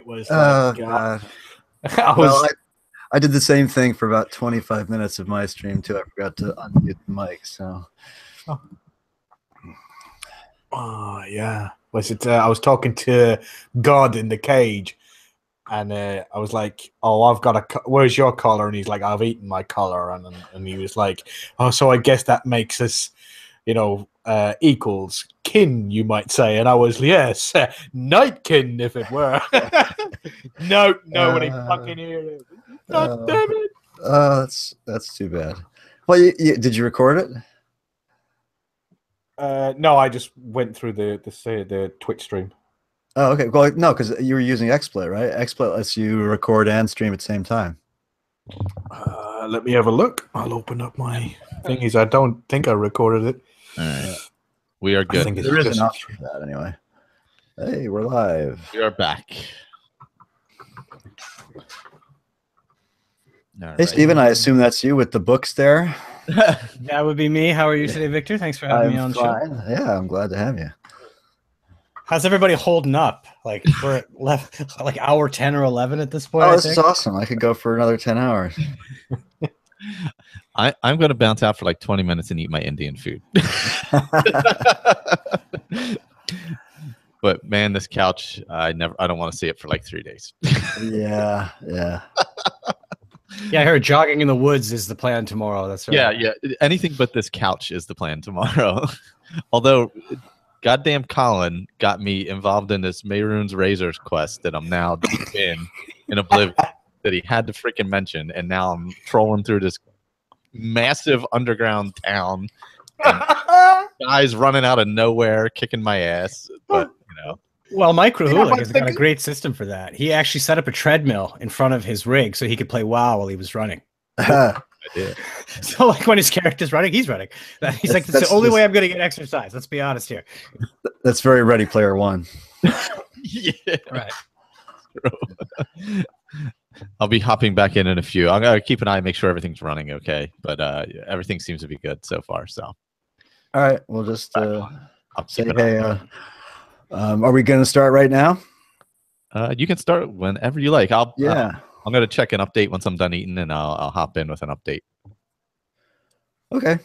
It was Oh, like, God. I Well, was, I did the same thing for about 25 minutes of my stream, too. I forgot to unmute the mic, so. oh yeah. Was it? I was talking to God in the cage, and I was like, "Oh, I've got a. Where's your collar?" And he's like, "I've eaten my collar." And he was like, "Oh, so I guess that makes us, equals kin, you might say." And I was, yes, nightkin if it were. No, nobody fucking hear it. God damn it. That's too bad. Well, did you record it? No, I just went through the Twitch stream. Oh, okay. Well, no, because you were using XSplit, right? XSplit lets you record and stream at the same time. Let me have a look. I'll open up my thingies. I don't think I recorded it. All right. We are good. There is an option for that anyway. Hey, we're live. We are back. Hey, Steven, I assume that's you with the books there. That would be me. How are you today, Victor? Thanks for having me on the show. Yeah, I'm glad to have you. How's everybody holding up? Like we're at like hour 10 or 11 at this point. Oh, this is awesome. I could go for another 10 hours. I'm going to bounce out for like 20 minutes and eat my Indian food. But man, this couch, I don't want to see it for like 3 days. Yeah. Yeah, I heard jogging in the woods is the plan tomorrow. That's right. Yeah. Anything but this couch is the plan tomorrow. Although, goddamn Colin got me involved in this Mayrune's Razors quest that I'm now deep in oblivion that he had to freaking mention, and now I'm trolling through this massive underground town. Guys running out of nowhere, kicking my ass, but Well, Mike Rahulik has got a great system for that. He actually set up a treadmill in front of his rig so he could play WoW while he was running. So, like when his character's running, he's running. He's like, it's the only way I'm going to get exercise. Let's be honest here. That's very Ready Player One. Yeah, right. I'll be hopping back in a few. I'm gonna keep an eye, make sure everything's running okay. But everything seems to be good so far. So, all right, we'll just say hey. Are we going to start right now? You can start whenever you like. I'm going to check an update once I'm done eating, and I'll hop in with an update. Okay.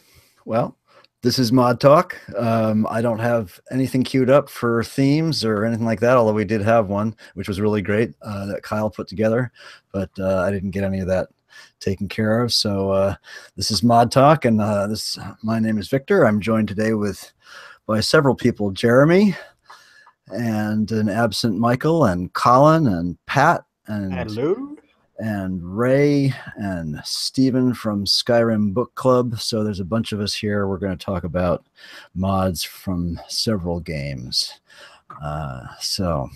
Well, this is Mod Talk. I don't have anything queued up for themes or anything like that, although we did have one, which was really great, that Kyle put together, but I didn't get any of that taken care of. So this is Mod Talk, and my name is Victor. I'm joined today by several people, Jeremy, and an absent Michael, and Colin, and Pat, and hello, and Ray, and Steven from Skyrim Book Club. So there's a bunch of us here. We're going to talk about mods from several games. So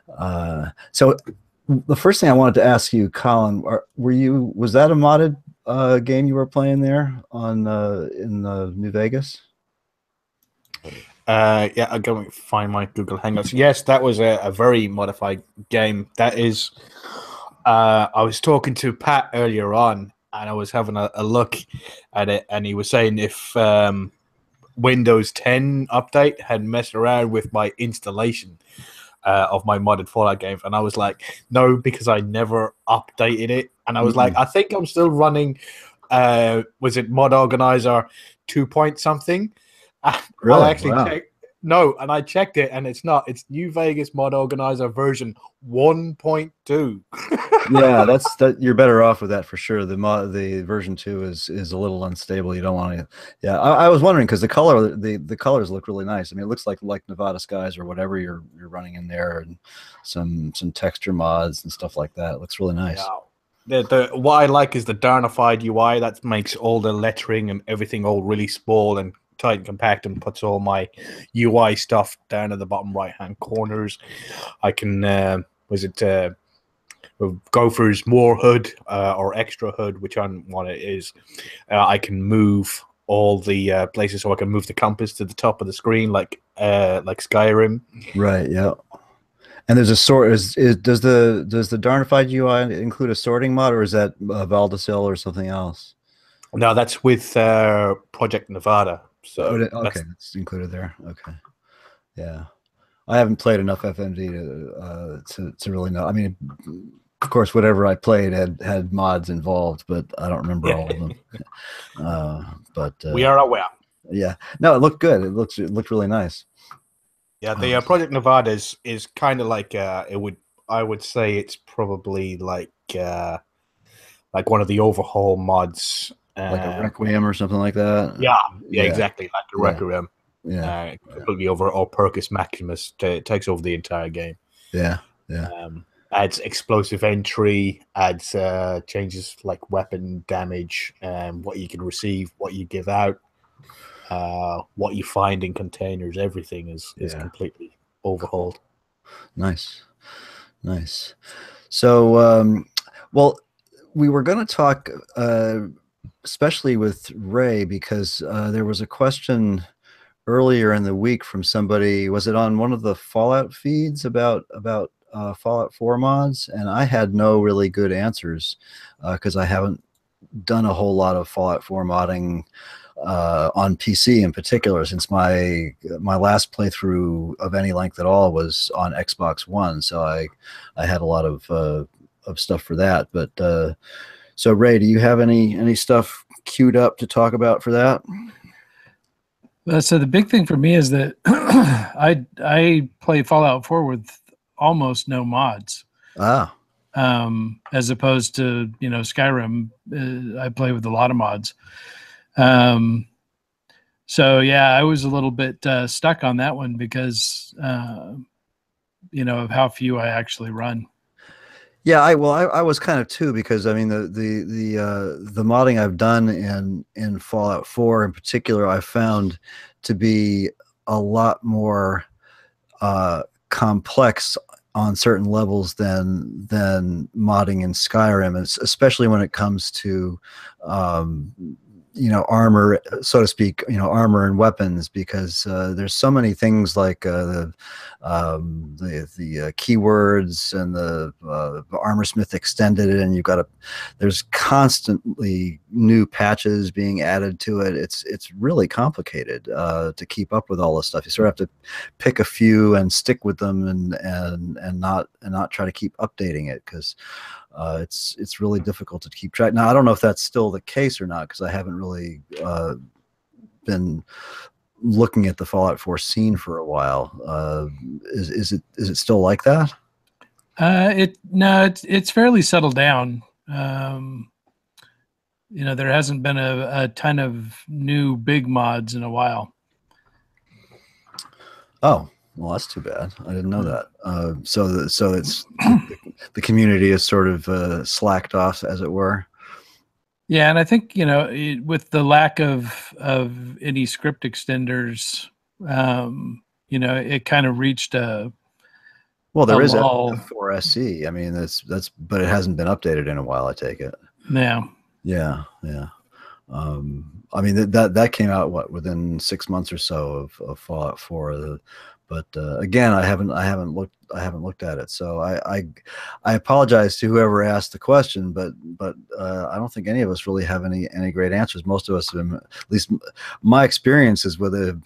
the first thing I wanted to ask you, Colin, was that a modded game you were playing there in New Vegas? Yeah, I'll go and find my Google Hangouts. Yes, that was a very modified game. That is, I was talking to Pat earlier on, and I was having a look at it, and he was saying if Windows 10 update had messed around with my installation of my modded Fallout games, and I was like, no, because I never updated it, and I was like, I think I'm still running. Was it Mod Organizer 2 point something? Really? I actually checked. No, and I checked it, and it's not. It's New Vegas Mod Organizer version 1.2. Yeah, you're better off with that for sure. The version 2 is a little unstable. You don't want to. Yeah, I was wondering because the colors look really nice. I mean, it looks like Nevada skies or whatever you're running in there, and some texture mods and stuff like that. It looks really nice. Yeah. What I like is the Darnified UI that makes all the lettering and everything all really small and tight and compact, and puts all my UI stuff down at the bottom right hand corners. I can Gopher's more HUD or extra HUD, which one it is. I can move all the places, so I can move the compass to the top of the screen like Skyrim. Right. Yeah. And there's a sort. Does the Darnified UI include a sorting mod, or is that Valdecil or something else? No, that's with Project Nevada. So okay, that's included there. Okay, yeah. I haven't played enough FMV to really know. I mean, of course, whatever I played had mods involved, but I don't remember all of them. We are aware. Yeah, no, it looked good. It looked really nice. Yeah, the Project Nevada is kind of like I would say it's probably like one of the overhaul mods, Like a Requiem or something like that. Yeah, exactly, like a Requiem. Yeah, completely overall Percus Maximus takes over the entire game. Yeah. Adds explosive entry, adds changes like weapon damage, what you can receive, what you give out, what you find in containers. Everything is completely overhauled. Nice. So, well, we were going to talk, especially with Ray, because there was a question earlier in the week from somebody. Was it on one of the Fallout feeds about Fallout 4 mods? And I had no really good answers because I haven't done a whole lot of Fallout 4 modding on PC in particular, since my last playthrough of any length at all was on Xbox One. So I had a lot of stuff for that. But so Ray, do you have any stuff queued up to talk about for that? So the big thing for me is that I play Fallout 4 with almost no mods. As opposed to Skyrim, I play with a lot of mods. So yeah, I was a little bit stuck on that one because of how few I actually run. Yeah, I was kind of too, because I mean the modding I've done in Fallout 4 in particular, I found to be a lot more complex on certain levels than modding in Skyrim, especially when it comes to armor, so to speak, armor and weapons, because there's so many things like the keywords and the Armorsmith Extended, and there's constantly new patches being added to it. It's really complicated to keep up with all this stuff. You sort of have to pick a few and stick with them, and not try to keep updating it, because it's really difficult to keep track. Now, I don't know if that's still the case or not, because I haven't really been looking at the Fallout 4 scene for a while. Is it still like that? It's fairly settled down. There hasn't been a ton of new big mods in a while. Oh, well, that's too bad. I didn't know that. So it's the community is sort of slacked off, as it were. Yeah, and I think with the lack of any script extenders, it kind of reached a. Well, there is F4SC. I mean, that's but it hasn't been updated in a while, I take it. Yeah. I mean, that came out within 6 months or so of Fallout 4. But again, I haven't looked at it. So I apologize to whoever asked the question, but I don't think any of us really have any great answers. Most of us have been, at least my experiences with it have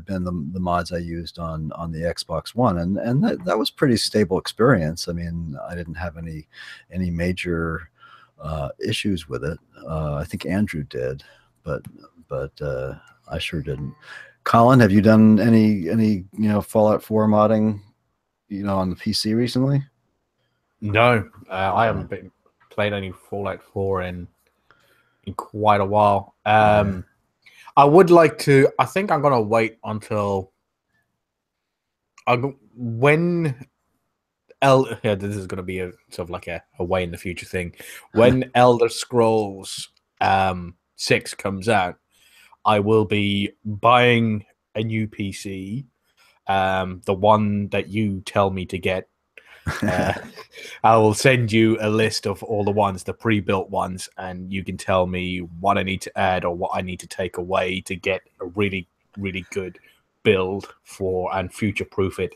been the mods I used on the Xbox One, and that was pretty stable experience. I mean, I didn't have any major issues with it. I think Andrew did, but I sure didn't. Colin, have you done any Fallout 4 modding on the PC recently? No, I haven't played any Fallout 4 in quite a while. I would like to. I think I'm gonna wait until when this is gonna be a sort of like a way in the future thing. When Elder Scrolls 6 comes out, I will be buying a new PC, the one that you tell me to get. I will send you a list of all the ones, the pre-built ones, and you can tell me what I need to add or what I need to take away to get a really, really good build and future-proof it.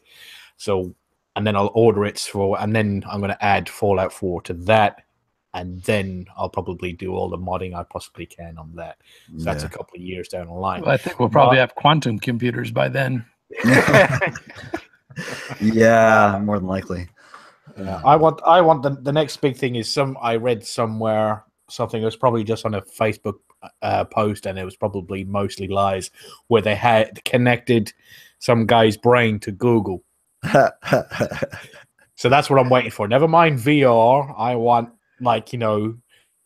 So, and then I'll order it and then I'm going to add Fallout 4 to that. And then I'll probably do all the modding I possibly can on that. So that's a couple of years down the line. Well, I think we'll probably have quantum computers by then. Yeah, more than likely. Yeah, I want the next big thing is I read somewhere something that was probably just on a Facebook post, and it was probably mostly lies, where they had connected some guy's brain to Google. So that's what I'm waiting for. Never mind VR. I want, like,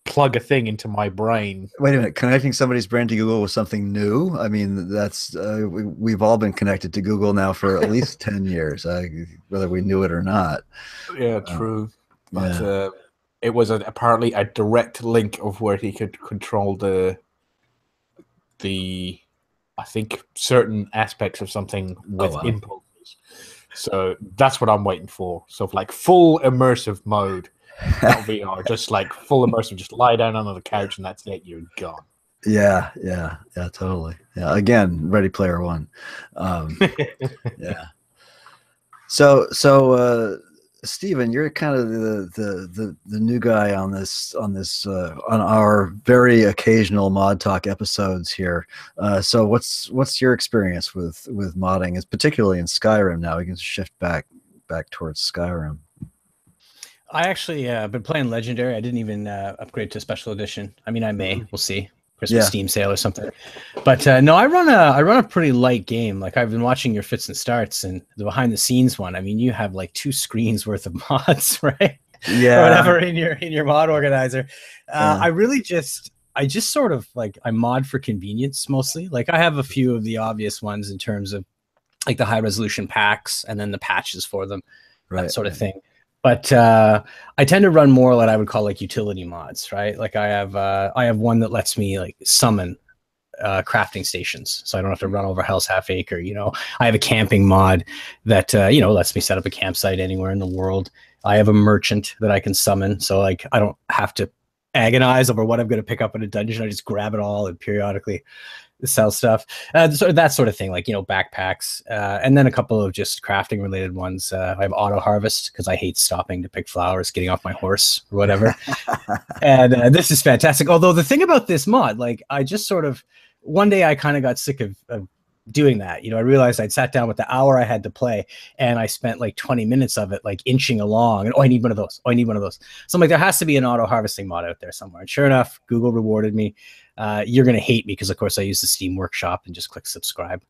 plug a thing into my brain. Wait a minute, connecting somebody's brain to Google was something new? I mean, that's we've all been connected to Google now for at least 10 years, whether we knew it or not. Yeah, true. But yeah. it was apparently a direct link of where he could control the I think certain aspects of something with impulses. So that's what I'm waiting for. So like full immersive mode. Not VR, just like full immersive. Just lie down on the couch and that's it. You're gone. Yeah, totally. Yeah, again, Ready Player One. Yeah. So, Steven, you're kind of the new guy on on our very occasional Mod Talk episodes here. So, what's your experience with modding, is particularly in Skyrim? Now we can shift back towards Skyrim. I actually been playing Legendary. I didn't even upgrade to Special Edition. I mean, I may. We'll see. Christmas Steam sale or something. But no, I run a pretty light game. Like, I've been watching your fits and starts, and the behind the scenes one. I mean, you have like 2 screens worth of mods, right? Yeah. Or whatever in your mod organizer. I just sort of like, I mod for convenience mostly. Like, I have a few of the obvious ones in terms of like the high resolution packs and then the patches for them, that sort of thing. But I tend to run more what I would call like utility mods, right? Like I have one that lets me like summon crafting stations, so I don't have to run over Hell's Half Acre. I have a camping mod that lets me set up a campsite anywhere in the world. I have a merchant that I can summon, so like I don't have to agonize over what I'm going to pick up in a dungeon. I just grab it all and periodically sell stuff, so that sort of thing, like backpacks, and then a couple of just crafting related ones. I have auto harvest because I hate stopping to pick flowers, getting off my horse or whatever. And this is fantastic. Although the thing about this mod, like, I just sort of one day I kind of got sick of doing that. I realized I'd sat down with the hour I had to play, and I spent like 20 minutes of it like inching along, and I need one of those. I need one of those. So I'm like, there has to be an auto harvesting mod out there somewhere. And sure enough, Google rewarded me. You're gonna hate me because of course I use the Steam Workshop and just click subscribe.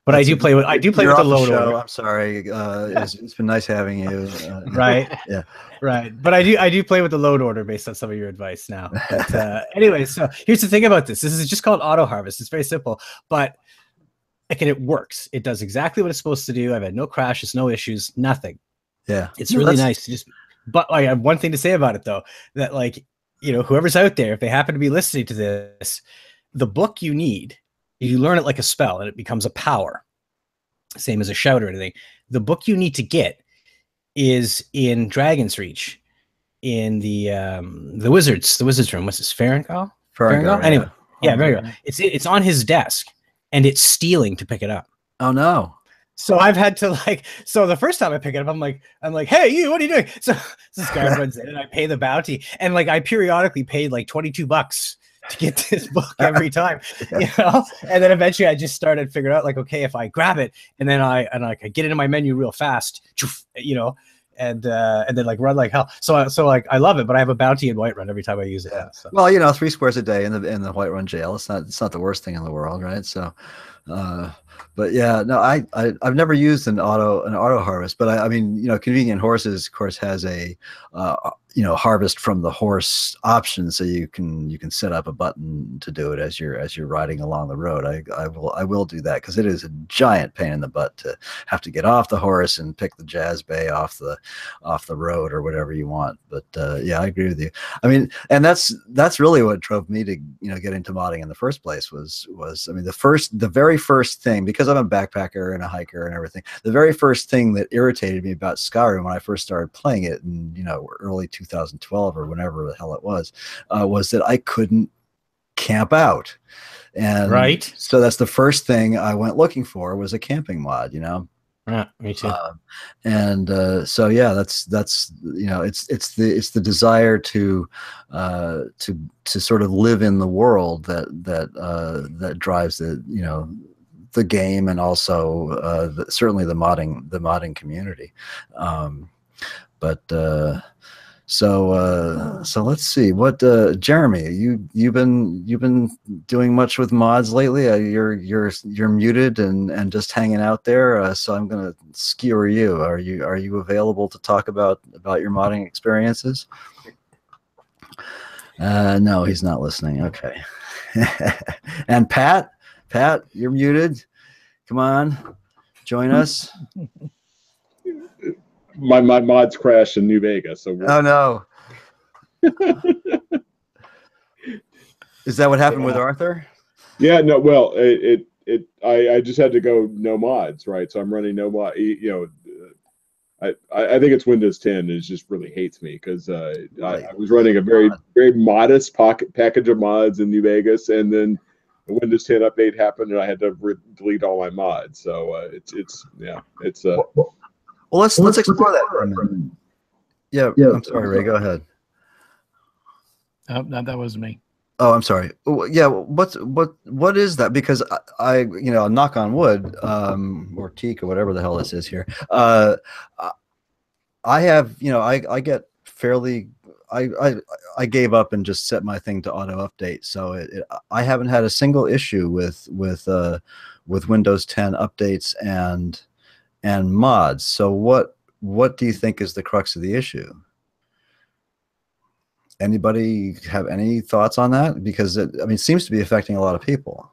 But I do play with the load order. I'm sorry. It's been nice having you. Right. Yeah. Right. But I do play with the load order based on some of your advice now. But anyway, so here's the thing about this. This is just called auto harvest. It's very simple, but it works. It does exactly what it's supposed to do. I've had no crashes, no issues, nothing. Yeah. It's really nice to just. But I have one thing to say about it though, that like, whoever's out there, if they happen to be listening to this, the book you need, you learn it like a spell and it becomes a power, same as a shout or anything. The book you need to get is in Dragon's Reach, in the wizard's room. What's this, Farengall? Anyway, yeah, very well. It's on his desk, and it's stealing to pick it up. Oh no. So I've had to so the first time I pick it up, I'm like, hey, you, what are you doing? So this guy runs in and I pay the bounty, and like I periodically paid like $22 to get this book every time, and then eventually I just started figuring out like, okay, if I grab it and then I get into my menu real fast, and then like run like hell. So like I love it, but I have a bounty in Whiterun every time I use it. Yeah. So. Well, 3 squares a day in the Whiterun jail. It's not the worst thing in the world, right? So, but yeah, no, I've never used an auto harvest, but I mean, Convenient Horses, of course, has a harvest from the horse option, so you can set up a button to do it as you're riding along the road. I will do that because it is a giant pain in the butt to have to get off the horse and pick the Jazz Bay off the road or whatever you want. But yeah, I agree with you. I mean, and that's really what drove me to get into modding in the first place was I mean the very first thing, because I'm a backpacker and a hiker and everything, the very first thing that irritated me about Skyrim when I first started playing it in early 2012 or whenever the hell it was that I couldn't camp out. And right. So that's the first thing I went looking for, was a camping mod, Yeah, me too. So yeah, that's it's the desire to sort of live in the world that drives the game and also certainly the modding community. So let's see what Jeremy, you've been doing much with mods lately. You're muted and just hanging out there. So I'm gonna skewer you. Are you available to talk about your modding experiences? No, he's not listening. Okay. And Pat, you're muted. Come on, join us. My mods crashed in New Vegas. So oh no. Is that what happened with Arthur? Yeah, no. Well, I just had to go no mods, right? So I'm running no mod. You know, I think it's Windows 10. And it just really hates me because Right. I was running a very modest package of mods in New Vegas, and then the Windows 10 update happened, and I had to delete all my mods. So it's. Well, let's explore that for a minute. Yeah, I'm sorry, Ray. Go ahead. Oh, no, that was me. Oh, I'm sorry. Yeah, what is that? Because I knock on wood, or teak or whatever the hell this is here. I have, I get fairly. I gave up and just set my thing to auto update. So I haven't had a single issue with Windows 10 updates and mods. So what do you think is the crux of the issue? Anybody have any thoughts on that? Because it seems to be affecting a lot of people.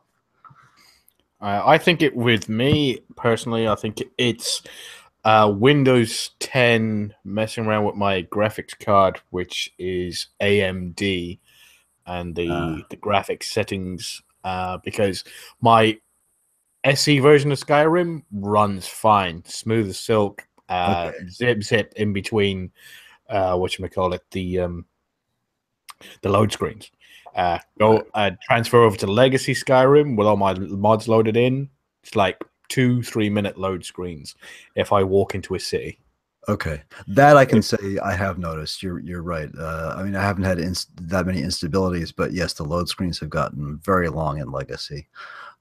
I think with me personally, I think it's Windows 10 messing around with my graphics card, which is AMD, and the graphics settings, because my SE version of Skyrim runs fine, smooth as silk, zip in between whatchamacallit, the load screens. Transfer over to Legacy Skyrim with all my mods loaded in. It's like 2-3 minute load screens if I walk into a city. Okay, that I can say I have noticed. You're right. I haven't had that many instabilities, but yes, the load screens have gotten very long in Legacy.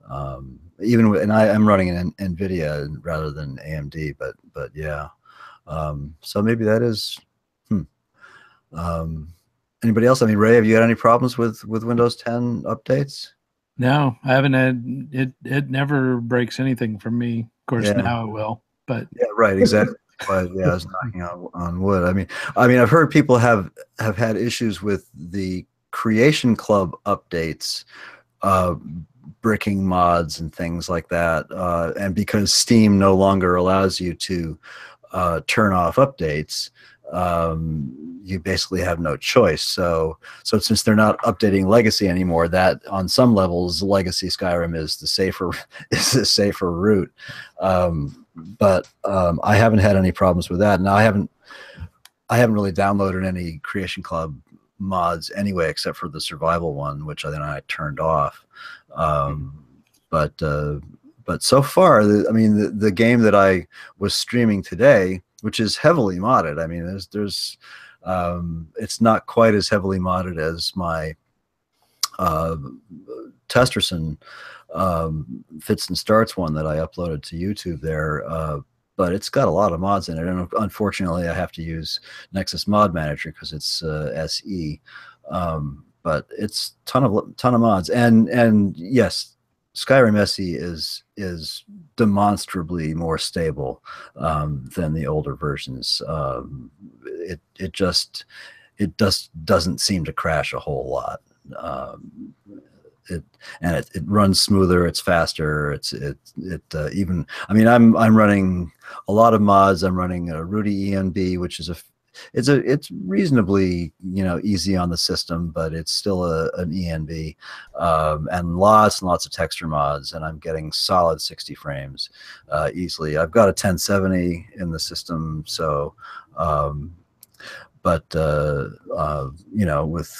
And I'm running an NVIDIA rather than AMD, but yeah. So maybe that is. Anybody else? Ray, have you had any problems with Windows 10 updates? No, I haven't had it. It never breaks anything for me. Of course, now it will. But yeah, right, exactly. But yeah, I was knocking on wood. I've heard people have had issues with the Creation Club updates, bricking mods and things like that, and because Steam no longer allows you to turn off updates, you basically have no choice. So since they're not updating Legacy anymore, that on some levels Legacy Skyrim is the safer route. But I haven't had any problems with that. Now I haven't really downloaded any Creation Club mods anyway, except for the survival one, which I turned off. But so far, the game that I was streaming today, which is heavily modded. There's it's not quite as heavily modded as my Testerson fits and starts one that I uploaded to YouTube there. But it's got a lot of mods in it, and unfortunately, I have to use Nexus Mod Manager because it's SE. But it's ton of mods, and yes, Skyrim SE is demonstrably more stable than the older versions. It just doesn't seem to crash a whole lot. It runs smoother. It's faster. I'm running a lot of mods. I'm running a Rudy ENB, which is it's reasonably easy on the system, but it's still an ENB, and lots and lots of texture mods, and I'm getting solid 60 frames easily. I've got a 1070 in the system, so but with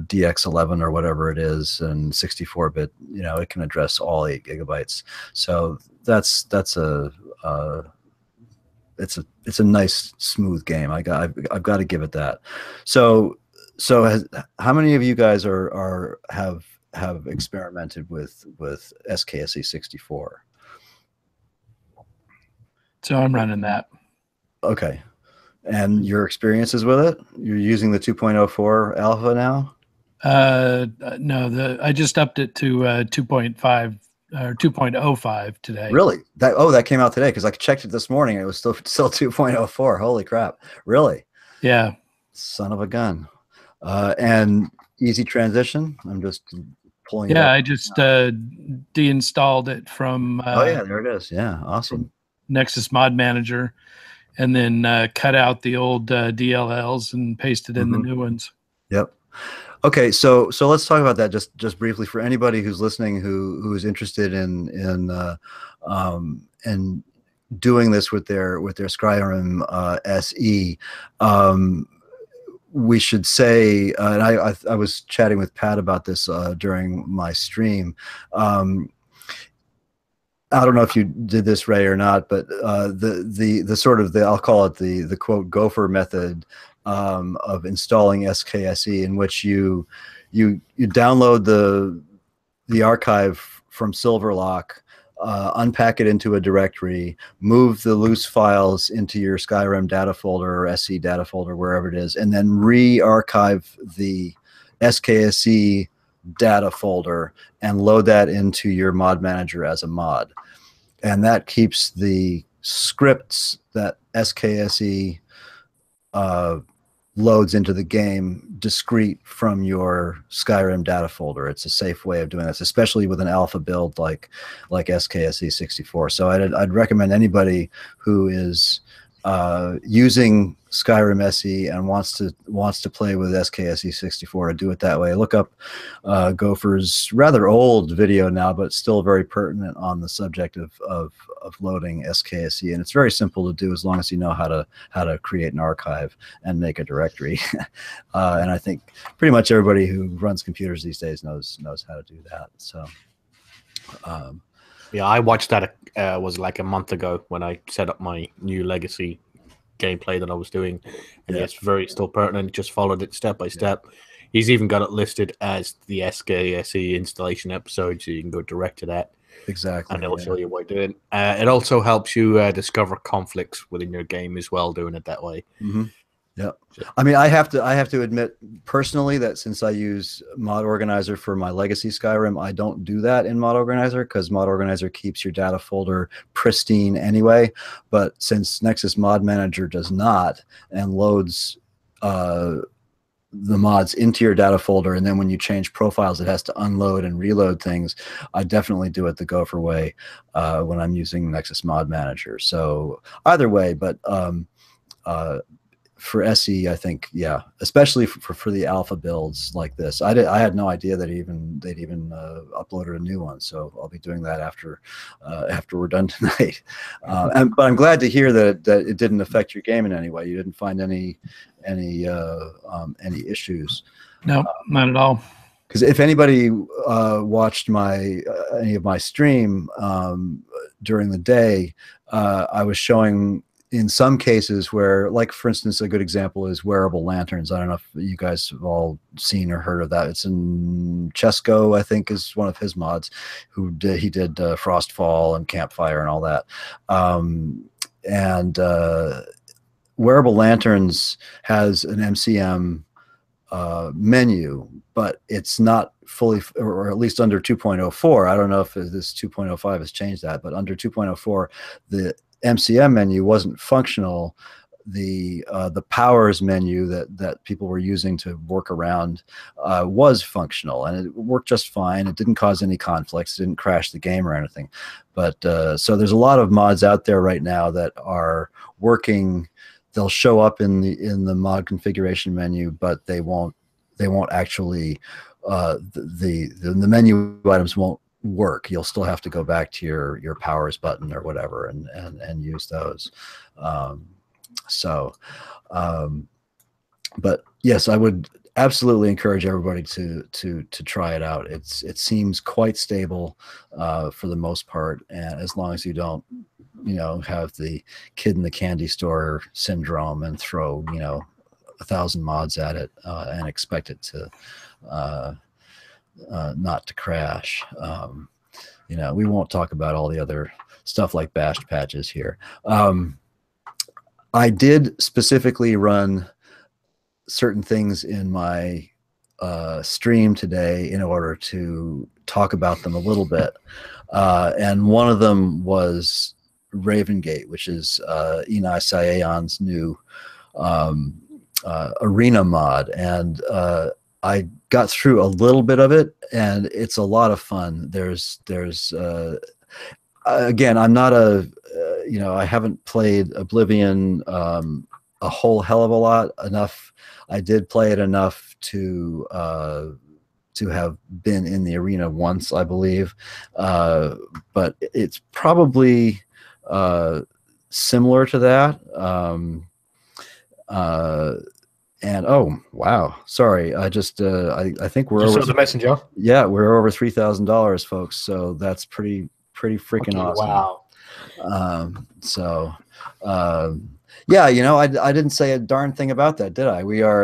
DX11 or whatever it is and 64-bit, it can address all 8 gigabytes. So that's it's a nice smooth game. I've got to give it that. So how many of you guys have have experimented with SKSE 64. So I'm running that. Okay. And your experiences with it? You're using the 2.04 alpha now? No, I just upped it to 2.5 or 2.05 today. Really? That came out today, because I checked it this morning and it was still 2.04. Holy crap. Really? Yeah. Son of a gun. And easy transition. I'm just pulling it up. Yeah, I just deinstalled it from Oh yeah, there it is. Yeah, awesome. Nexus Mod Manager, and then cut out the old DLLs and pasted in the new ones. Yep. Okay, so let's talk about that just briefly for anybody who's listening who's interested in doing this with their Skyrim SE. We should say, and I was chatting with Pat about this during my stream. I don't know if you did this, Ray, or not, but the sort of I'll call it the quote gopher method of installing SKSE, in which you download the archive from Silverlock, unpack it into a directory, move the loose files into your Skyrim data folder or SE data folder, wherever it is, and then re-archive the SKSE data folder and load that into your mod manager as a mod. And that keeps the scripts that SKSE loads into the game discrete from your Skyrim data folder. It's a safe way of doing this, especially with an alpha build like SKSE 64. So I'd recommend anybody who is using Skyrim SE and wants to play with SKSE 64 to do it that way. Look up Gopher's rather old video now, but still very pertinent on the subject of loading SKSE, and it's very simple to do as long as you know how to create an archive and make a directory. And I think pretty much everybody who runs computers these days knows how to do that. So yeah, I watched that was like a month ago when I set up my new legacy gameplay that I was doing, and it's very still pertinent. Just followed it step by step. He's even got it listed as the SKSE installation episode, so you can go direct to that. Exactly, and it'll show you what you're doing. It also helps you discover conflicts within your game as well, doing it that way. Yeah, I mean, I have to admit personally that since I use Mod Organizer for my legacy Skyrim, I don't do that in Mod Organizer, because Mod Organizer keeps your data folder pristine anyway. But since Nexus Mod Manager does not, and loads the mods into your data folder, and then when you change profiles, it has to unload and reload things, I definitely do it the Gopher way when I'm using Nexus Mod Manager. So either way, but for SE, I think, yeah, especially for the alpha builds like this, I had no idea that they'd even uploaded a new one. So I'll be doing that after we're done tonight. But I'm glad to hear that it didn't affect your game in any way. You didn't find any issues. No, not at all. Because if anybody watched any of my stream during the day, I was showing in some cases where, like for instance, a good example is wearable lanterns. I don't know if you guys have all seen or heard of that. It's in Chesko, I think, is one of his mods. He did Frostfall and Campfire and all that. Wearable lanterns has an MCM menu, but it's not fully, or at least under 2.04. I don't know if this 2.05 has changed that, but under 2.04, the MCM menu wasn't functional. The powers menu that people were using to work around was functional, and it worked just fine. It didn't cause any conflicts. It didn't crash the game or anything. But so there's a lot of mods out there right now that are working. They'll show up in the mod configuration menu, but they won't actually the menu items won't work. You'll still have to go back to your powers button or whatever and use those. But yes, I would absolutely encourage everybody to try it out. It seems quite stable for the most part, and as long as you don't have the kid in the candy store syndrome and throw 1,000 mods at it and expect it to not to crash. You know, we won't talk about all the other stuff like bashed patches here. I did specifically run certain things in my stream today in order to talk about them a little bit. And one of them was Raven Gate, which is Enai Saeon's new arena mod. And I got through a little bit of it, and it's a lot of fun. There's again, I'm not a, you know, I haven't played Oblivion a whole hell of a lot. Enough, I did play it enough to have been in the arena once, I believe. But it's probably similar to that. And oh wow, sorry, I just I think we're over the messenger. Yeah, we're over $3,000, folks. So that's pretty freaking awesome. Wow. Yeah, you know, I didn't say a darn thing about that, did I?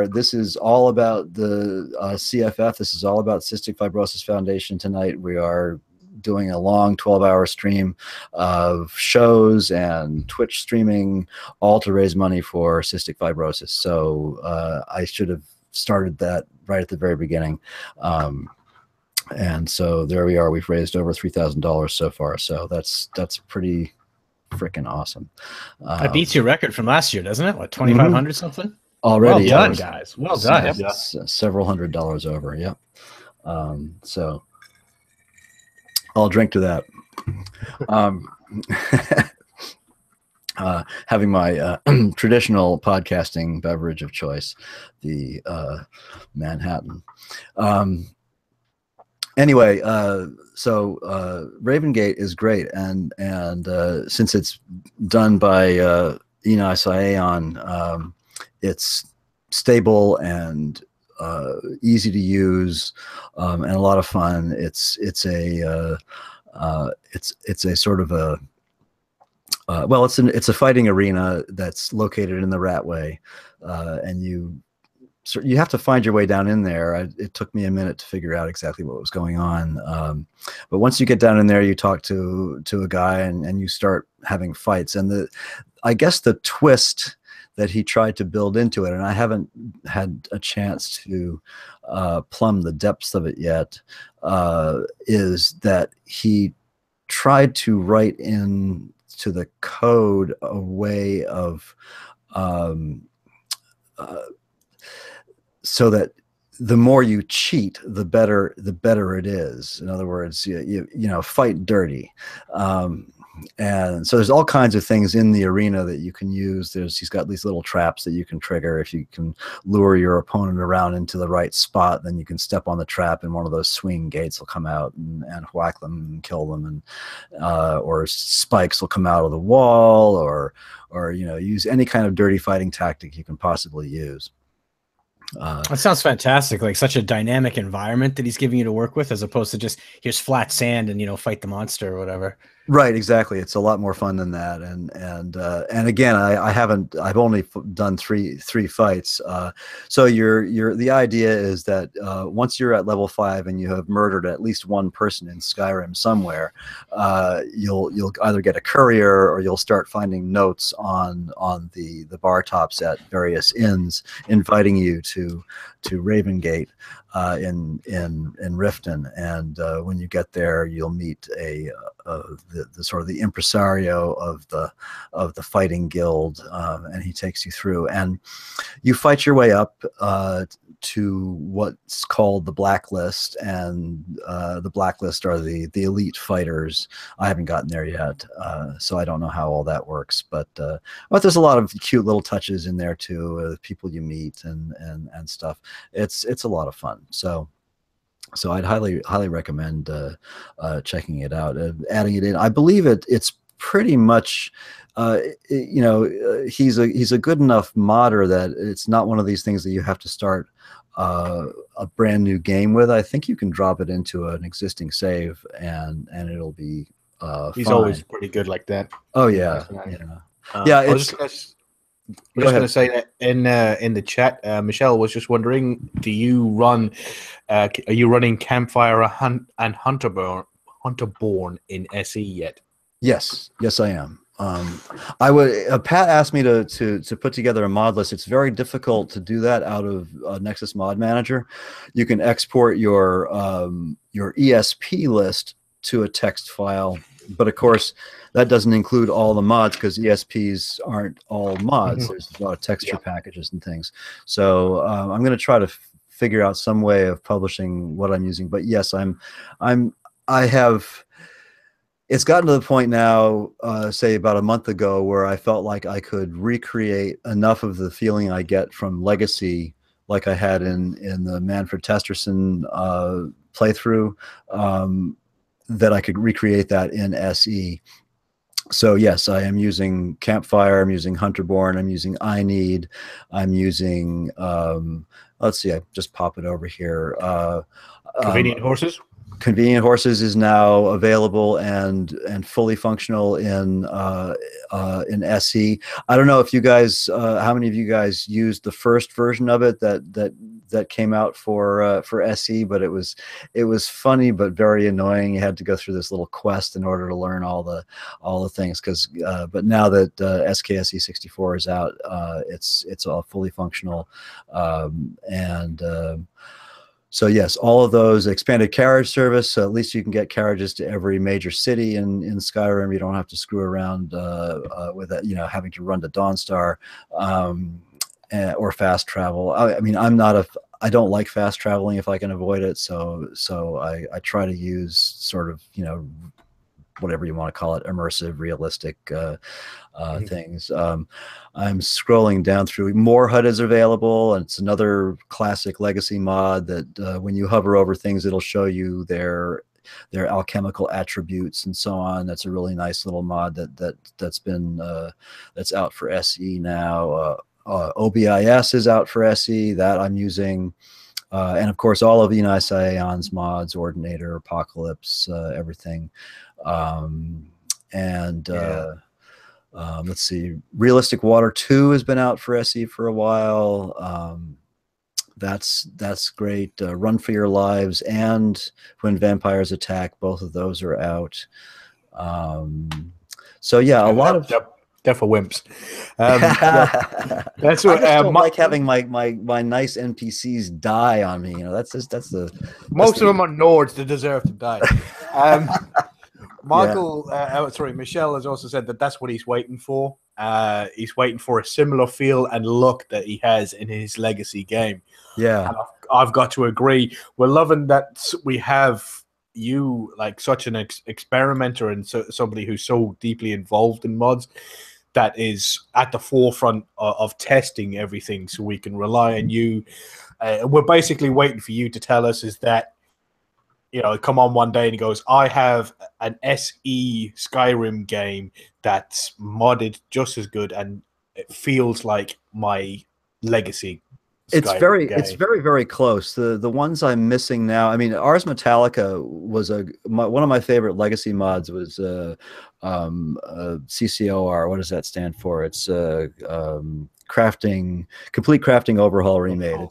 This is all about the CFF. This is all about Cystic Fibrosis Foundation tonight. We are doing a long 12-hour stream of shows and Twitch streaming, all to raise money for cystic fibrosis. So I should have started that right at the very beginning. And so there we are. We've raised over $3,000 so far. So that's pretty freaking awesome. That beats your record from last year, doesn't it? What, 2,500 something? Already. Well done, guys. Well done. Several $100s over. Yep. So I'll drink to that. Having my traditional podcasting beverage of choice, the Manhattan. Anyway, so Raven Gate is great, and since it's done by Enai Saeon, it's stable and easy to use, and a lot of fun. It's a sort of a well, it's a fighting arena that's located in the Ratway, and you have to find your way down in there. It took me a minute to figure out exactly what was going on, but once you get down in there, you talk to a guy, and you start having fights. And I guess the twist that he tried to build into it, and I haven't had a chance to plumb the depths of it yet, is that he tried to write in to the code a way of so that the more you cheat, the better it is. In other words, you know, fight dirty. And so there's all kinds of things in the arena that you can use. He's got these little traps that you can trigger. If you can lure your opponent around into the right spot, then you can step on the trap, and one of those swing gates will come out and whack them and kill them, and or spikes will come out of the wall, or you know, use any kind of dirty fighting tactic you can possibly use. That sounds fantastic. Like such a dynamic environment that he's giving you to work with, as opposed to just here's flat sand and, you know, fight the monster or whatever. Right, exactly. It's a lot more fun than that, and again, I've only done three fights. So the idea is that once you're at level 5 and you have murdered at least one person in Skyrim somewhere, you'll either get a courier, or you'll start finding notes on the bar tops at various inns inviting you to Raven Gate in Riften, and when you get there, you'll meet the sort of the impresario of the fighting guild, and he takes you through, and you fight your way up to what's called the Blacklist, and the Blacklist are the elite fighters. I haven't gotten there yet, so I don't know how all that works, but there's a lot of cute little touches in there too, people you meet and stuff. It's a lot of fun. So I'd highly recommend checking it out, adding it in. I believe it's pretty much, you know, he's a good enough modder that it's not one of these things that you have to start a brand new game with. I think you can drop it into an existing save, and it'll be He's fine. always pretty good like that. Oh yeah, Yeah. yeah. I was just gonna I'm just going to say that in the chat, Michelle was just wondering, do you run? Are you running Campfire and Hunterborn in SE yet? Yes, I am. I would. Pat asked me to put together a mod list. It's very difficult to do that out of Nexus Mod Manager. You can export your ESP list to a text file, but of course that doesn't include all the mods because ESPs aren't all mods. There's a lot of texture packages and things. So I'm going to try to figure out some way of publishing what I'm using. But yes, I have. It's gotten to the point now, say about a month ago, where I felt like I could recreate enough of the feeling I get from Legacy, like I had in the Manfred Testerson playthrough, that I could recreate that in SE. So yes, I am using Campfire, I'm using Hunterborn, I'm using iNeed, I'm using, let's see, I just pop it over here. Convenient Horses? Convenient Horses is now available and fully functional in SE. I don't know if you guys, how many of you guys used the first version of it that came out for SE, but it was funny but very annoying. You had to go through this little quest in order to learn all the things. But now that SKSE 64 is out, it's all fully functional, so yes, all of those expanded carriage service. So at least you can get carriages to every major city in Skyrim. You don't have to screw around with that, having to run to Dawnstar or fast travel. I mean, I don't like fast traveling if I can avoid it. So I try to use sort of whatever you want to call it, immersive, realistic things. I'm scrolling down through. More HUD is available, and it's another classic Legacy mod that when you hover over things, it'll show you their alchemical attributes and so on. That's a really nice little mod that's out for SE now. OBIS is out for SE that I'm using. And of course, all of Enis Aeon's mods, Ordinator, Apocalypse, everything. Let's see, Realistic Water 2 has been out for SE for a while. That's great. Run for Your Lives and When Vampires Attack, both of those are out. So yeah, a lot of... They're for wimps. That's what I don't like having my nice NPCs die on me. That's the most of them are Nords that deserve to die. Michelle has also said that that's what he's waiting for. He's waiting for a similar feel and look that he has in his Legacy game. Yeah, and I've got to agree. We're loving that we have you like such an experimenter and somebody who's so deeply involved in mods that is at the forefront of testing everything, so we can rely on you. We're basically waiting for you to tell us is that, come on one day and he goes, I have an SE Skyrim game that's modded just as good and it feels like my Legacy It's very, very close. The ones I'm missing now. I mean, Ars Metallica was one of my favorite Legacy mods. Was CCOR. What does that stand for? It's complete crafting overhaul remade.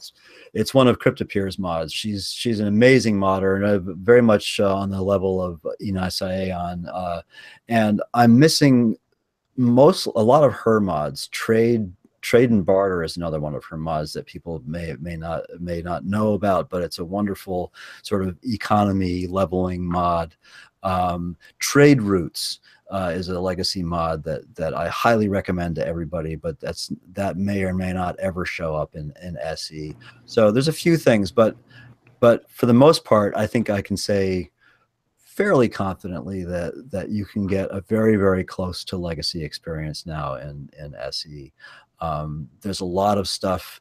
It's one of Cryptopyr's mods. She's an amazing modder and very much on the level of Enis Aeon. And I'm missing a lot of her mods. Trade and Barter is another one of her mods that people may not know about, but it's a wonderful sort of economy leveling mod. Trade Routes is a Legacy mod that I highly recommend to everybody, but that may or may not ever show up in SE. So there's a few things, but for the most part, I think I can say fairly confidently that you can get a very, very close to Legacy experience now in SE. There's a lot of stuff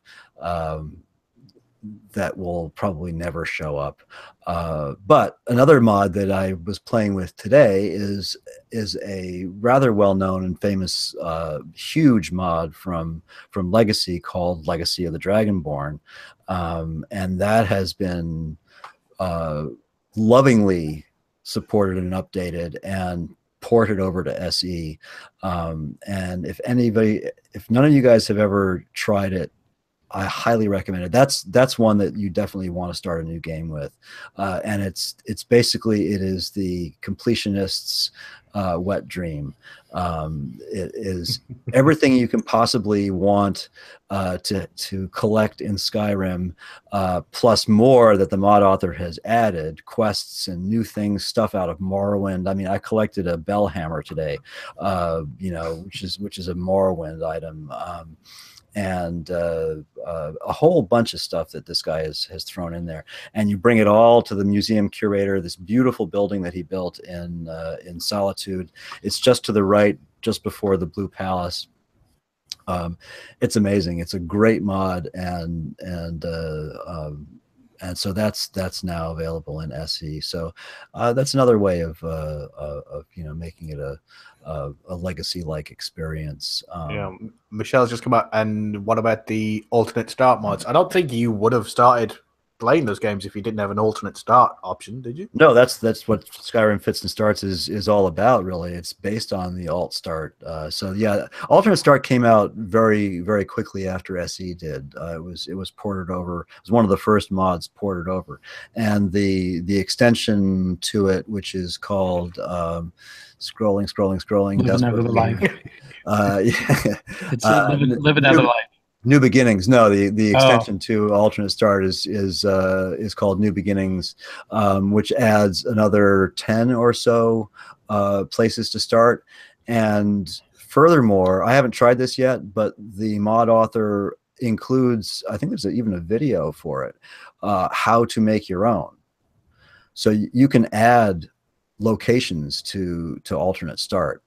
that will probably never show up. But another mod that I was playing with today is a rather well-known and famous huge mod from Legacy called Legacy of the Dragonborn. And that has been lovingly supported and updated, and ported over to SE. And if none of you guys have ever tried it, I highly recommend it. That's one that you definitely want to start a new game with. And it's basically, it is the completionist's wet dream. It is everything you can possibly want to collect in Skyrim, plus more that the mod author has added, quests and new things, stuff out of Morrowind. I mean, I collected a bell hammer today, which is a Morrowind item. And a whole bunch of stuff that this guy has thrown in there, and you bring it all to the museum curator, this beautiful building that he built in Solitude. It's just to the right, just before the Blue Palace. It's amazing. It's a great mod, and so that's now available in SE. So that's another way of making it a legacy-like experience. Yeah, Michelle's just come out. And what about the alternate start mods? I don't think you would have started playing those games if you didn't have an alternate start option, did you? No, that's what Skyrim Fits and Starts is all about, really. It's based on the alt start. So yeah, alternate start came out very, very quickly after SE did. It was ported over. It was one of the first mods ported over, and the extension to it, which is called scrolling. Living out of the life. Yeah. It's living out of the life. New Beginnings. No, the extension to alternate start is called New Beginnings, which adds another 10 or so places to start. And furthermore, I haven't tried this yet, but the mod author includes, I think there's even a video for it, how to make your own. So you can add locations to alternate start.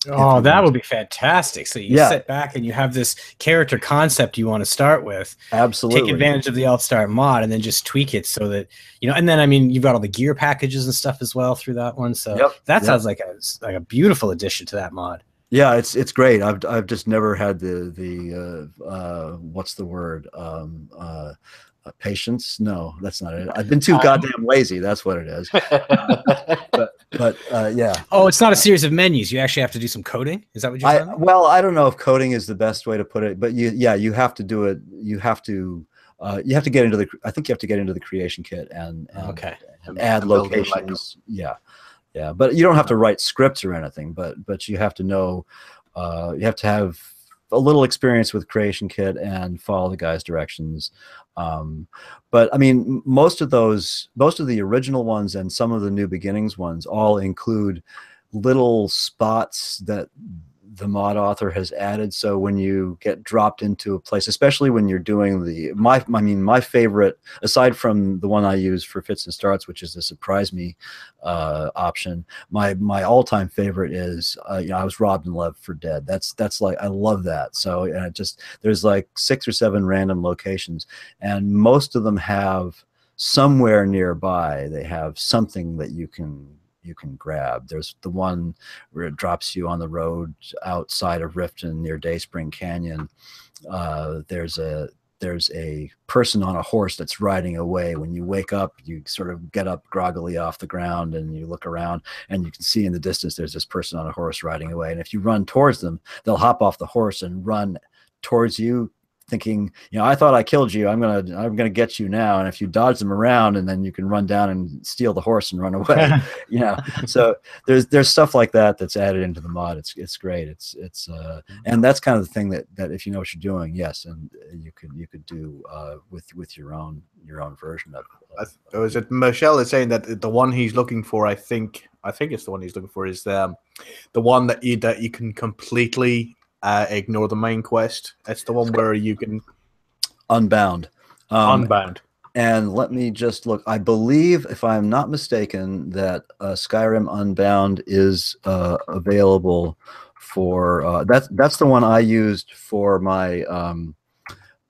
Oh, that would be fantastic. So you sit back and you have this character concept you want to start with. Absolutely. Take advantage of the alt start mod and then just tweak it so that, and then, I mean, you've got all the gear packages and stuff as well through that one. So that sounds like a beautiful addition to that mod. Yeah, it's great. I've just never had the what's the word? Patience? No, that's not it. I've been too goddamn lazy. That's what it is. but yeah. Oh, it's not a series of menus. You actually have to do some coding. Is that what you're saying? Well, I don't know if coding is the best way to put it, but you have to do it. You have to get into the. I think you have to get into the creation kit and add locations. Yeah. But you don't have to write scripts or anything. But you have to know. You have to have a little experience with creation kit and follow the guy's directions. But I mean, most of the original ones and some of the New Beginnings ones all include little spots that the mod author has added. So when you get dropped into a place, especially when you're doing my favorite, aside from the one I use for Fits and Starts, which is the Surprise Me option, my all-time favorite is I was robbed and left for dead. That's like, I love that. So there's like 6 or 7 random locations, and most of them have somewhere nearby, they have something that you can grab. There's the one where it drops you on the road outside of Riften near Dayspring Canyon. There's a person on a horse that's riding away. When you wake up, you sort of get up groggily off the ground and you look around and you can see in the distance there's this person on a horse riding away. And if you run towards them, they'll hop off the horse and run towards you, thinking, I thought I killed you. I'm gonna get you now. And if you dodge them around, and then you can run down and steal the horse and run away. So there's stuff like that that's added into the mod. It's great. And that's kind of the thing that if you know what you're doing, yes, and you could do with your own version of it. Was it Michelle is saying that the one he's looking for? I think it's the one he's looking for is the one that you can completely ignore the main quest. That's the one where you can Unbound. Unbound. And let me just look. I believe, if I'm not mistaken, that Skyrim Unbound is available for that's the one I used for my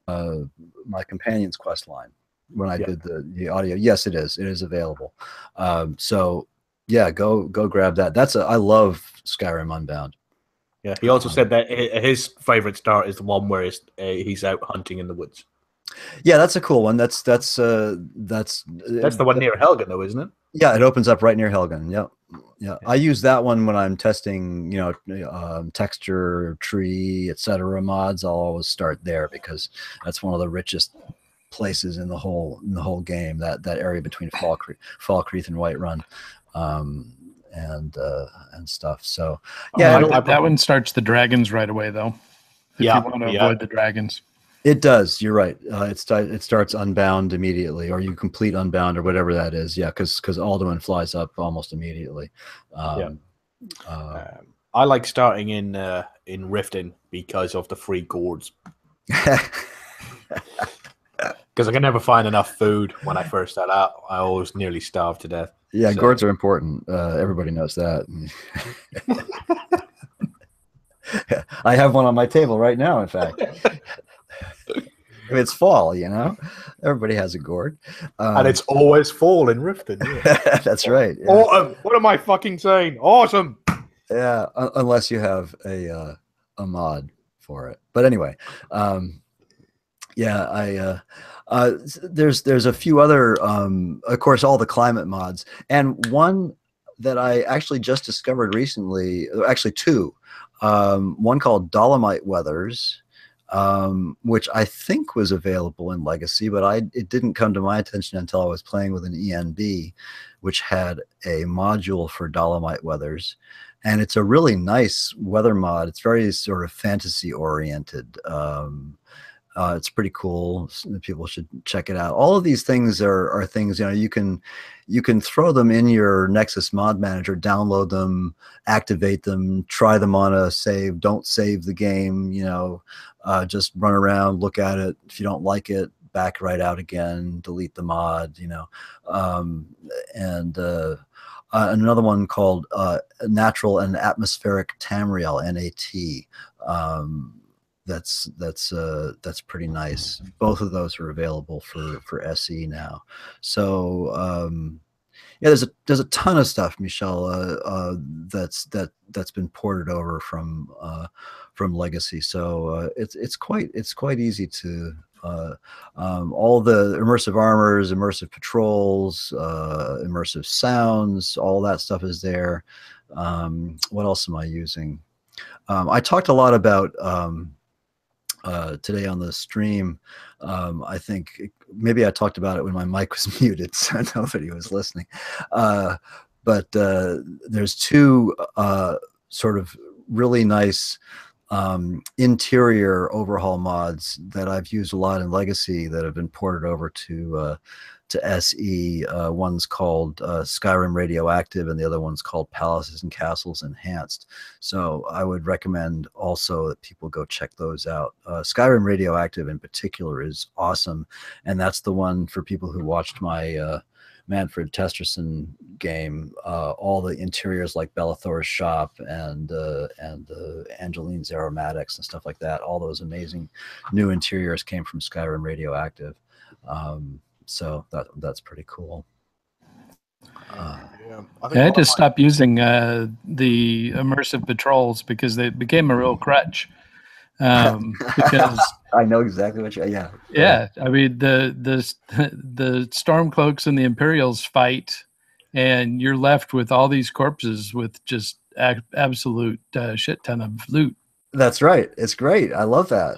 my companion's quest line when I did the audio. Yes, it is. It is available. So yeah, go grab that. I love Skyrim Unbound. Yeah, he also said that his favorite start is the one where he's out hunting in the woods. Yeah, that's a cool one. That's the one near Helgen, though, isn't it? Yeah, it opens up right near Helgen. Yep. Yeah, I use that one when I'm testing, texture, tree, etc. mods. I'll always start there because that's one of the richest places in the whole game. That area between Fall Creek and Whiterun, and stuff. So yeah, that one starts the dragons right away though. If you want to avoid the dragons. It does. You're right. It starts Unbound immediately, or you complete Unbound, or whatever that is. Yeah, because Alduin flies up almost immediately. I like starting in Riften because of the free gourds. Because I can never find enough food when I first start out. I always nearly starve to death. Yeah, gourds are important. Everybody knows that. I have one on my table right now. In fact. It's fall, everybody has a gourd, and it's always fall in Riften. Yeah. That's right. Yeah. Autumn. What am I fucking saying? Awesome. Yeah, unless you have a mod for it. But anyway, there's a few other, of course, all the climate mods, and one that I actually just discovered recently. Actually, two. One called Dolomite Weathers. Which I think was available in Legacy, but it didn't come to my attention until I was playing with an ENB, which had a module for Dolomite Weathers, and it's a really nice weather mod. It's very sort of fantasy oriented. It's pretty cool. People should check it out. All of these things are things, you can throw them in your Nexus Mod Manager, download them, activate them, try them on a save, don't save the game, just run around, look at it. If you don't like it, back right out again, delete the mod, and another one called Natural and Atmospheric Tamriel, NAT. That's pretty nice. Both of those are available for SE now. So there's a ton of stuff, Michelle, that's been ported over from Legacy. So it's quite easy to all the immersive armors, immersive patrols, immersive sounds, all that stuff is there. What else am I using? I talked a lot about today on the stream. I think maybe I talked about it when my mic was muted, so nobody was listening. But there's two sort of really nice interior overhaul mods that I've used a lot in Legacy that have been ported over to SE. One's called Skyrim Radioactive, and the other one's called Palaces and Castles Enhanced. So I would recommend also that people go check those out. Skyrim Radioactive in particular is awesome, and that's the one for people who watched my Manfred Testerson game. All the interiors like Bellathor's shop and Angeline's aromatics and stuff like that. All those amazing new interiors came from Skyrim Radioactive. So that's pretty cool. I had to stop using the immersive patrols because they became a real crutch. Because I know exactly what yeah. I mean the Stormcloaks and the Imperials fight, and you're left with all these corpses with just absolute shit ton of loot. That's right. It's great. I love that.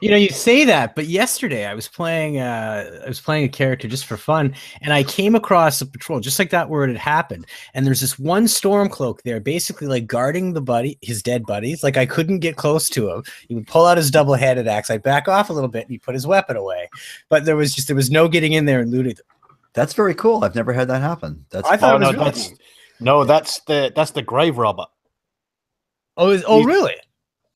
You say that, but yesterday I was playing a character just for fun, and I came across a patrol just like that where it had happened. And there's this one Stormcloak there, basically like guarding his dead buddies. Like I couldn't get close to him. He would pull out his double-handed axe. I'd back off a little bit, and he'd put his weapon away. But there was no getting in there and looting them. That's very cool. I've never had that happen. That's I thought it was really cool. That's the grave robber. Really?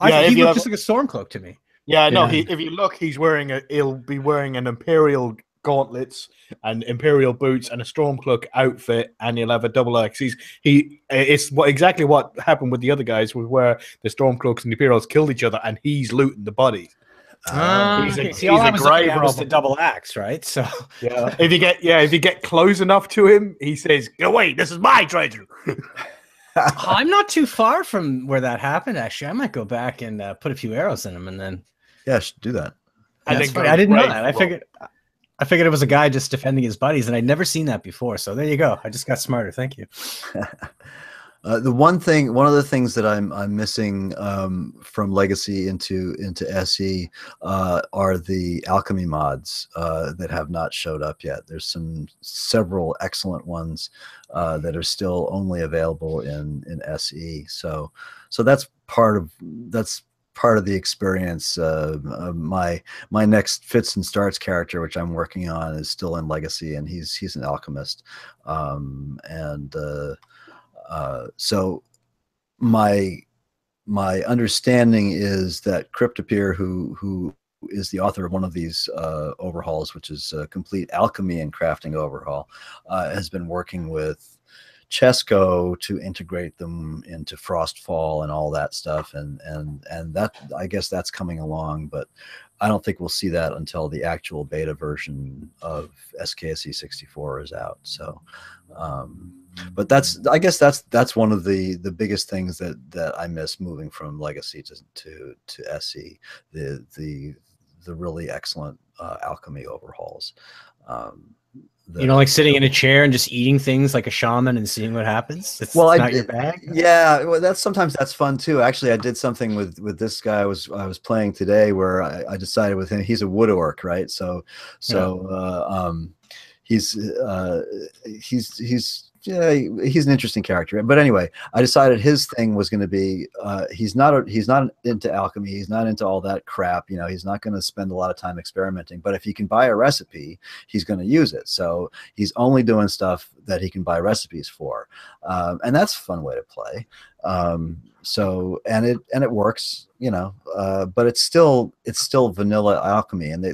He looked just like a Stormcloak to me. Yeah, no. If you look, he'll be wearing an Imperial gauntlets and Imperial boots and a Stormcloak outfit, and he'll have a double axe. It's exactly what happened with the other guys, where the Stormcloaks and the Imperials killed each other, and he's looting the bodies. He's a grave robber. The double axe, right? So yeah, if you get close enough to him, he says, "Go away, this is my treasure." I'm not too far from where that happened. Actually, I might go back and put a few arrows in him, and then yeah, I should do that. I didn't know that. I figured it was a guy just defending his buddies, and I'd never seen that before. So there you go. I just got smarter. Thank you. One of the things that I'm missing from Legacy into SE are the alchemy mods that have not showed up yet. There's several excellent ones that are still only available in SE. So that's part of the experience. My next fits and starts character, which I'm working on, is still in Legacy, and he's an alchemist, so my understanding is that Cryptopir, who is the author of one of these overhauls, which is a complete alchemy and crafting overhaul, has been working with Chesco to integrate them into Frostfall and all that stuff, and that, I guess that's coming along, but I don't think we'll see that until the actual beta version of SKSE 64 is out. So but I guess that's one of the biggest things that I miss moving from Legacy to SE, the really excellent alchemy overhauls. You know, like sitting in a chair and just eating things like a shaman and seeing what happens. It's not your bag. Yeah, well, sometimes that's fun too. Actually, I did something with this guy I was playing today where I decided with him, he's a wood orc, right? So he's he's an interesting character. But anyway, I decided his thing was going to be he's not into alchemy. He's not into all that crap. You know, he's not going to spend a lot of time experimenting. But if he can buy a recipe, he's going to use it. So he's only doing stuff that he can buy recipes for, and that's a fun way to play. So and it works, you know. But it's still vanilla alchemy, and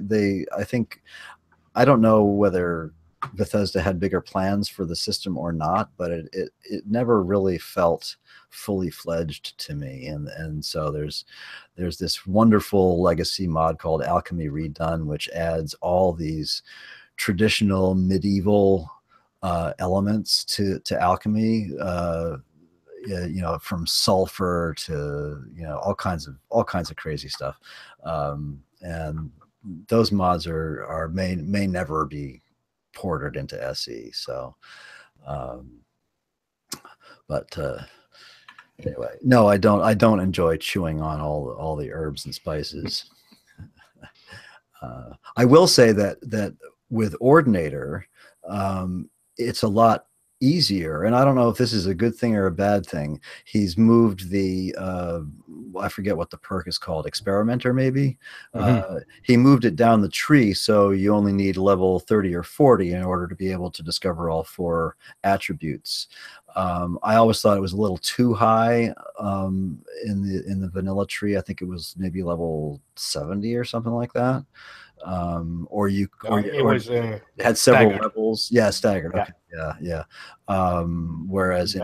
I don't know whether Bethesda had bigger plans for the system or not, but it never really felt fully fledged to me. And so there's this wonderful Legacy mod called Alchemy Redone, which adds all these traditional medieval elements to alchemy. You know, from sulfur to, you know, all kinds of crazy stuff. And those mods may never be ported into SE. So but anyway, no, I don't enjoy chewing on all the herbs and spices. I will say that with Ordinator, it's a lot easier, and I don't know if this is a good thing or a bad thing. He's moved the I forget what the perk is called, Experimenter maybe. He moved it down the tree, so you only need level 30 or 40 in order to be able to discover all 4 attributes. I always thought it was a little too high in the vanilla tree. I think it was maybe level 70 or something like that. It had several levels. Yeah, staggered. Okay. Yeah. Whereas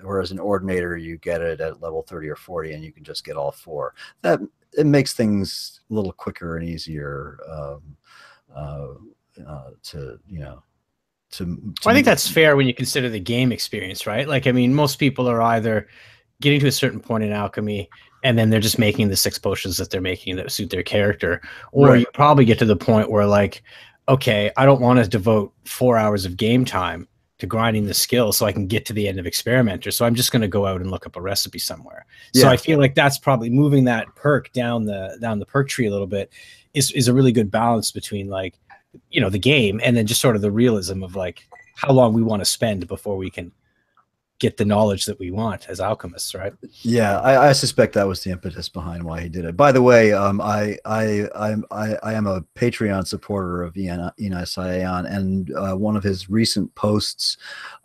whereas in Ordinator you get it at level 30 or 40, and you can just get all 4. That it makes things a little quicker and easier to, you know. I think that's fair when you consider the game experience, right? Like, I mean, most people are either getting to a certain point in alchemy and then they're just making the 6 potions that they're making that suit their character. Or you probably get to the point where, like, okay, I don't want to devote 4 hours of game time to grinding the skill so I can get to the end of Experimenter. So I'm just going to go out and look up a recipe somewhere. So I feel like that's probably moving that perk down the perk tree a little bit is a really good balance between, like, you know, the game and then just sort of the realism of, like, how long we want to spend before we can get the knowledge that we want as alchemists, right? Yeah, I suspect that was the impetus behind why he did it. By the way, I am a Patreon supporter of Enai Sayan, and one of his recent posts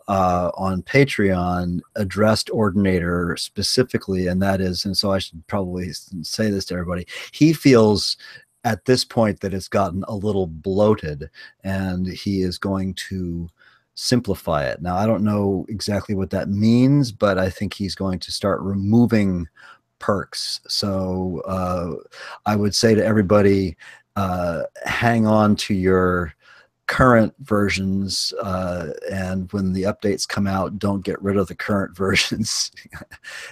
on Patreon addressed Ordinator specifically, and that is, and so I should probably say this to everybody, he feels at this point that it's gotten a little bloated, and he is going to simplify it. Now, I don't know exactly what that means, but I think he's going to start removing perks. So I would say to everybody, hang on to your current versions, and when the updates come out, don't get rid of the current versions.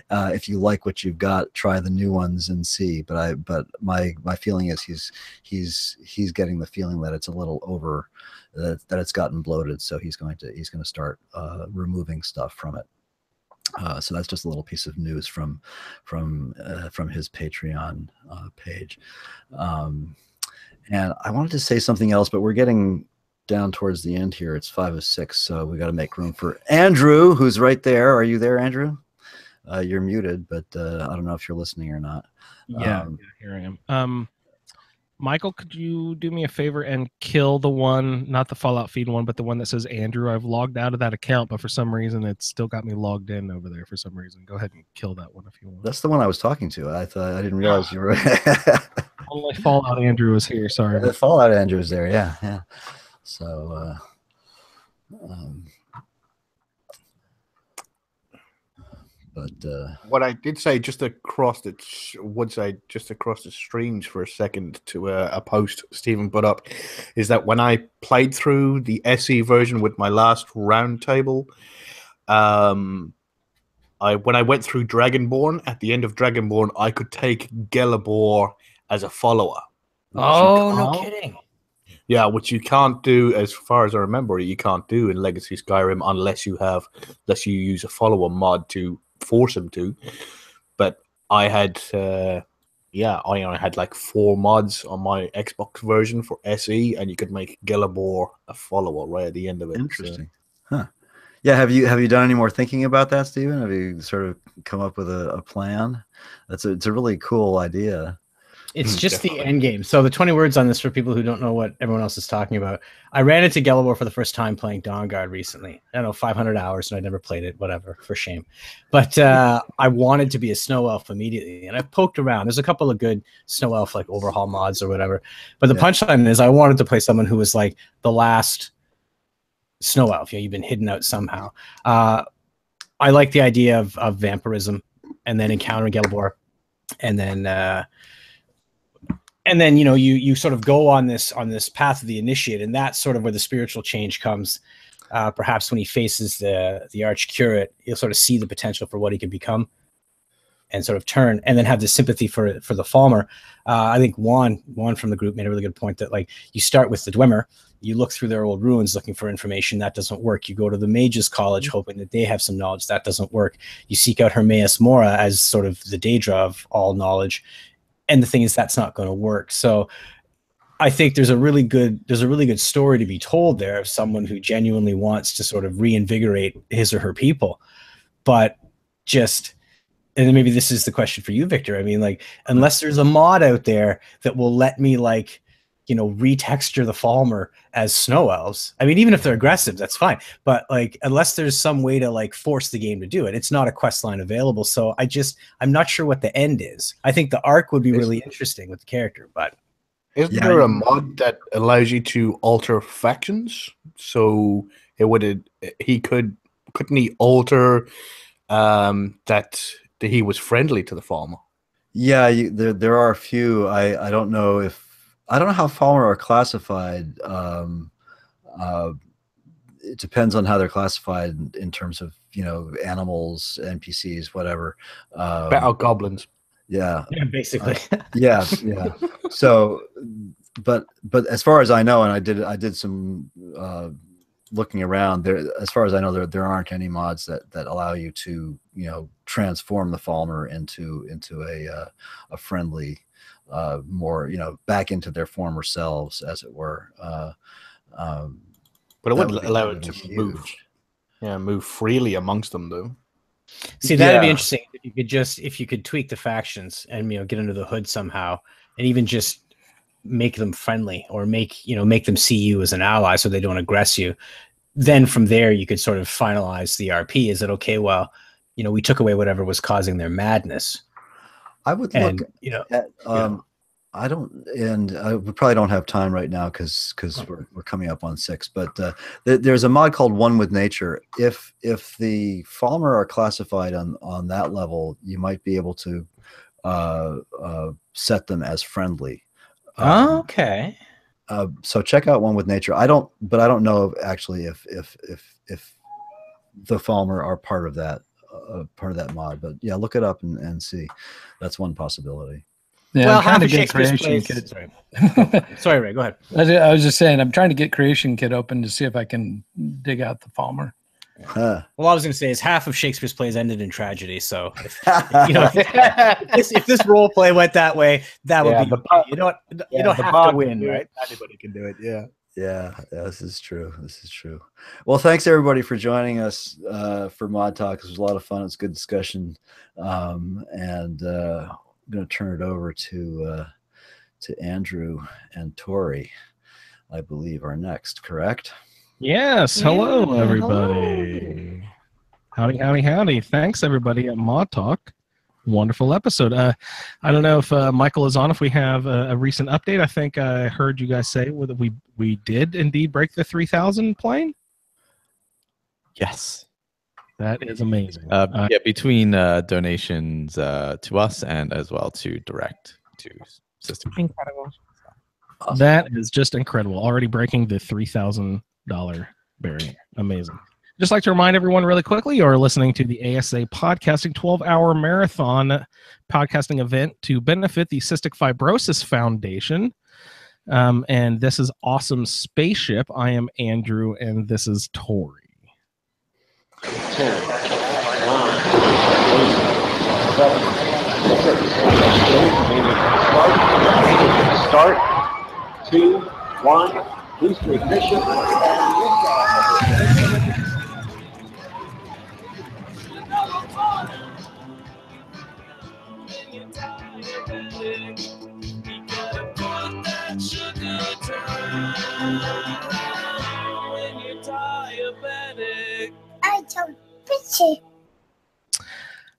If you like what you've got, try the new ones and see. But my feeling is he's getting the feeling that it's a little over, that it's gotten bloated, so he's going to start removing stuff from it. So that's just a little piece of news from his Patreon page. And I wanted to say something else, but we're getting down towards the end here. It's 5:06, so we got to make room for Andrew, who's right there. Are you there, Andrew? You're muted, but I don't know if you're listening or not. Yeah, here I am. Michael, could you do me a favor and kill the one, not the Fallout feed one, but the one that says Andrew? I've logged out of that account, but for some reason it's still got me logged in over there for some reason. Go ahead and kill that one if you want. That's the one I was talking to. I didn't realize you were. Only Fallout Andrew was here. Sorry. The Fallout Andrew is there. Yeah. So, but what I did say just across the streams for a second to a post Stephen put up is that when I played through the SE version with my last roundtable, when I went through Dragonborn, at the end of Dragonborn, I could take Gelabor as a follower. Oh, no kidding. Yeah, which you can't do, as far as I remember, you can't do in Legacy Skyrim unless you use a follower mod to force him to. But I had I had like 4 mods on my Xbox version for SE, and you could make Gelabor a follower right at the end of it. Interesting. Huh. Yeah, have you done any more thinking about that, Stephen? Have you sort of come up with a plan? It's a really cool idea. It's just the end game. So the 20 words on this for people who don't know what everyone else is talking about. I ran into Gelabor for the first time playing Dawnguard recently. I don't know, 500 hours, and I never played it. Whatever, for shame. But I wanted to be a snow elf immediately, and I poked around. There's a couple of good snow elf like overhaul mods or whatever. But the punchline is I wanted to play someone who was like the last snow elf. You've been hidden out somehow. I like the idea of vampirism, and then encountering Gelabor, and then you sort of go on this path of the initiate, and that's sort of where the spiritual change comes. Perhaps when he faces the arch curate, you'll sort of see the potential for what he can become, and sort of turn, and then have the sympathy for the Falmer. I think Juan from the group made a really good point that like you start with the Dwemer, you look through their old ruins looking for information, that doesn't work. You go to the Mages College hoping that they have some knowledge, that doesn't work. You seek out Hermaeus Mora as sort of the Daedra of all knowledge. And the thing is, that's not going to work. So I think there's a really good story to be told there of someone who genuinely wants to sort of reinvigorate his or her people. But just, and then maybe this is the question for you, Victor. I mean, like, unless there's a mod out there that will let me like, retexture the Falmer as snow elves. I mean, even if they're aggressive, that's fine. But like, unless there's some way to like force the game to do it, it's not a quest line available. So I'm not sure what the end is. I think the arc would be really interesting with the character, but isn't there a mod that allows you to alter factions? So couldn't he alter that he was friendly to the Falmer? Yeah, there are a few. I don't know how Falmer are classified. It depends on how they're classified in terms of animals, NPCs, whatever. Battle goblins. Yeah, basically. Yeah. So, but as far as I know, and I did some looking around there. As far as I know, there aren't any mods that allow you to transform the Falmer into a friendly. More back into their former selves, as it were. But it would allow it to move freely amongst them, though. See, that'd be interesting if you could tweak the factions and get under the hood somehow, and even just make them friendly, or make them see you as an ally so they don't aggress you. Then from there you could sort of finalize the RP. Is it okay? Well, we took away whatever was causing their madness. I would look at, I don't, and we probably don't have time right now because we're coming up on 6. But there's a mod called One with Nature. If the Falmer are classified on that level, you might be able to set them as friendly. Okay. So check out One with Nature. I don't know actually if the Falmer are part of that mod, but yeah, look it up and see. That's one possibility. Yeah, Well, I'm trying half to of get Shakespeare's Creation plays. Kit. Sorry, Ray. Go ahead. I was just saying, I'm trying to get Creation Kit open to see if I can dig out the Falmer. Huh. Well, I was going to say is half of Shakespeare's plays ended in tragedy. So, if this role play went that way, that would be. You don't have to win, right? Anybody can do it. Yeah. Yeah, this is true. Well, thanks everybody for joining us for Mod Talk. It was a lot of fun. It's a good discussion. And I'm going to turn it over to Andrew and Tori, I believe, are next, correct? Yes. Hello, everybody. Hello. Howdy. Thanks, everybody at Mod Talk. Wonderful episode. I don't know if Michael is on, if we have a recent update. I think I heard you guys say that we did indeed break the 3,000 plane. Yes. That is amazing. Yeah, between donations to us and as well to direct to system. Incredible. Awesome. That is just incredible. Already breaking the $3,000 barrier. Amazing. Just like to remind everyone really quickly, you're listening to the ASA Podcasting 12-hour marathon podcasting event to benefit the Cystic Fibrosis Foundation. And this is Awesome Spaceship. I am Andrew, and this is Tori. 10, 9, 8, 7, 6, start. 2, 1, booster ignition.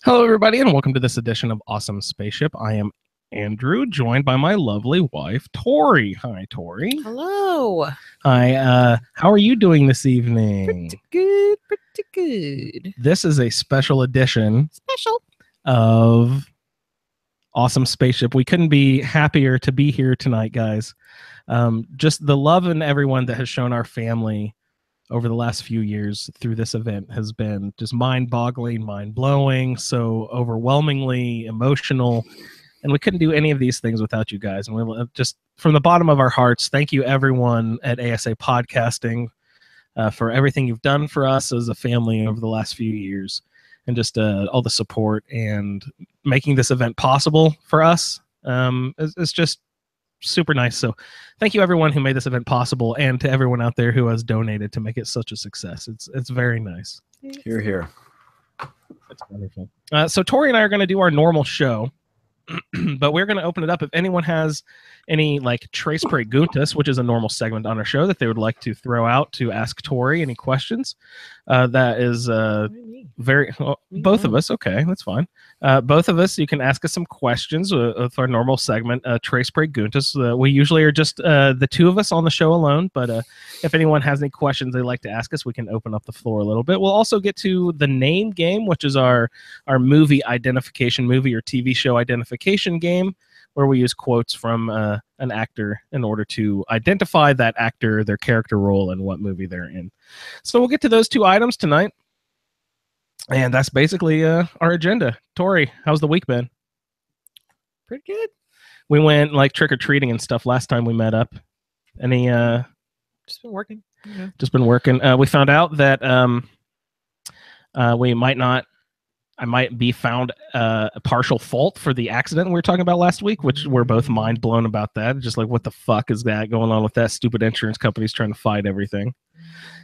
Hello, everybody, and welcome to this edition of Awesome Spaceship. I am Andrew, joined by my lovely wife, Tori. Hi, Tori. Hello. Hi. How are you doing this evening? Pretty good. This is a special edition Special. of Awesome Spaceship. We couldn't be happier to be here tonight, guys. Just the love and everyone that has shown our family over the last few years through this event has been just mind-boggling, mind-blowing, so overwhelmingly emotional. And we couldn't do any of these things without you guys. And we just, from the bottom of our hearts, thank you everyone at ASA Podcasting for everything you've done for us as a family over the last few years, and just all the support and making this event possible for us. It's just super nice. So thank you everyone who made this event possible, and to everyone out there who has donated to make it such a success. It's very nice. Hear, hear. It's wonderful. So Tori and I are going to do our normal show, but we're going to open it up. If anyone has any like Trace Preguntas, which is a normal segment on our show that they would like to throw out to ask Tori any questions, that is very both of us. Okay, that's fine. Both of us, you can ask us some questions with our normal segment, Trace Preguntas. We usually are just the two of us on the show alone, but if anyone has any questions they'd like to ask us, we can open up the floor a little bit. We'll also get to the name game, which is our movie identification, movie or TV show identification game, where we use quotes from an actor in order to identify that actor, their character role, and what movie they're in. So we'll get to those two items tonight. And that's basically our agenda. Tori, how's the week been? Pretty good. We went like trick-or-treating and stuff last time we met up. Any Just been working. Yeah. Just been working. We found out that I might be found a partial fault for the accident we were talking about last week, which we're both mind blown about that. Just like, what the fuck is that going on with that? Stupid insurance companies trying to fight everything.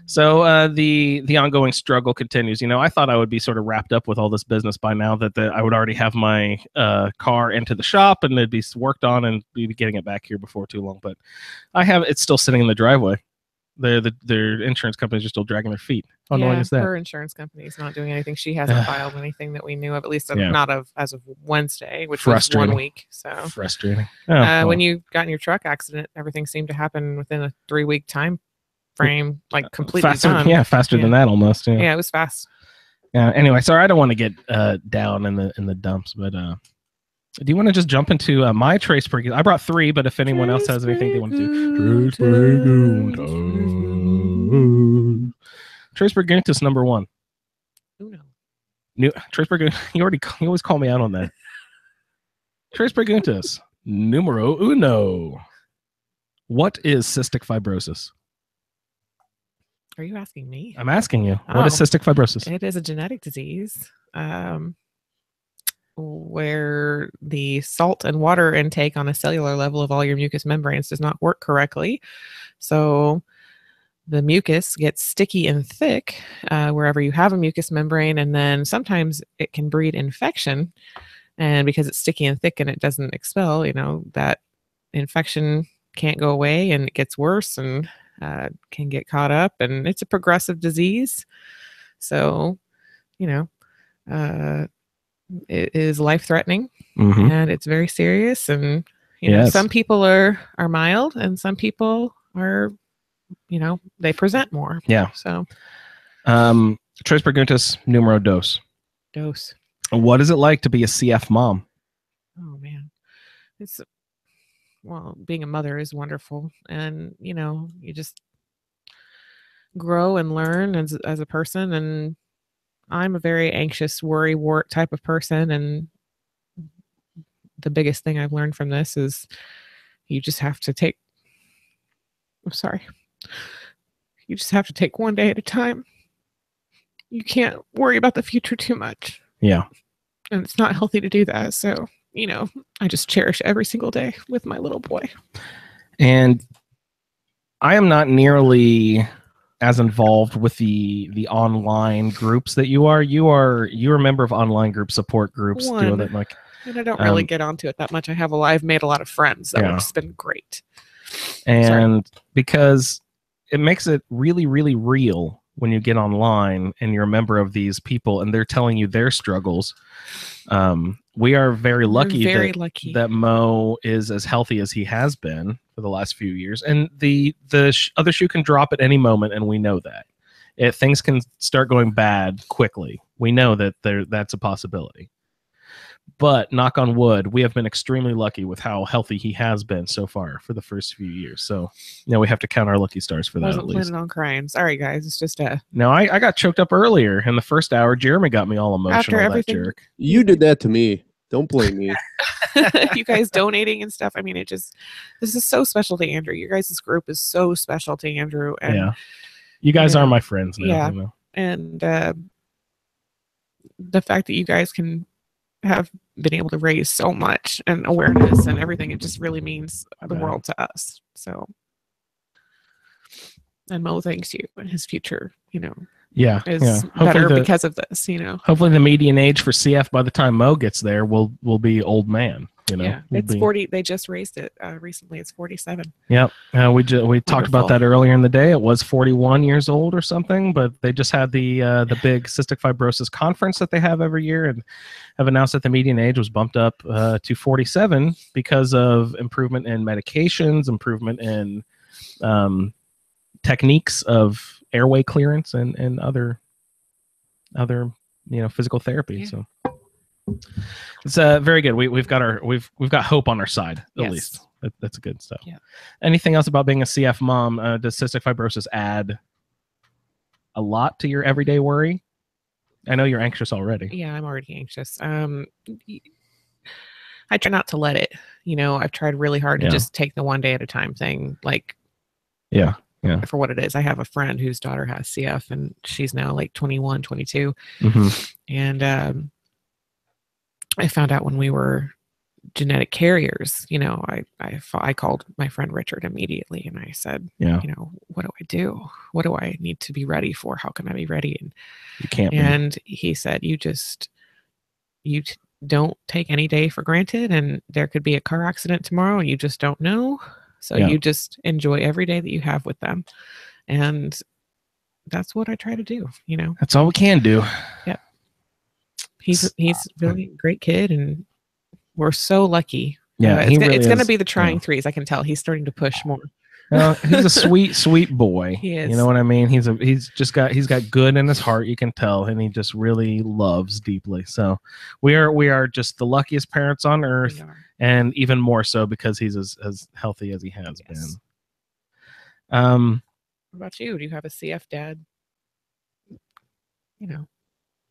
So the ongoing struggle continues. You know, I thought I would be sort of wrapped up with all this business by now, that I would already have my car into the shop and it'd be worked on and be getting it back here before too long. But it's still sitting in the driveway. Their insurance companies are still dragging their feet. How annoying is that? Her insurance company is not doing anything. She hasn't filed anything that we knew of, at least not as of Wednesday, which was 1 week. So frustrating. When you got in your truck accident, everything seemed to happen within a 3-week time frame, like completely faster, done. Yeah, faster than that almost. Yeah, it was fast. Yeah. Anyway, sorry, I don't want to get down in the dumps, but Do you want to just jump into my trace break? I brought 3, but if anyone else has anything they want to do. Trace Bergentus, number 1. Trace Bergentus, you always call me out on that. Trace Bergentus, numero 1. What is cystic fibrosis? Are you asking me? I'm asking you. What is cystic fibrosis? It is a genetic disease where the salt and water intake on a cellular level of all your mucous membranes does not work correctly. So the mucus gets sticky and thick wherever you have a mucous membrane, and then sometimes it can breed infection. And because it's sticky and thick and it doesn't expel, that infection can't go away and it gets worse and can get caught up, and it's a progressive disease. So, it is life-threatening, and it's very serious. And some people are mild, and some people are, they present more. Yeah. So, Tres preguntas numero 2. Dose. What is it like to be a CF mom? Oh man, being a mother is wonderful, and you just grow and learn as a person. And I'm a very anxious, worry-wart type of person, and the biggest thing I've learned from this is you just have to take. You just have to take one day at a time. You can't worry about the future too much. Yeah. And it's not healthy to do that. So, I just cherish every single day with my little boy. And I am not nearly as involved with the online groups that you are. You're a member of online group support groups. And I don't really get onto it that much. I've made a lot of friends that have just been great. And because it makes it really, really real when you get online and you're a member of these people and they're telling you their struggles. We are very lucky that Mo is as healthy as he has been for the last few years. And the other shoe can drop at any moment, and we know that. Things can start going bad quickly. We know that that's a possibility. But knock on wood, we have been extremely lucky with how healthy he has been so far for the first few years. So, we have to count our lucky stars for that. Wasn't planning on crying. Sorry, guys. It's just No, I got choked up earlier in the first hour. Jeremy got me all emotional. After everything, that jerk. You did that to me. Don't blame me. You guys donating and stuff. I mean, this is so special to Andrew. Your guys' group is so special to Andrew. And, yeah. You guys are my friends now. Yeah. And the fact that you guys can have been able to raise so much and awareness and everything, it just really means the world to us. So, and Mo thanks you, and his future, is better because of this. Hopefully the median age for CF by the time Mo gets there will be old man. It's 40. They just raised it recently. It's 47. Yep. We talked about that earlier in the day. It was 41 years old or something, but they just had the big cystic fibrosis conference that they have every year, and have announced that the median age was bumped up to 47 because of improvement in medications, improvement in techniques of airway clearance, and other physical therapy. Yeah. So. It's very good. We've got hope on our side, at least. That's good stuff. Yeah. Anything else about being a CF mom? Does cystic fibrosis add a lot to your everyday worry? I know you're anxious already. Yeah, I'm already anxious. I try not to let it. I've tried really hard to just take the one day at a time thing. For what it is. I have a friend whose daughter has CF, and she's now like 21, 22. And I found out when we were genetic carriers, I called my friend Richard immediately, and I said, what do I do? What do I need to be ready for? How can I be ready? And you can't. And he said, you don't take any day for granted, and there could be a car accident tomorrow, and you just don't know. So you just enjoy every day that you have with them. And that's what I try to do, That's all we can do. Yeah. He's really a great kid, and we're so lucky. Yeah, it's going to be the trying threes. I can tell he's starting to push more. He's a sweet, sweet boy. He is. You know what I mean? He's got good in his heart. You can tell, and he just really loves deeply. So we are just the luckiest parents on earth, and even more so because he's as healthy as he has been. What about you? Do you have a CF dad? You know,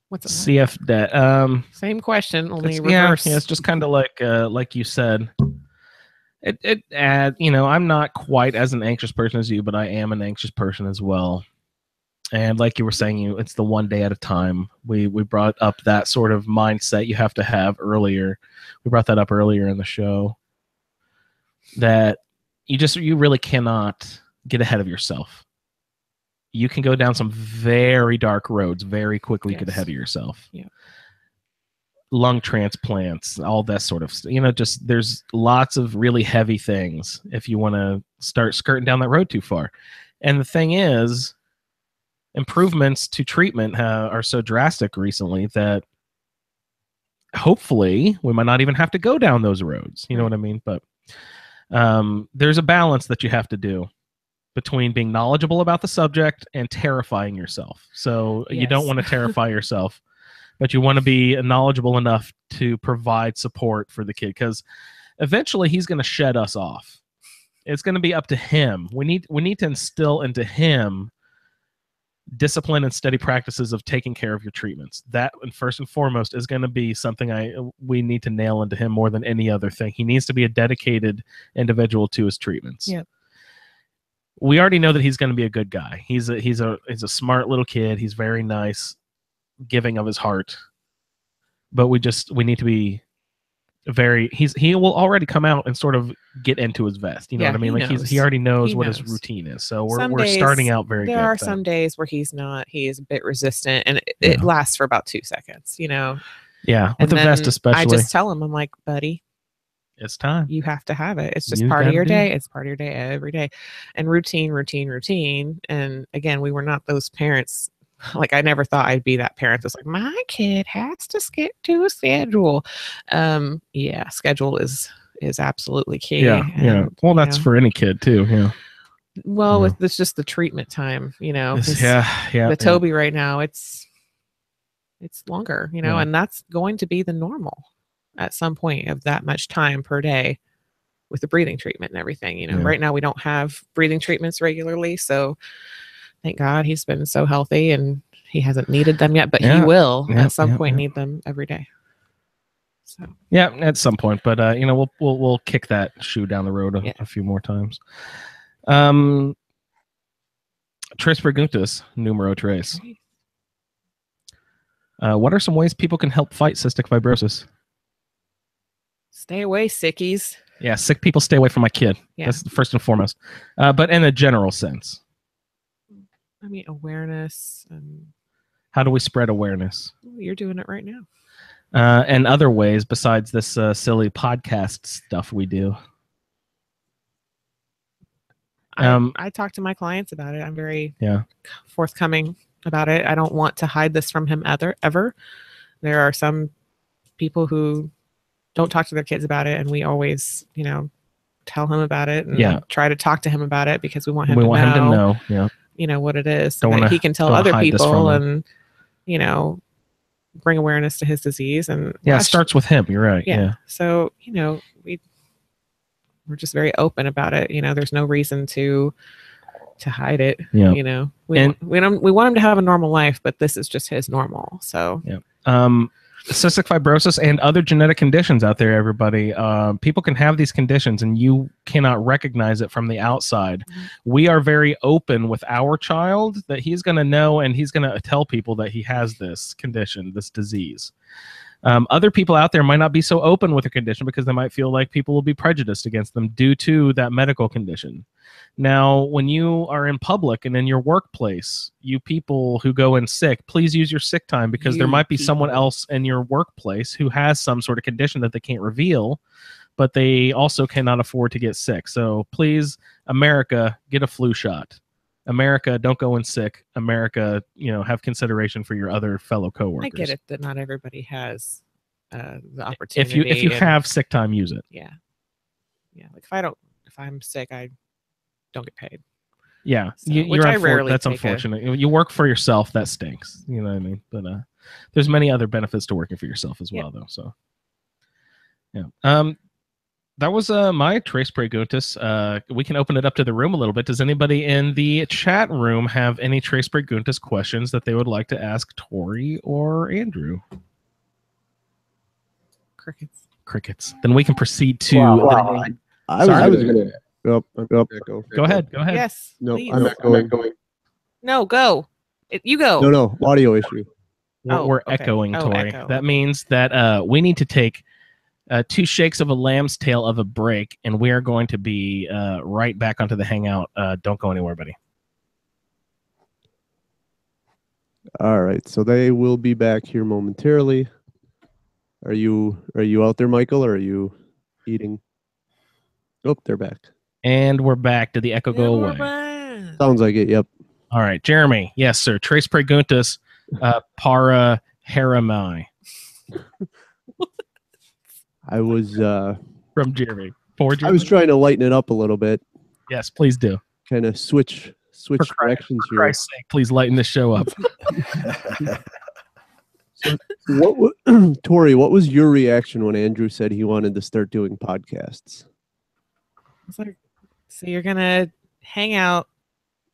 what's it like? CF dad? Same question, only reverse. Yeah, it's just kind of like you said. I'm not quite as an anxious person as you, but I am an anxious person as well. And like you were saying, it's the one day at a time. We brought up that sort of mindset you have to have earlier. We brought that up earlier in the show. That you really cannot get ahead of yourself. You can go down some very dark roads very quickly. Get ahead of yourself. Yeah. Lung transplants, all that sort of stuff. Just there's lots of really heavy things if you want to start skirting down that road too far. And the thing is, improvements to treatment are so drastic recently that hopefully we might not even have to go down those roads. You know what I mean? But there's a balance that you have to do between being knowledgeable about the subject and terrifying yourself. So you don't want to terrify yourself, but you want to be knowledgeable enough to provide support for the kid, because eventually he's going to shed us off. It's going to be up to him. We need to instill into him discipline and steady practices of taking care of your treatments. That, and first and foremost, is going to be something we need to nail into him more than any other thing. He needs to be a dedicated individual to his treatments. Yep. We already know that he's going to be a good guy. He's a smart little kid. He's very nice, giving of his heart. But we need to be he will already come out and sort of get into his vest. You know what I mean? Like he already knows what his routine is. So we're starting out very good. There are some days where he is a bit resistant, and it lasts for about 2 seconds, Yeah, with the vest especially. I just tell him, I'm like, buddy, it's time. You have to have it. It's just part of your day. It's part of your day every day. And routine. And again, we were not those parents. Like, I never thought I'd be that parent that's like, my kid has to skip to a schedule. Schedule is absolutely key. Yeah. Well, that's for any kid too. Yeah. Well, it's just the treatment time, The Toby right now, it's longer, and that's going to be the normal at some point of that much time per day with the breathing treatment and everything. Right now we don't have breathing treatments regularly, so thank God he's been so healthy and he hasn't needed them yet, but he will at some point need them every day. So at some point, but we'll kick that shoe down the road a few more times. Tres preguntas, numero tres. What are some ways people can help fight cystic fibrosis? Stay away, sickies. Yeah, sick people, stay away from my kid. Yeah. That's first and foremost. But in a general sense. I mean, awareness. How do we spread awareness? You're doing it right now. And other ways besides this silly podcast stuff we do. I talk to my clients about it. I'm very forthcoming about it. I don't want to hide this from him ever. There are some people who don't talk to their kids about it, and we always, tell him about it and try to talk to him about it because we want him to know. What it is, so that he can tell other people and, bring awareness to his disease. And it starts with him. You're right. Yeah. So, we're just very open about it. There's no reason to hide it. Yeah. We want him to have a normal life, but this is just his normal. So cystic fibrosis and other genetic conditions out there, everybody. People can have these conditions and you cannot recognize it from the outside. Mm-hmm. We are very open with our child that he's going to know, and he's going to tell people that he has this condition, this disease. Other people out there might not be so open with a condition because they might feel like people will be prejudiced against them due to that medical condition. Now, when you are in public and in your workplace, you people who go in sick, please use your sick time, because there might be someone else in your workplace who has some sort of condition that they can't reveal, but they also cannot afford to get sick. So please, America, get a flu shot. America, don't go in sick. America, have consideration for your other fellow coworkers. I get it that not everybody has the opportunity. If you have sick time, use it. Yeah. Like if I'm sick, I don't get paid. Yeah, So, which I rarely that's unfortunate. You work for yourself, that stinks. You know what I mean? But there's many other benefits to working for yourself as well, though. So, yeah. That was my Trace Preguntas. We can open it up to the room a little bit. Does anybody in the chat room have any Trace Preguntas questions that they would like to ask Tori or Andrew? Crickets. Then we can proceed to. Wow. I was gonna. Go. Go ahead. Yes. No, please. I'm not going. No, go. You go. No. Audio issue. We're echoing, Tori. Echo. That means that we need to take 2 shakes of a lamb's tail of a break, and we are going to be right back onto the Hangout. Don't go anywhere, buddy. All right, so they will be back here momentarily. Are you out there, Michael, or are you eating? Oh, they're back. And we're back. Did the echo go away? Sounds like it, yep. All right, Jeremy. Yes, sir. Trace Preguntas para Haramai. I was from Jeremy. I was trying to lighten it up a little bit. Yes, please do. Kind of switch directions for here. Christ's sake, please lighten the show up. So Tori, what was your reaction when Andrew said he wanted to start doing podcasts? I was like, so you're gonna hang out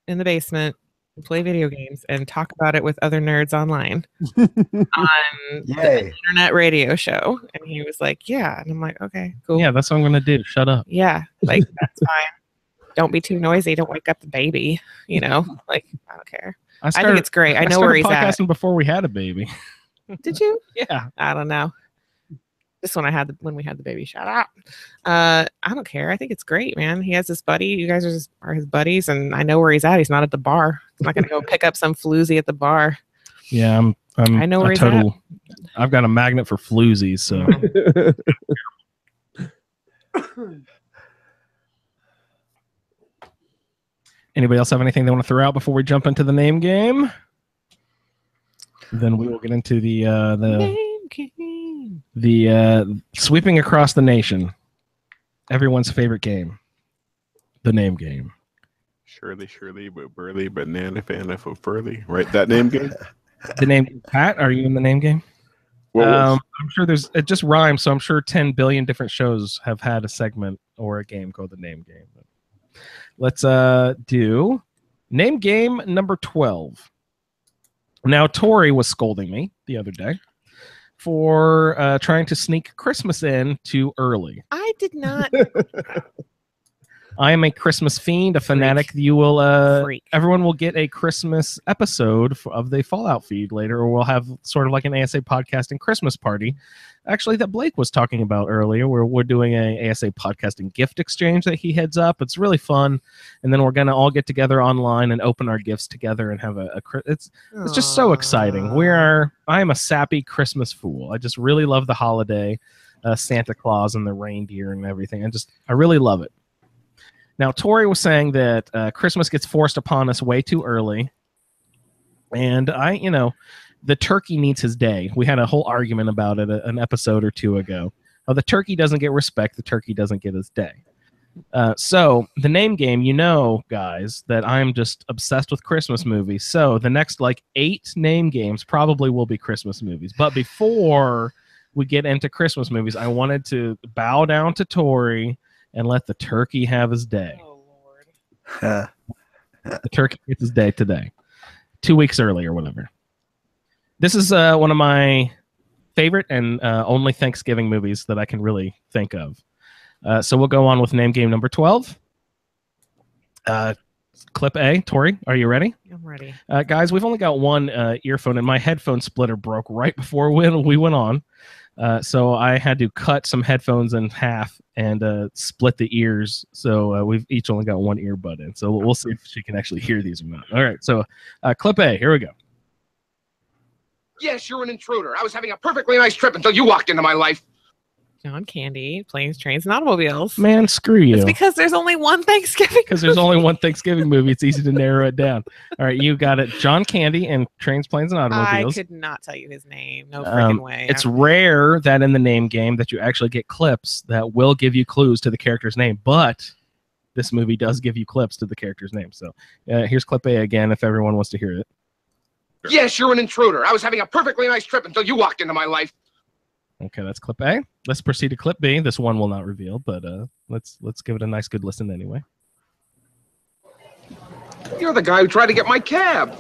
in the basement and play video games and talk about it with other nerds online on the internet radio show? And he was like, yeah. And I'm like, okay, cool. Yeah, that's what I'm gonna do. Shut up. Yeah, like that's fine. Don't be too noisy. Don't wake up the baby. You know, like I don't care. I think it's great. I know where he's podcasting at. Before we had a baby. Did you? Yeah. I don't know. This one when we had the baby. Shut up. I don't care. I think it's great, man. He has this buddy. You guys are his buddies, and I know where he's at. He's not at the bar. I'm not gonna go pick up some floozy at the bar. Yeah, I know where he's at. I've got a magnet for floozies, so. Anybody else have anything they want to throw out before we jump into the name game? Then we will get into the sweeping across the nation, everyone's favorite game, the name game. Shirley, but burly, banana, fana, for furly. Right, that name game. The name. Pat, are you in the name game? I'm sure it just rhymes, so I'm sure 10 billion different shows have had a segment or a game called the name game. But let's do name game number 12. Now, Tori was scolding me the other day for trying to sneak Christmas in too early. I did not. I am a Christmas fiend, a fanatic. You will, everyone will get a Christmas episode of the Fallout feed later, or we'll have sort of like an ASApodcasting Christmas party. Actually, that Blake was talking about earlier, where we're doing a ASApodcasting gift exchange that he heads up. It's really fun, and then we're gonna all get together online and open our gifts together and have it's just so exciting. I am a sappy Christmas fool. I just really love the holiday, Santa Claus and the reindeer and everything. I really love it. Now, Tori was saying that Christmas gets forced upon us way too early. And the turkey needs his day. We had a whole argument about it an episode or two ago. The turkey doesn't get respect. The turkey doesn't get his day. So the name game, guys, that I'm just obsessed with Christmas movies. So the next 8 name games probably will be Christmas movies. But before we get into Christmas movies, I wanted to bow down to Tori and let the turkey have his day. Oh, Lord. The turkey gets his day today. 2 weeks early or whatever. This is one of my favorite and only Thanksgiving movies that I can really think of. So we'll go on with name game number 12. Clip A. Tori, are you ready? I'm ready. Guys, we've only got one earphone, and my headphone splitter broke right before we went on. So I had to cut some headphones in half and split the ears. So we've each only got one earbud in. So we'll see if she can actually hear these or not. All right. So clip A. Here we go. Yes, you're an intruder. I was having a perfectly nice trip until you walked into my life. John Candy, Planes, Trains, and Automobiles. Man, screw you. It's because there's only one Thanksgiving. Because there's only one Thanksgiving movie. It's easy to narrow it down. All right, you got it. John Candy and Trains, Planes, and Automobiles. I could not tell you his name. No freaking way. It's rare that in the name game that you actually get clips that will give you clues to the character's name. But this movie does give you clips to the character's name. So here's clip A again if everyone wants to hear it. Yes, you're an intruder. I was having a perfectly nice trip until you walked into my life. Okay, that's clip A. Let's proceed to clip B. This one will not reveal, but let's give it a nice good listen anyway. You're the guy who tried to get my cab.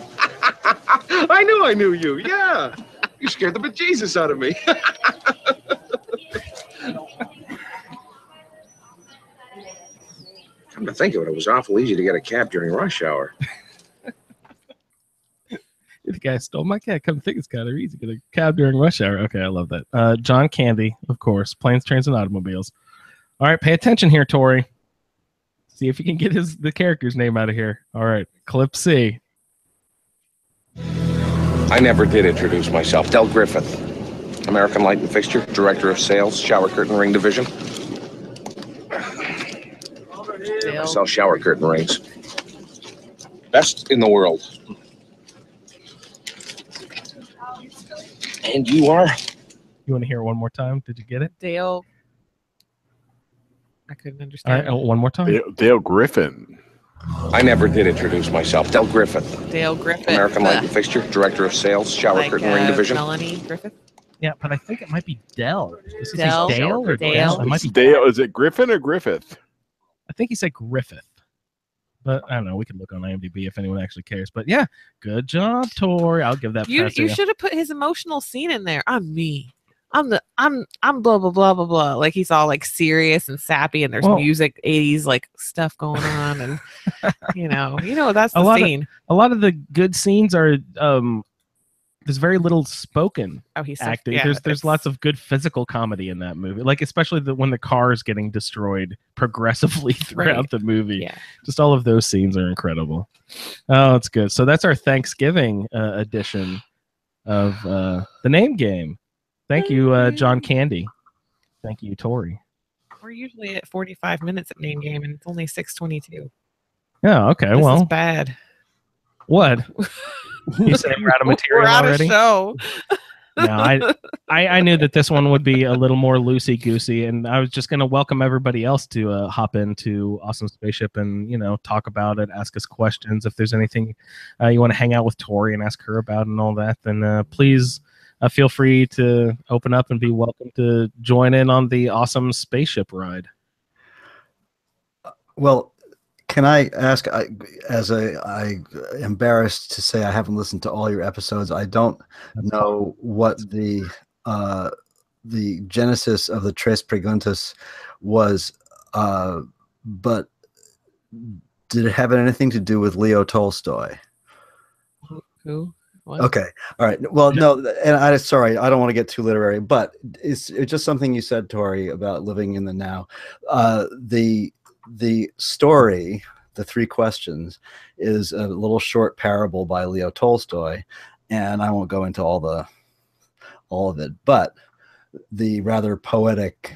I knew you. Yeah. You scared the bejesus out of me. Come to think of it, it was awful easy to get a cab during rush hour. The guy stole my cab. Come think it's kind of easy to get a cab during rush hour. Okay, I love that. John Candy, of course. Planes, Trains, and Automobiles. All right, pay attention here, Tori. See if you can get the character's name out of here. All right, clip C. I never did introduce myself. Del Griffith, American Light and Fixture, Director of Sales, Shower Curtain Ring Division. I sell shower curtain rings. Best in the world. And you are? You want to hear it one more time? Did you get it? Dale. I couldn't All understand. right, one more time. Dale Griffin. I never did introduce myself. Del Griffith, Dale Griffith. American Light and Fixture, Director of Sales, Shower Curtain Ring Division. Melanie Griffith. Yeah, but I think it might be Dell. Does he Dell? say Dale or Dale? Dell? It might be Dale. Is it Griffin or Griffith? I think he said Griffith. But I don't know. We can look on IMDb if anyone actually cares. But yeah, good job, Tori. I'll give that. You should have put his emotional scene in there. I'm me. I'm blah blah blah blah blah. Like he's all like serious and sappy, and there's music, 80s like stuff going on, and you know that's the scene. A lot of the good scenes are there's very little spoken acting. Yeah, there's lots of good physical comedy in that movie, like especially when the car is getting destroyed progressively throughout the movie. Yeah. Just all of those scenes are incredible. Oh, it's good. So that's our Thanksgiving edition of the name game. Thank you, John Candy. Thank you, Tori. We're usually at 45 minutes at name game, and it's only 6:22. Yeah. Okay. This well, is bad. What? You saying we're out of material We're out already? of show. No, I knew that this one would be a little more loosey goosey, and I was just going to welcome everybody else to hop into Awesome Spaceship and talk about it, ask us questions. If there's anything you want to hang out with Tori and ask her about and all that, then please feel free to open up and be welcome to join in on the Awesome Spaceship ride. Well, can I ask, I embarrassed to say I haven't listened to all your episodes. I don't know what the genesis of the Tres Preguntas was, but did it have anything to do with Leo Tolstoy? Who? What? Okay. All right. Well, no, and sorry, I don't want to get too literary, but it's just something you said, Tori, about living in the now. The story, The Three Questions, is a little short parable by Leo Tolstoy, and I won't go into all of it, but the rather poetic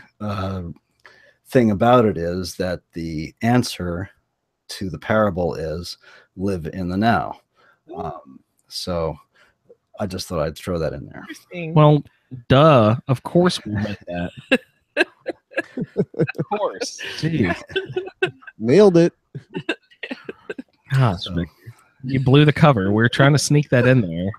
thing about it is that the answer to the parable is live in the now. So I just thought I'd throw that in there. Well, duh. Of course we meant that. Of course. Jeez. Nailed it. Gosh, you blew the cover. We're trying to sneak that in there.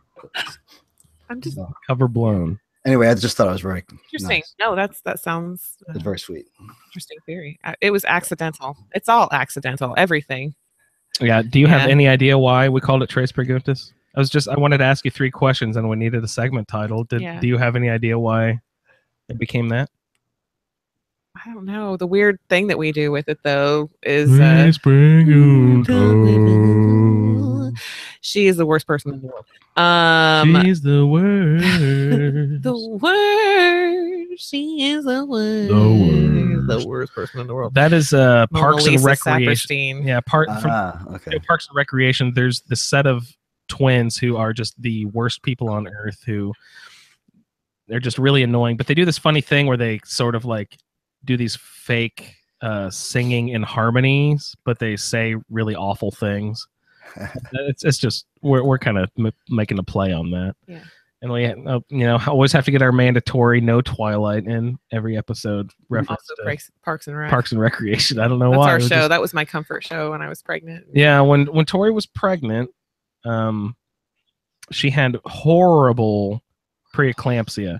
I'm just cover blown. Anyway, I just thought it was very interesting. nice. No, that sounds It's very sweet. Interesting theory. It was accidental. It's all accidental. Everything. Yeah. Do you have any idea why we called it Tres Preguntas? I wanted to ask you 3 questions, and we needed a segment title. Do you have any idea why it became that? I don't know. The weird thing that we do with it, though, is she is the worst person in the world. She's the worst. The worst. She is the worst. The worst person in the world. That is Parks and Recreation. Saperstein. Yeah, Parks and Recreation. There's the set of twins who are just the worst people on earth, who they're just really annoying, but they do this funny thing where they sort of like do these fake singing in harmonies, but they say really awful things. It's just we're kind of making a play on that. Yeah. And we, always have to get our mandatory no Twilight in every episode reference also to Parks and Rec. Parks and Recreation. I don't know That's why. our show. That was my comfort show when I was pregnant. Yeah, when Tori was pregnant, she had horrible preeclampsia,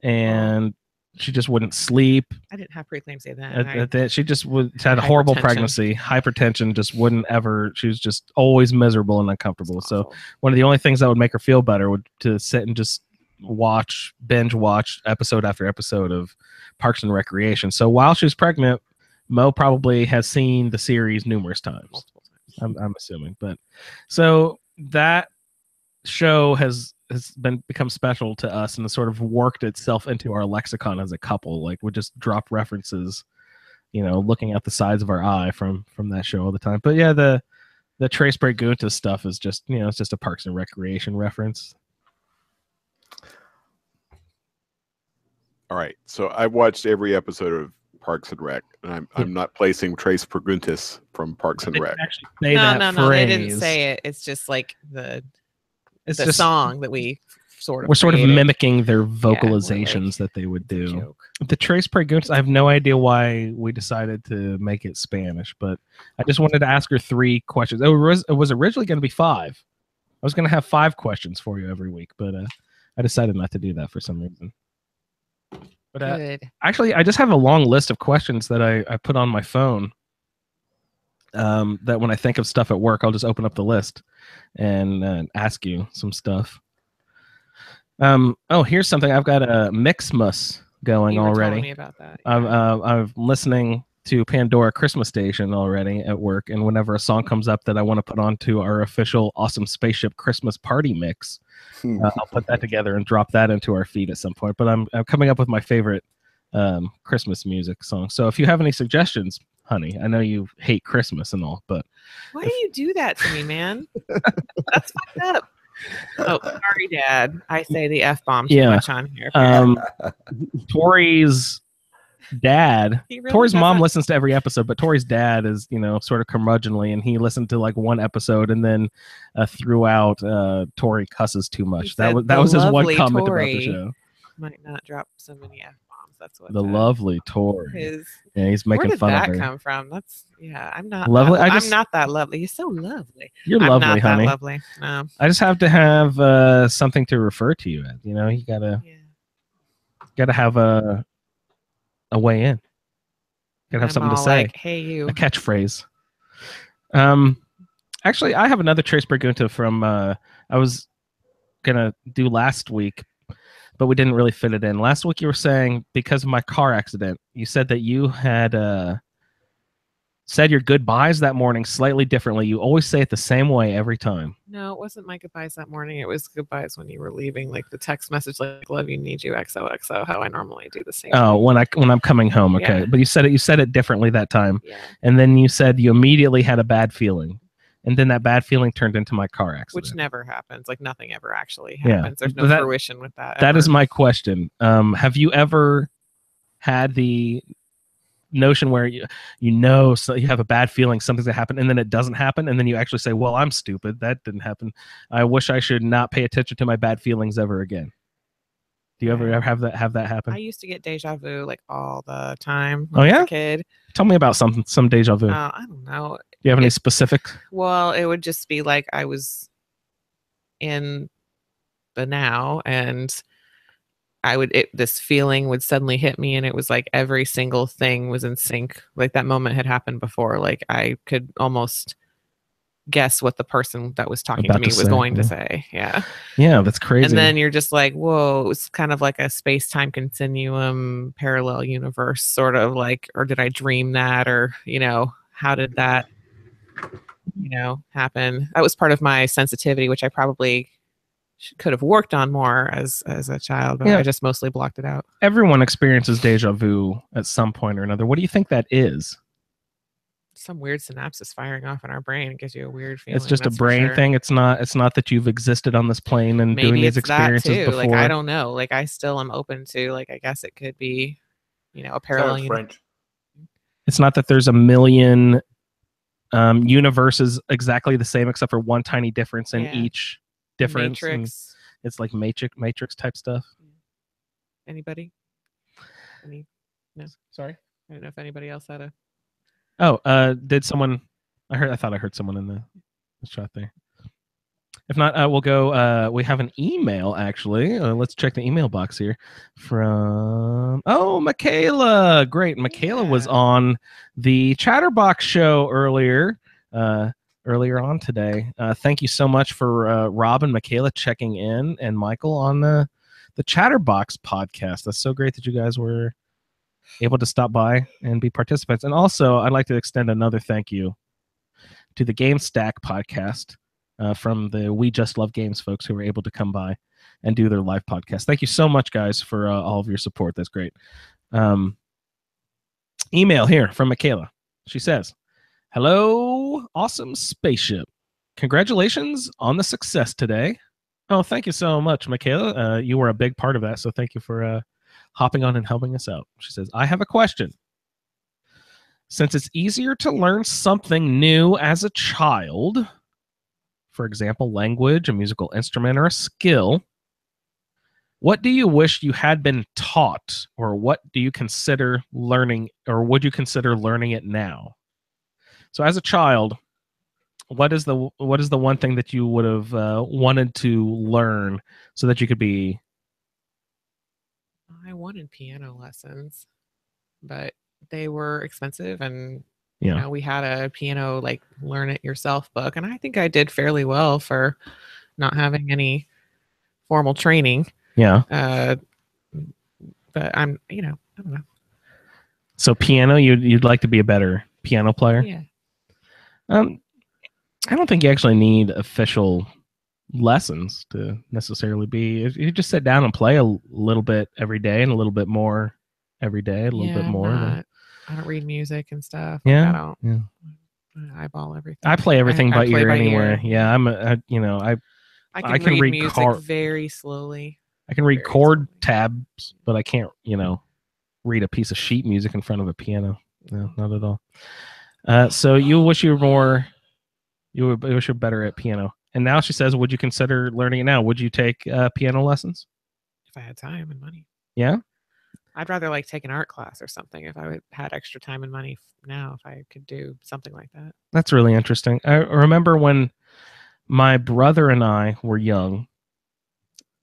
and she just wouldn't sleep. I didn't have preeclampsia then. She just had a horrible pregnancy, hypertension, just wouldn't ever. She was just always miserable and uncomfortable. So one of the only things that would make her feel better would to sit and just binge watch episode after episode of Parks and Recreation. So while she was pregnant, Mo probably has seen the series numerous times. I'm assuming, but so that show has become special to us and has sort of worked itself into our lexicon as a couple. Like, we just drop references, looking at the sides of our eye from that show all the time. But yeah, the Trace Pregunta stuff is just, it's just a Parks and Recreation reference. All right, so I watched every episode of Parks and Rec, and I'm not placing Trace Preguntas from Parks and Rec. No, they didn't say it. It's just like the song that we're sort of mimicking their vocalizations that they would do. The Trace Preguntas, I have no idea why we decided to make it Spanish, but I just wanted to ask her 3 questions. It was originally going to be 5. I was going to have 5 questions for you every week, but I decided not to do that for some reason. But actually, I just have a long list of questions that I put on my phone. That when I think of stuff at work, I'll just open up the list and ask you some stuff. Here's something. I've got a Mixmas going already. Telling me about that. I'm listening to Pandora Christmas Station already at work, and whenever a song comes up that I want to put onto our official Awesome Spaceship Christmas Party mix, I'll put that together and drop that into our feed at some point. But I'm coming up with my favorite Christmas music song. So if you have any suggestions, honey, I know you hate Christmas and all, but why do you do that to me, man? That's fucked up. Oh, sorry, Dad. I say the F-bomb too much on here. Tori's dad, really Tori's mom listens to every episode, but Tori's dad is, sort of curmudgeonly, and he listened to like one episode, and then throughout, Tori cusses too much. That was his one comment about the show. Might not drop so many F-bombs. That's what the lovely Tori. He's making fun of her. Where did that come from? I'm not lovely. I'm not that lovely. You're so lovely. You're lovely, not honey. That lovely. No. I just have to have something to refer to you as. You gotta have a way in. Gotta have something to say. Like, hey, you. A catchphrase. Actually, I have another Trace Pregunta from I was gonna do last week, but we didn't really fit it in. Last week you were saying, because of my car accident, you said that you had said your goodbyes that morning slightly differently. You always say it the same way every time. No, it wasn't my goodbyes that morning. It was goodbyes when you were leaving, like the text message, like "love you, need you, XOXO." How I normally do the same. Oh, when I'm coming home, okay. Yeah. But you said it differently that time, and then you said you immediately had a bad feeling, and then that bad feeling turned into my car accident, which never happens. Like nothing ever actually happens. There's no fruition with that. That is my question. Have you ever had the notion where so you have a bad feeling something's gonna happen, and then it doesn't happen, and then you actually say, well, I'm stupid, that didn't happen, I wish I should not pay attention to my bad feelings ever again? Do you ever have that happen? I used to get deja vu like all the time when I was a kid. Tell me about some deja vu. I don't know. Do you have any specifics? Well, it would just be like I was in the now, and this feeling would suddenly hit me, and it was like every single thing was in sync. Like that moment had happened before. Like I could almost guess what the person that was talking to me was going to say. Yeah. Yeah, that's crazy. And then you're just like, whoa, it was kind of like a space-time continuum, parallel universe, sort of like, or did I dream that? Or, how did that, happen? That was part of my sensitivity, which I probably could have worked on more as a child, but I just mostly blocked it out. Everyone experiences deja vu at some point or another. What do you think that is? Some weird synapses firing off in our brain. It gives you a weird feeling. It's just a brain thing. It's not that you've existed on this plane and maybe doing these experiences that too. before. Like I don't know. Like I still am open to, like, I guess it could be, a parallel universe. It's not that there's a million universes exactly the same except for one tiny difference in each difference. It's like Matrix type stuff. Anybody? Any? No. Sorry. I don't know if anybody else had a. Oh, did someone? I thought I heard someone in the chat there. If not, we'll go. We have an email actually. Let's check the email box here from. Oh, Michaela! Great, Michaela was on the Chatterbox show earlier on today. Thank you so much for Rob and Michaela checking in, and Michael on the Chatterbox podcast. That's so great that you guys were able to stop by and be participants. And also, I'd like to extend another thank you to the Game Stack podcast. From the We Just Love Games folks who were able to come by and do their live podcast. Thank you so much, guys, for all of your support. That's great. Email here from Michaela. She says, hello, awesome spaceship. Congratulations on the success today. Oh, thank you so much, Michaela. You were a big part of that, so thank you for hopping on and helping us out. She says, I have a question. Since it's easier to learn something new as a child, for example, language, a musical instrument, or a skill, what do you wish you had been taught, or what do you consider learning, or would you consider learning it now? So as a child, what is the one thing that you would have wanted to learn so that you could be? I wanted piano lessons, but they were expensive, and yeah, you know, we had a piano like learn it yourself book, and I think I did fairly well for not having any formal training. Yeah. But I'm, I don't know. So piano, you'd like to be a better piano player? Yeah. I don't think you actually need official lessons to necessarily be. If you just sit down and play a little bit every day and a little bit more every day, a little bit more. I don't read music and stuff. Yeah, I don't eyeball everything. I play everything by ear anyway. Ear. Yeah, I can read music very slowly. I can read chord tabs, but I can't, read a piece of sheet music in front of a piano. No, not at all. So you wish you were better at piano. And now she says, would you consider learning it now? Would you take piano lessons? If I had time and money. Yeah. I'd rather take an art class or something if I had extra time and money now, if I could do something like that. That's really interesting. I remember when my brother and I were young,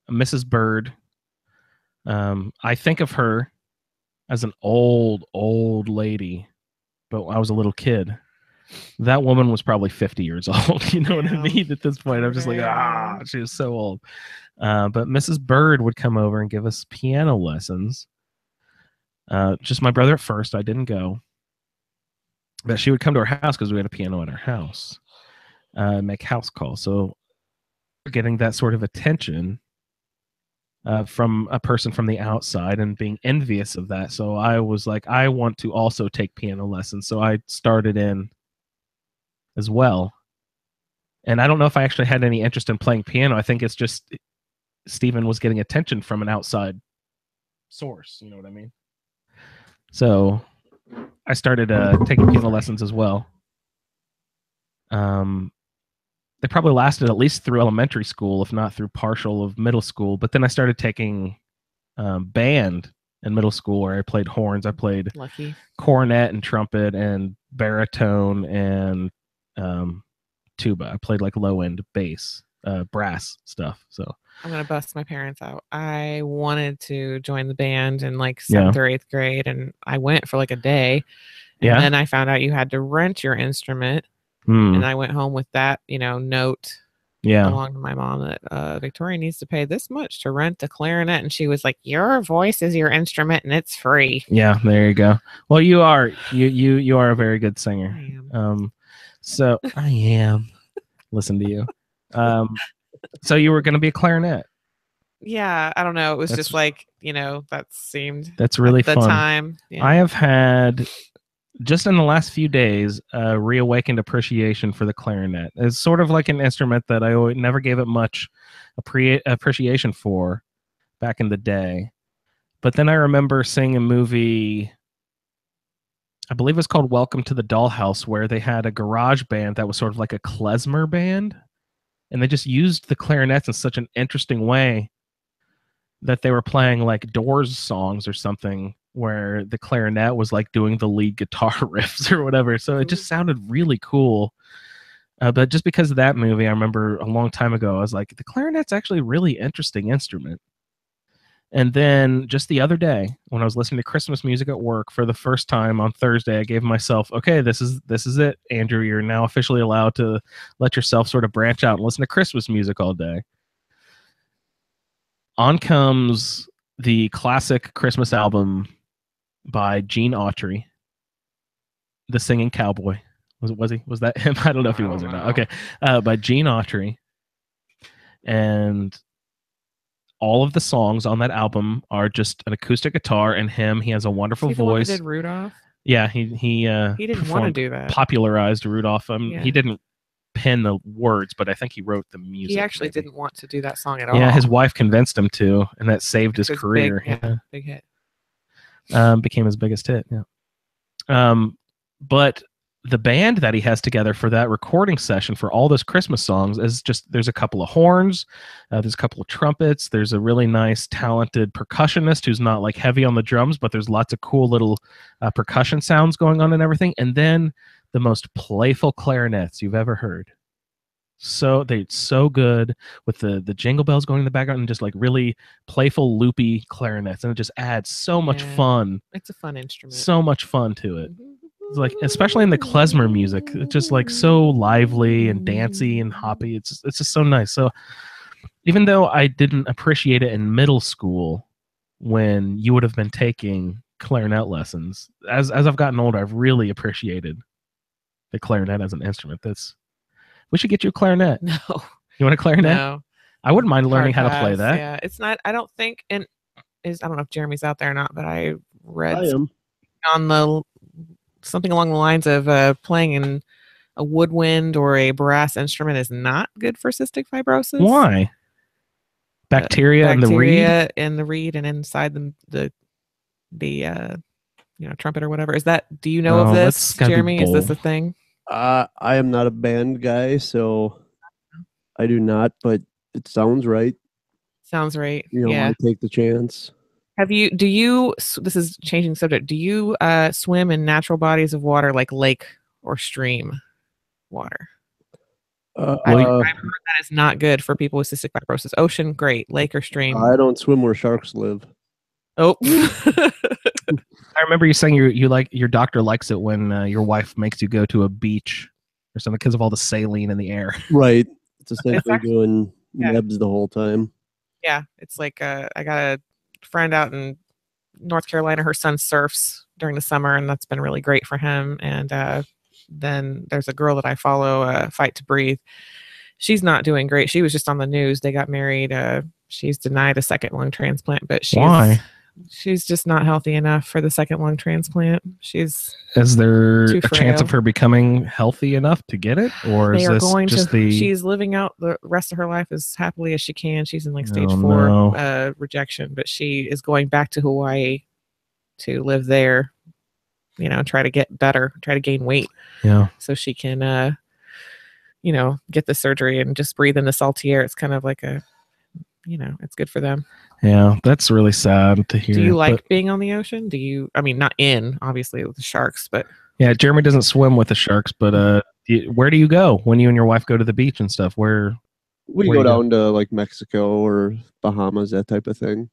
Mrs. Bird, I think of her as an old lady, but I was a little kid. That woman was probably 50 years old. You know what I mean? At this point, I'm just like, she was so old. But Mrs. Bird would come over and give us piano lessons. Just my brother at first. I didn't go. But she would come to our house because we had a piano at our house. Make house calls. So getting that sort of attention from a person from the outside and being envious of that. So I was like, I want to also take piano lessons. So I started in as well. And I don't know if I actually had any interest in playing piano. I think it's just Stephen was getting attention from an outside source. You know what I mean? So I started taking piano lessons as well. They probably lasted at least through elementary school, if not through partial of middle school. But then I started taking band in middle school, where I played horns. I played cornet and trumpet and baritone and tuba. I played low end bass, brass stuff. So I'm gonna bust my parents out. I wanted to join the band in 7th or 8th grade, and I went for a day. And then I found out you had to rent your instrument. And I went home with that, note along to my mom that Victoria needs to pay this much to rent a clarinet. And she was like, your voice is your instrument and it's free. Yeah, there you go. Well, you are a very good singer. I am. So I am. Listen to you. So you were going to be a clarinet. Yeah, I don't know. It was just that seemed. That's really at the fun. time. Yeah. I have had, just in the last few days, reawakened appreciation for the clarinet. It's sort of like an instrument that I never gave it much appreciation for back in the day. But then I remember seeing a movie, I believe it was called Welcome to the Dollhouse, where they had a garage band that was sort of like a klezmer band. and they just used the clarinets in such an interesting way that they were playing like Doors songs or something where the clarinet was like doing the lead guitar riffs or whatever. So it just sounded really cool. But just because of that movie, I remember a long time ago, I was like, the clarinet's actually a really interesting instrument. And then just the other day, when I was listening to Christmas music at work for the first time on Thursday, I gave myself, okay, this is it, Andrew. You're now officially allowed to let yourself sort of branch out and listen to Christmas music all day. On comes the classic Christmas album by Gene Autry, The Singing Cowboy. Was that him? I don't know if he was or not. Okay, by Gene Autry, and all of the songs on that album are just an acoustic guitar and him. He has a wonderful voice. Did Rudolph? Yeah, he didn't want to do that. Popularized Rudolph. Yeah. He didn't pen the words, but I think he wrote the music. He actually didn't want to do that song at all. Yeah, his wife convinced him to, and that saved his career. Big hit. Became his biggest hit. Yeah. But the band that he has together for that recording session for all those Christmas songs is just, there's a couple of horns, there's a couple of trumpets, there's a really nice talented percussionist who's not like heavy on the drums, but there's lots of cool little percussion sounds going on and everything, and then the most playful clarinets you've ever heard. So they're so good with the jingle bells going in the background and just like really playful loopy clarinets, and it just adds so much fun. It's a fun instrument. So much fun to it. It's like, especially in the klezmer music, it's just like so lively and dancey and hoppy. It's just so nice. So even though I didn't appreciate it in middle school when you would have been taking clarinet lessons, as I've gotten older, I've really appreciated the clarinet as an instrument. We should get you a clarinet. No. You want a clarinet? No. I wouldn't mind learning how to play that. Yeah, it's not. I don't think, I don't know if Jeremy's out there or not, but I read on something along the lines of playing in a woodwind or a brass instrument is not good for cystic fibrosis. Why? Bacteria in the reed? Bacteria in the reed and inside the trumpet or whatever. Do you know of this, Jeremy? Is this a thing? I am not a band guy, so I do not, but it sounds right. Sounds right. You know, yeah. I take the chance. This is changing subject. Do you swim in natural bodies of water like lake or stream water? I've heard that is not good for people with cystic fibrosis. Ocean, great. Lake or stream? I don't swim where sharks live. Oh. I remember you saying your doctor likes it when your wife makes you go to a beach or something because of all the saline in the air. Right. It's essentially doing nebs the whole time. Yeah. It's like I got a friend out in North Carolina. Her son surfs during the summer, and that's been really great for him. And then there's a girl that I follow, Fight to Breathe. She's not doing great. She was just on the news. They got married. She's denied a second lung transplant, but why? She's just not healthy enough for the second lung transplant. Is there a chance of her becoming healthy enough to get it, or is this just she's living out the rest of her life as happily as she can. She's in like stage 4 rejection, but she is going back to Hawaii to live there, try to get better, try to gain weight. Yeah. So she can, get the surgery and just breathe in the salty air. It's kind of like it's good for them. Yeah, that's really sad to hear. Do you like being on the ocean? Not obviously with the sharks, but yeah, Jeremy doesn't swim with the sharks, but where do you go when you and your wife go to the beach and stuff? We go down to like Mexico or Bahamas, that type of thing.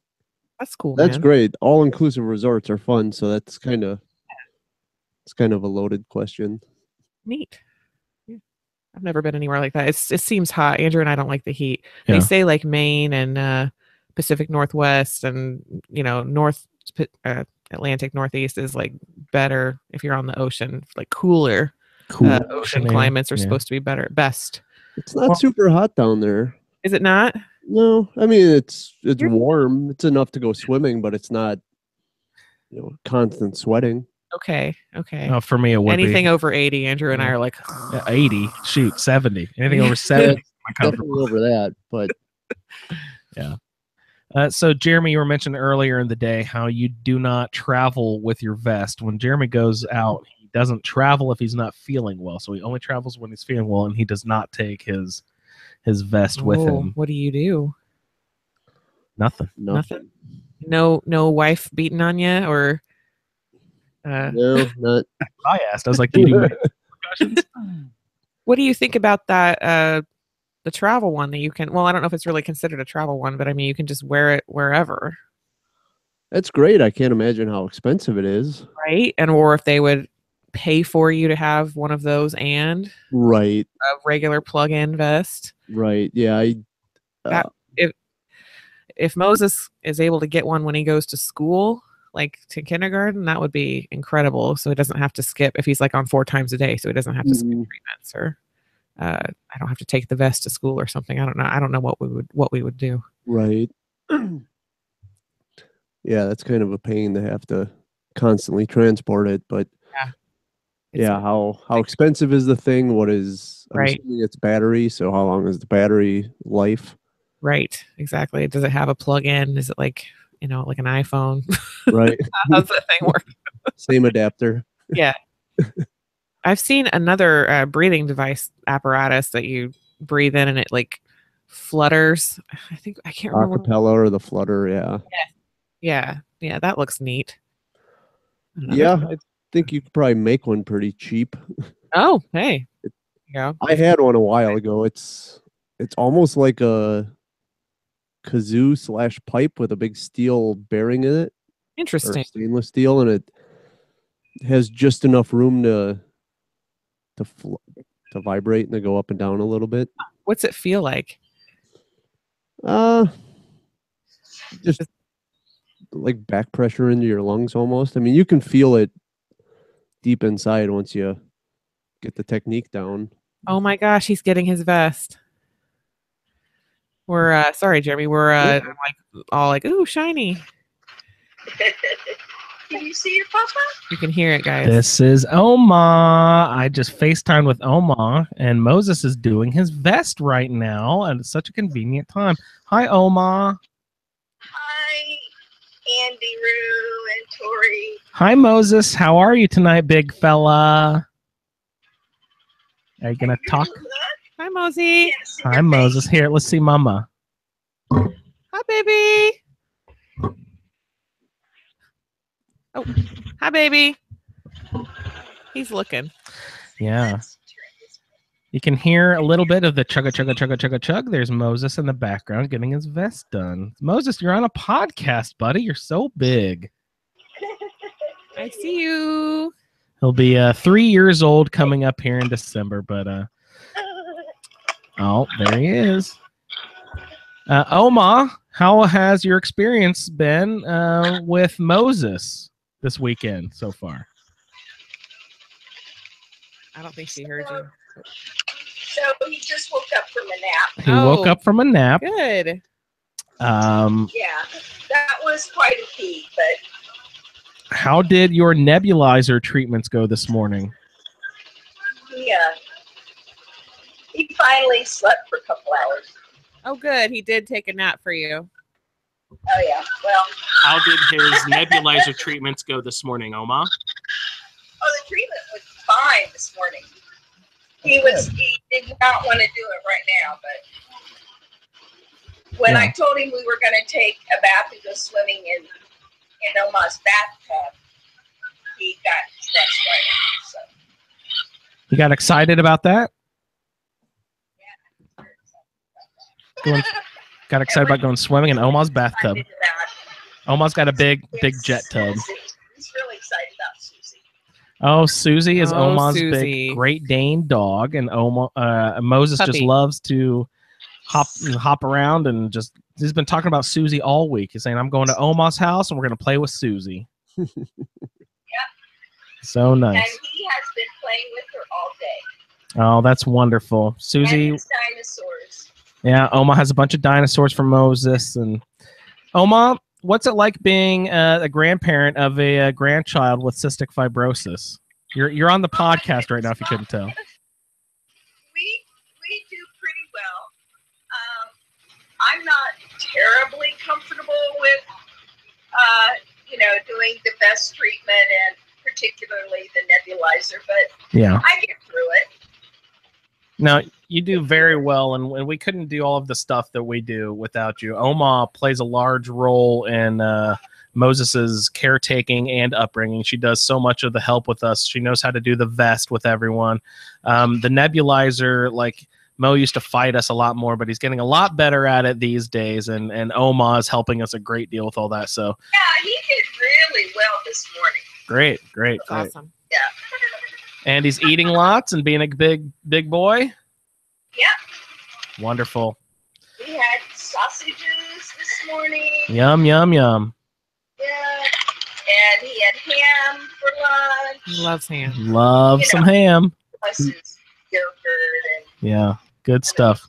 That's cool. That's great. All inclusive resorts are fun, so that's kind of a loaded question. Neat. Yeah. I've never been anywhere like that. It seems hot. Andrew and I don't like the heat. Yeah. They say like Maine and Pacific Northwest and North Atlantic Northeast is like better if you're on the ocean, like cooler. Ocean climates are supposed to be better, best. It's not super hot down there. Is it not? No, I mean it's warm. It's enough to go swimming, but it's not constant sweating. Okay. For me, it would anything be over 80. Andrew and I are like 80. Shoot, 70. Anything over 70. Definitely over that, but yeah. So Jeremy, you were mentioning earlier in the day how you do not travel with your vest. When Jeremy goes out, he doesn't travel if he's not feeling well. So he only travels when he's feeling well, and he does not take his his vest with him. What do you do? Nothing. Nothing. No wife beating on you or. No, not. I asked. I was like, "Do you do precautions?" What do you think about that? The travel one that you can. Well, I don't know if it's really considered a travel one, but I mean, you can just wear it wherever. That's great. I can't imagine how expensive it is. Right, or if they would pay for you to have one of those and right a regular plug-in vest. Right. Yeah. If Moses is able to get one when he goes to school, like to kindergarten, that would be incredible. So he doesn't have to skip if he's like on 4 times a day. So he doesn't have to skip treatments, or I don't have to take the vest to school or something. I don't know. I don't know what we would do. Right. Yeah, that's kind of a pain to have to constantly transport it, but yeah, how expensive is the thing? What is I'm assuming it's battery, so how long is the battery life? Right, exactly. Does it have a plug-in? Is it like, like an iPhone? Right. How's that thing work? Same adapter. Yeah. I've seen another breathing device apparatus that you breathe in and it like flutters. I can't remember. Acapella or the flutter, yeah. Yeah, that looks neat. Yeah, I think you could probably make one pretty cheap. Oh, hey. Yeah. I had one a while ago. It's almost like a kazoo / pipe with a big steel bearing in it. Interesting. Or stainless steel, and it has just enough room to vibrate and to go up and down a little bit. What's it feel like? Just like back pressure into your lungs almost. I mean, you can feel it deep inside once you get the technique down. Oh my gosh, he's getting his vest. We're sorry, Jeremy. We're like ooh, shiny. Can you see your papa? You can hear it, guys. This is Oma. I just FaceTimed with Oma, and Moses is doing his vest right now, and it's such a convenient time. Hi, Oma. Hi, Andy, Roo, and Tori. Hi, Moses. How are you tonight, big fella? Are you gonna talk? Hi, Mosey. Yes, Hi, Moses. Here, let's see Mama. Hi, baby. Oh, hi, baby. He's looking. Yeah. You can hear a little bit of the chugga chugga chugga chugga chug. There's Moses in the background getting his vest done. Moses, you're on a podcast, buddy. You're so big. I see you. He'll be 3 years old coming up here in December, but oh, there he is. Oma, how has your experience been with Moses this weekend so far? I don't think she heard you. So he just woke up from a nap. He woke up from a nap. Good. Yeah, that was quite a feat, but How did your nebulizer treatments go this morning? yeah, he finally slept for a couple hours. Oh, good. He did take a nap for you. Oh yeah, well. How did his nebulizer treatments go this morning, Oma? Oh, the treatment was fine this morning. He did not want to do it right now, but when I told him we were going to take a bath and go swimming in Oma's bathtub, he got stressed right now. So. You got excited about that? Got excited about going swimming in Oma's bathtub. Oma's got a big jet tub. He's really excited about Susie. Oh, Susie is Oma's Susie. big Great Dane dog, and Moses just Puppy. loves to hop around and he's been talking about Susie all week. He's saying, I'm going to Oma's house and we're going to play with Susie. Yep. So nice. And he has been playing with her all day. Oh, that's wonderful. Susie. And his dinosaurs. Yeah, Oma has a bunch of dinosaurs for Moses. And Oma, what's it like being a grandparent of a grandchild with cystic fibrosis? You're on the podcast right now, if you couldn't tell. We do pretty well. I'm not terribly comfortable with, doing the best treatment and particularly the nebulizer, but yeah, I get through it. Now, You do very well, and we couldn't do all of the stuff that we do without you. Oma plays a large role in Moses's caretaking and upbringing. She does so much of the help with us. She knows how to do the vest with everyone. The nebulizer, like Mo used to fight us a lot more, but he's getting a lot better at it these days, and Oma is helping us a great deal with all that. So yeah, he did really well this morning. Great. Awesome. Yeah. And he's eating lots and being a big boy. Yeah. Wonderful. We had sausages this morning. Yum. Yeah. And he had ham for lunch. He loves ham. Love some ham. Plus his yogurt and Yeah, good stuff.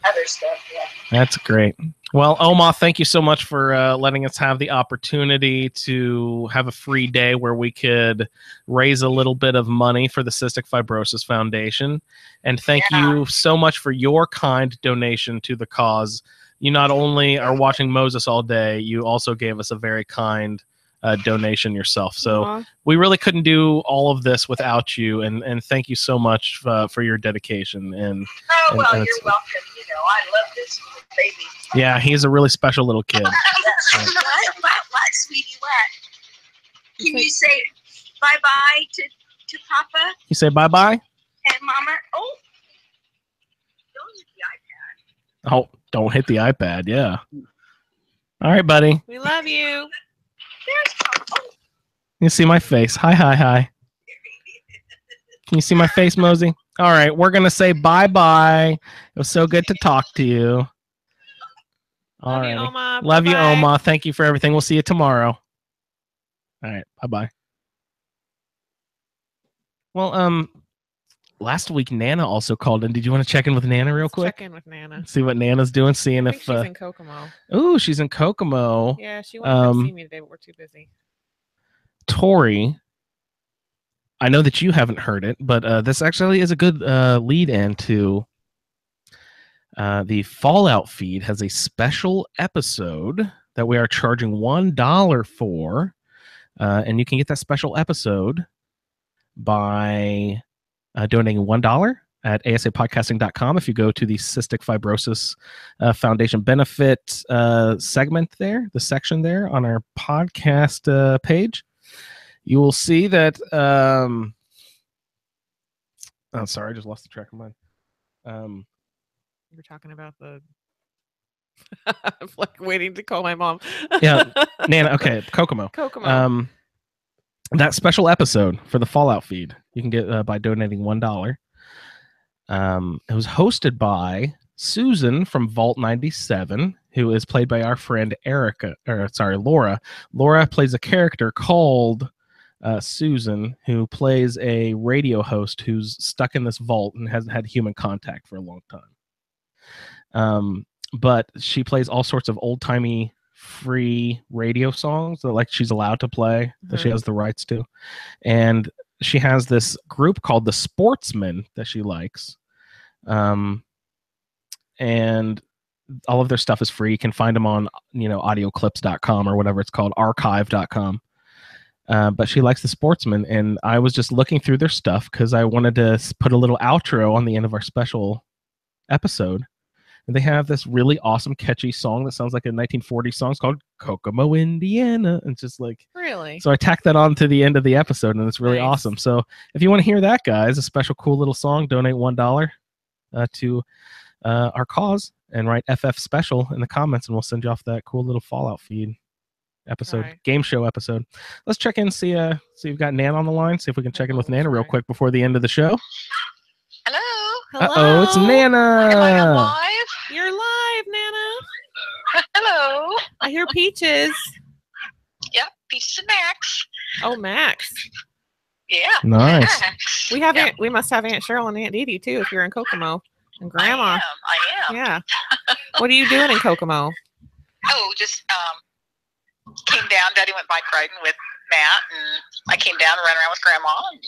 other stuff. Yeah. That's great. Well, Oma, thank you so much for letting us have the opportunity to have a free day where we could raise a little bit of money for the Cystic Fibrosis Foundation. And thank you so much for your kind donation to the cause. You not only are watching Moses all day, you also gave us a very kind donation yourself. So we really couldn't do all of this without you. And thank you so much for your dedication. And you're welcome. You know, I love this little baby. Yeah, he's a really special little kid. What, sweetie, what? Can you say bye-bye to Papa You say bye-bye? and Mama? Oh, don't use the iPad. Oh, don't hit the iPad. Yeah. All right, buddy. We love you. There's Papa. Oh, You see my face. Hi. Can you see my face, Mosey? All right, we're going to say bye-bye. It was so good to talk to you. All right. Oma. Love you, Bye-bye. Oma. Thank you for everything. We'll see you tomorrow. All right. Bye-bye. Well, last week Nana also called in. Did you want to check in with Nana real quick? Check in with Nana. See what Nana's doing, seeing I think if she's in Kokomo. Ooh, she's in Kokomo. Yeah, she wanted to come see me today, but we're too busy. Tori, I know that you haven't heard it, but this actually is a good lead into the Fallout feed has a special episode that we are charging $1 for, and you can get that special episode by donating $1 at asapodcasting.com. If you go to the Cystic Fibrosis Foundation benefit segment there, the section there on our podcast page, you will see that. Oh, sorry, I just lost the track of mine. You're talking about the. I'm like waiting to call my mom. Yeah, Nana. Okay, Kokomo. That special episode for the Fallout feed you can get by donating $1. It was hosted by Susan from Vault 97, who is played by our friend Laura. Laura plays a character called Susan, who plays a radio host who's stuck in this vault and hasn't had human contact for a long time. But she plays all sorts of old-timey free radio songs that like she's allowed to play, that she has the rights to. And she has this group called the Sportsmen that she likes. And all of their stuff is free. You can find them on, audioclips.com or whatever it's called, archive.com. But she likes the Sportsmen, and I was just looking through their stuff because I wanted to put a little outro on the end of our special episode. And they have this really awesome, catchy song that sounds like a 1940s song. It's called Kokomo, Indiana. And it's just like... Really? So I tacked that on to the end of the episode, and it's really awesome. So if you want to hear that, guys, a special cool little song, donate $1 to our cause and write FF special in the comments, and we'll send you off that cool little Fallout feed episode, game show episode. Let's check in, see we've got Nana on the line, see if we can check in with Nana real quick before the end of the show. Hello. Uh-oh, it's Nana. Am I on live? You're live, Nana. Hello. I hear Peaches. Yep, Peaches and Max. Oh, Max. Yeah. Nice. Max. We have we must have Aunt Cheryl and Aunt Dee Dee too if you're in Kokomo. And Grandma. I am. Yeah. What are you doing in Kokomo? Oh, just came down. Daddy went bike riding with Matt, and I came down and ran around with Grandma. And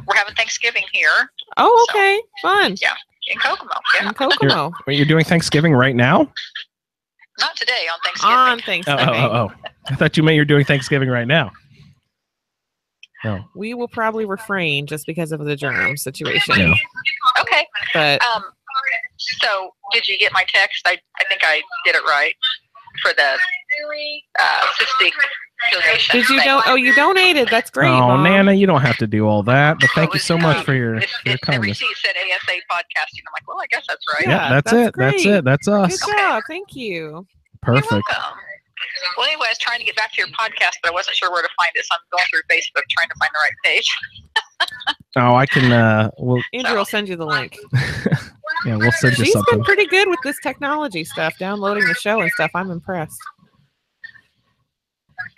we're having Thanksgiving here. Oh, okay. Fun. Yeah, in Kokomo. Yeah. In Kokomo. You're doing Thanksgiving right now? Not today, on Thanksgiving. On Thanksgiving. Oh. I thought you meant you're doing Thanksgiving right now. No. We will probably refrain just because of the germ situation. Yeah. Okay. But So, did you get my text? I think I did it right for the cystic donation. Did you thing. Oh, you donated. That's great, Oh, Mom. Nana, you don't have to do all that. But thank you so much for your The kindness. receipt said ASApodcasting. I'm like, well, I guess that's right. Yeah, that's it. That's great. it. That's us. Good job. Thank you. Perfect. You're welcome. Well, anyway, I was trying to get back to your podcast, but I wasn't sure where to find it, so I'm going through Facebook trying to find the right page. Oh, I can. Well, Andrew will send you the link. yeah, we'll send you She's something. been pretty good with this technology stuff, downloading the show and stuff. I'm impressed.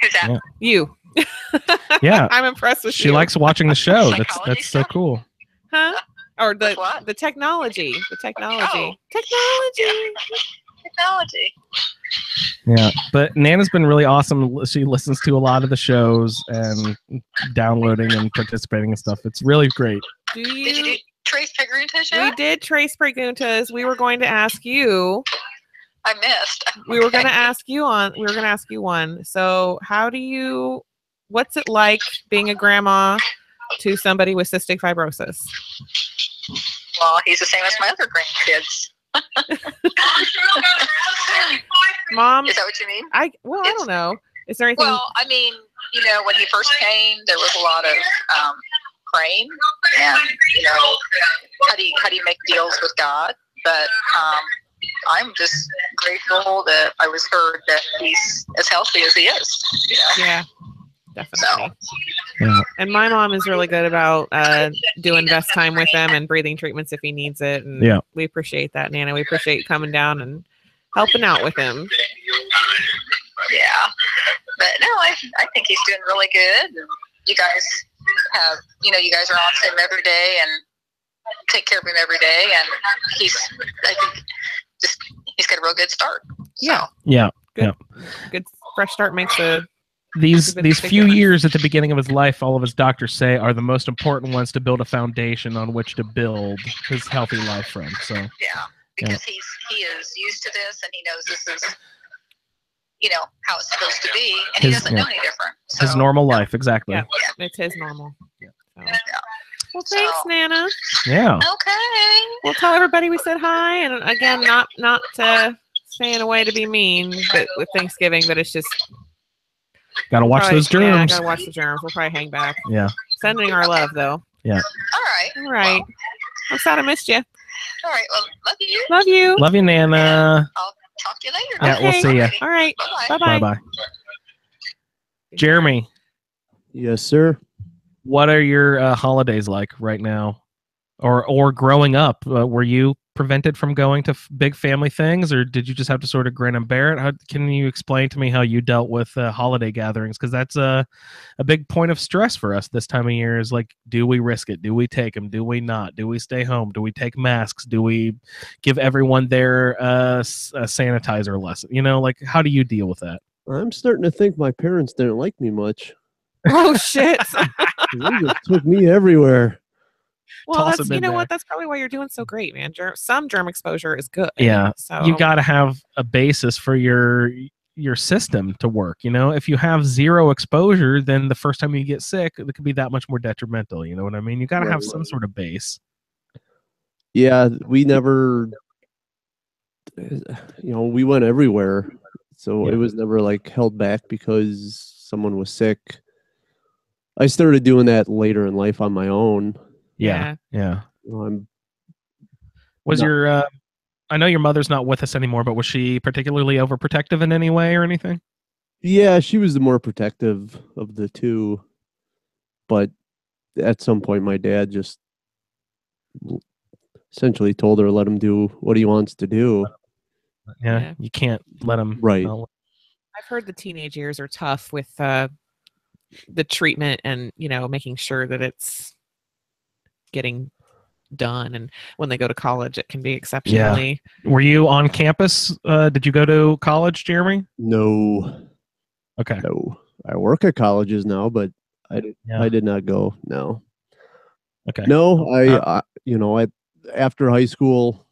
Who's that? Yeah. You. Yeah. I'm impressed with you. She likes watching the show. That's so cool. Huh? Or the technology. The technology. Technology. Yeah, but Nana's been really awesome. She listens to a lot of the shows and downloading and participating and stuff. It's really great. Did you do Trace Preguntas yet? We did Trace Preguntas. We were going to ask you. I missed. We were going to ask you one. So what's it like being a grandma to somebody with cystic fibrosis? Well, he's the same as my other grandkids. Mom, is that what you mean? I don't know. Is there anything? Well, I mean, when he first came, there was a lot of praying, and how do you make deals with God? But I'm just grateful that I was heard that he's as healthy as he is. Yeah, definitely. Yeah. And my mom is really good about doing vest time with him and breathing treatments if he needs it. And we appreciate that, Nana. We appreciate you coming down and helping out with him. Yeah, but no, I think he's doing really good. You guys have, you guys are on to him every day and take care of him every day, and I think he's got a real good start. So. Yeah. Good fresh start makes a. These few years at the beginning of his life, all of his doctors say, are the most important ones to build a foundation on which to build his healthy life from. So because he is used to this, and he knows this is how it's supposed to be, and he doesn't know any different. So. His normal life, exactly. Yeah, it's his normal. Well, thanks, Nana. Yeah. Okay. We'll tell everybody we said hi, and again, not staying away to be mean, but with Thanksgiving, but it's just. Gotta watch those germs. Yeah, gotta watch the germs. We'll probably hang back. Yeah. Sending our love, though. Yeah. All right. I'm sad I missed you. All right. Well, love you. Love you. Love you, Nana. I'll talk to you later. Yeah, we'll see you. All right. Bye-bye. Bye-bye. Jeremy. Yes, sir. What are your holidays like right now? Or growing up? Were you prevented from going to big family things, or did you just have to sort of grin and bear it? Can you explain to me how you dealt with holiday gatherings? Because that's a big point of stress for us this time of year. Is like, do we risk it? Do we take them? Do we not? Do we stay home? Do we take masks? Do we give everyone their sanitizer lesson? How do you deal with that? I'm starting to think my parents didn't like me much. Oh shit! They just took me everywhere. Well, that's probably why you're doing so great, man. Some germ exposure is good. Yeah. So you got to have a basis for your system to work. If you have zero exposure, then the first time you get sick, it could be that much more detrimental. You know what I mean? You got to have some sort of base. Yeah, we never, we went everywhere. So it was never held back because someone was sick. I started doing that later in life on my own. Yeah. I know your mother's not with us anymore, but was she particularly overprotective in any way or anything? Yeah, she was the more protective of the two. But at some point, my dad just essentially told her, let him do what he wants to do. Yeah. You can't let him. Right. I've heard the teenage years are tough with the treatment and, making sure that it's getting done, and when they go to college it can be exceptionally. Were you on campus? Did you go to college, Jeremy? No. Okay. No, I work at colleges now, but I did not go. No. Okay. No, I after high school,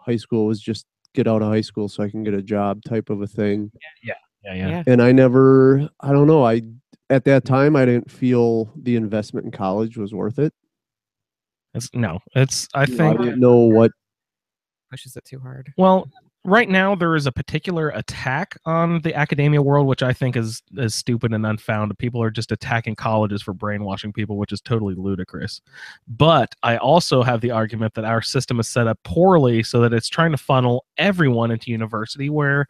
high school was just get out of high school so I can get a job type of a thing. Yeah. And I don't know, at that time, I didn't feel the investment in college was worth it. I think I didn't know what pushes it too hard. Well, right now there is a particular attack on the academia world, which I think is stupid and unfounded. People are just attacking colleges for brainwashing people, which is totally ludicrous. But I also have the argument that our system is set up poorly so that it's trying to funnel everyone into university where,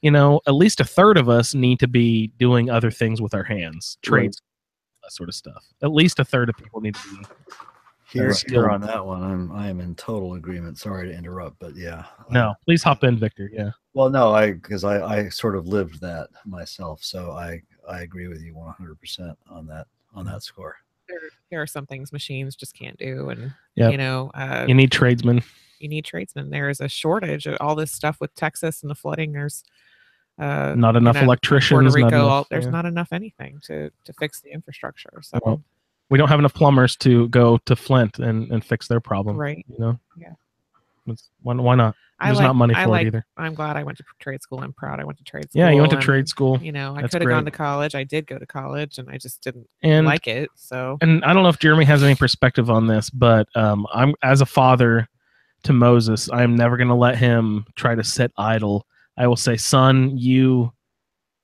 at least a third of us need to be doing other things with our hands, trades, that sort of stuff. At least a third of people need to be Here on that one, I am in total agreement. Sorry to interrupt, but yeah. No, please hop in, Victor. Yeah. Well, no, because I sort of lived that myself, so I agree with you 100% on that score. There are some things machines just can't do, and you need tradesmen. You need tradesmen. There is a shortage of all this stuff with Texas and the flooding. There's not enough electricians. Puerto Rico, there's not enough anything to fix the infrastructure. So. Well, we don't have enough plumbers to go to Flint and fix their problem. Right. Yeah. Why not? There's not money for it either. I'm glad I went to trade school. I'm proud I went to trade school. Yeah, you went to trade school. I could have gone to college. I did go to college, and I just didn't like it. So. And I don't know if Jeremy has any perspective on this, but I'm as a father to Moses, I'm never going to let him try to sit idle. I will say, son, you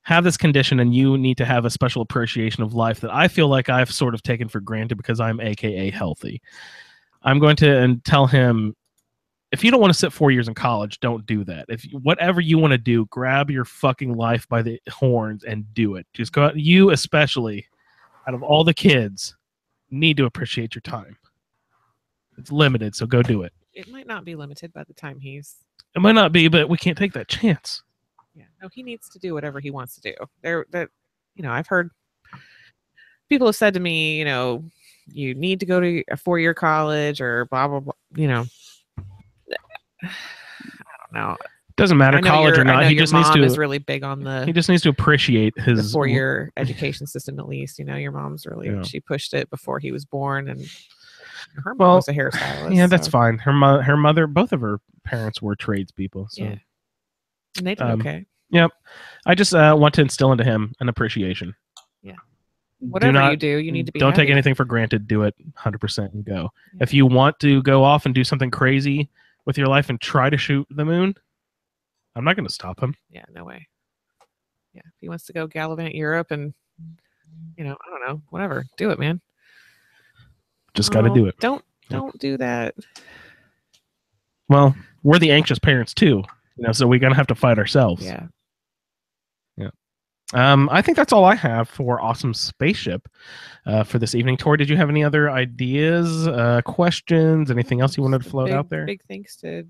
have this condition and you need to have a special appreciation of life that I feel like I've sort of taken for granted because I'm AKA healthy. I'm going to tell him, if you don't want to sit 4 years in college, don't do that. If whatever you want to do, grab your fucking life by the horns and do it. Just go out. You especially, out of all the kids, need to appreciate your time. It's limited, so go do it. It might not be limited by the time he's... It might not be, but we can't take that chance. Yeah, no, he needs to do whatever he wants to do. I've heard people have said to me, you need to go to a 4-year college or blah blah blah. I don't know. Doesn't matter college or not. He just needs to. Is really big on the. He just needs to appreciate his 4-year education system at least. Your mom's really she pushed it before he was born, and her mom was a hairstylist. Yeah, that's fine. Her mother, both of her parents were tradespeople. So. Yeah. And they did okay. Yep. I just want to instill into him an appreciation. Yeah. Whatever you do, you need to be. Don't take anything for granted. Do it 100% and go. Yeah. If you want to go off and do something crazy with your life and try to shoot the moon, I'm not going to stop him. Yeah, no way. Yeah, if he wants to go gallivant Europe and, I don't know, whatever, do it, man. Just got to do it. Don't do that. Well, we're the anxious parents too. So we're going to have to fight ourselves. Yeah. Yeah. I think that's all I have for Awesome Spaceship for this evening. Tori, did you have any other ideas, questions, anything else you wanted to float out there? Big thanks to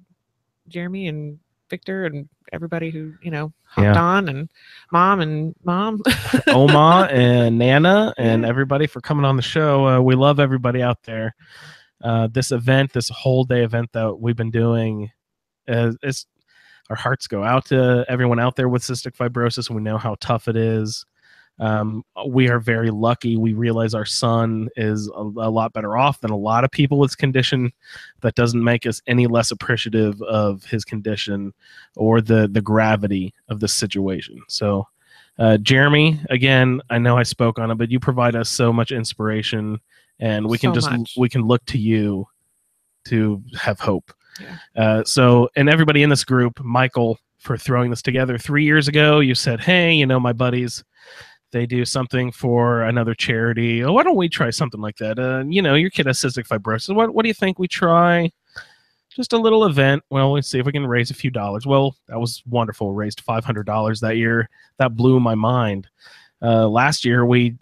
Jeremy and Victor and everybody who, hopped on, and mom. Oma and Nana and everybody for coming on the show. We love everybody out there. This event, this whole day event that we've been doing is our hearts go out to everyone out there with cystic fibrosis, and we know how tough it is. We are very lucky. We realize our son is a lot better off than a lot of people with this condition. That doesn't make us any less appreciative of his condition or the gravity of the situation. So, Jeremy, again, I know I spoke on it, but you provide us so much inspiration, and we can we can look to you to have hope. Yeah. And everybody in this group, Michael, for throwing this together 3 years ago, you said, hey, my buddies, they do something for another charity. Oh, why don't we try something like that? Your kid has cystic fibrosis. What do you think we try? Just a little event. Well, let's see if we can raise a few dollars. Well, that was wonderful. Raised $500 that year. That blew my mind. Last year we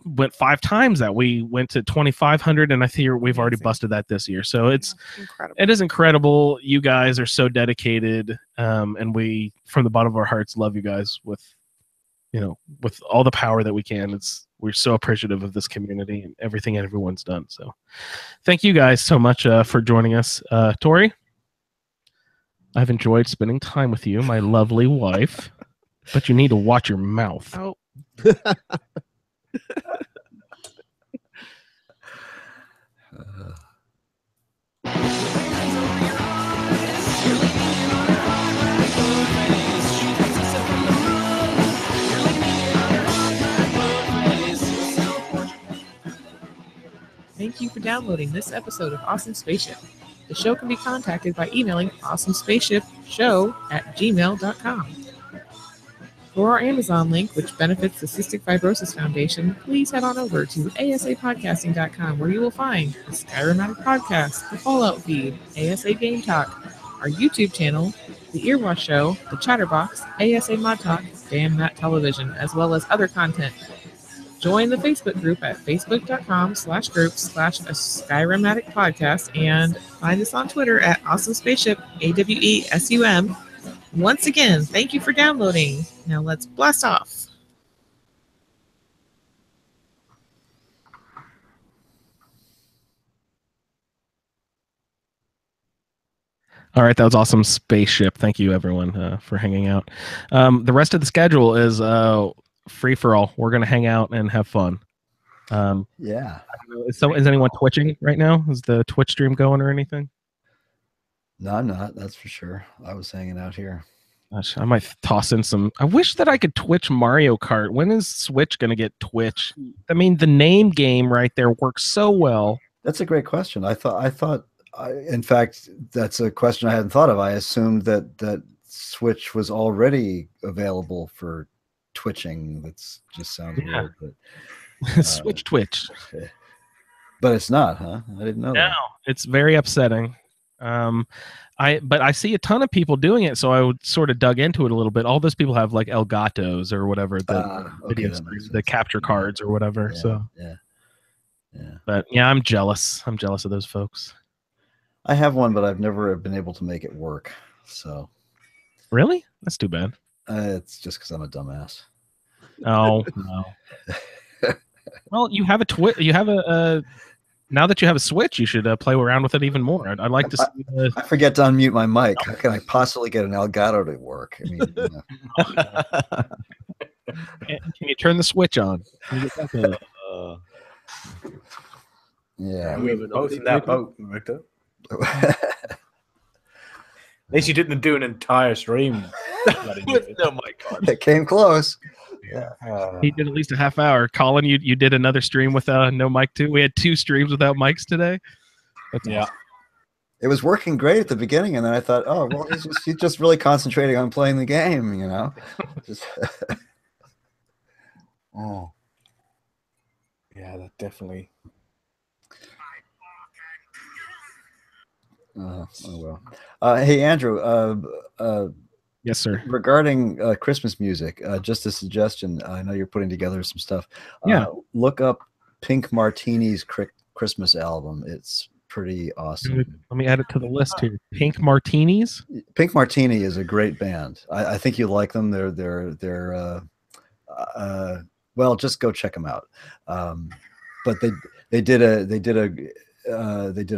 went 5 times that. We went to 2,500, and I think we've already busted that this year. So it is incredible. You guys are so dedicated, and we, from the bottom of our hearts, love you guys with all the power that we can. We're so appreciative of this community and everything everyone's done. So thank you guys so much for joining us. Tori, I've enjoyed spending time with you, my lovely wife, but you need to watch your mouth. Oh. Thank you for downloading this episode of Awesome Spaceship. The show can be contacted by emailing awesomespaceshipshow@gmail.com. For our Amazon link, which benefits the Cystic Fibrosis Foundation, please head on over to asapodcasting.com, where you will find the Skyrimatic Podcast, the Fallout feed, ASA Game Talk, our YouTube channel, the Earwash Show, the Chatterbox, ASA Mod Talk, Damn That Television, as well as other content. Join the Facebook group at facebook.com/groups/Skyrimatic and find us on Twitter at Awesome Spaceship, AWESUM. Once again, thank you for downloading. Now let's blast off. All right, that was Awesome Spaceship. Thank you, everyone, for hanging out. The rest of the schedule is free for all. We're going to hang out and have fun. Yeah. Is anyone twitching right now? Is the Twitch stream going or anything? No, I'm not. That's for sure. I was hanging out here. Gosh, I might toss in some. I wish that I could Twitch Mario Kart. When is Switch going to get Twitch? I mean, the name game right there works so well. That's a great question. In fact, that's a question I hadn't thought of. I assumed that Switch was already available for twitching. That just sounds weird. But, Switch Twitch. But it's not, huh? I didn't know that. It's very upsetting. But I see a ton of people doing it, so I would sort of dug into it a little bit. All those people have like Elgatos or whatever, the capture cards or whatever. Yeah. But yeah, I'm jealous. I'm jealous of those folks. I have one, but I've never been able to make it work. So, really, that's too bad. It's just because I'm a dumbass. Oh no. Well, you have a now that you have a Switch, you should play around with it even more. I'd like to see. I forget to unmute my mic. How can I possibly get an Elgato to work? I mean, Can you turn the Switch on? Yeah, we were both in that boat, Victor. At least you didn't do an entire stream. With no mic on. It came close. Yeah. He did at least a half hour. Colin, you did another stream with no mic too. We had 2 streams without mics today. That's awesome. It was working great at the beginning, and then I thought, oh well, he's just really concentrating on playing the game, you know. Oh, yeah, that definitely. Oh well. Hey Andrew. Yes, sir. Regarding Christmas music, just a suggestion. I know you're putting together some stuff. Look up Pink Martini's Christmas album. It's pretty awesome. Let me add it to the list here. Pink Martinis. Pink Martini is a great band. I think you like them. Well, just go check them out. But they did a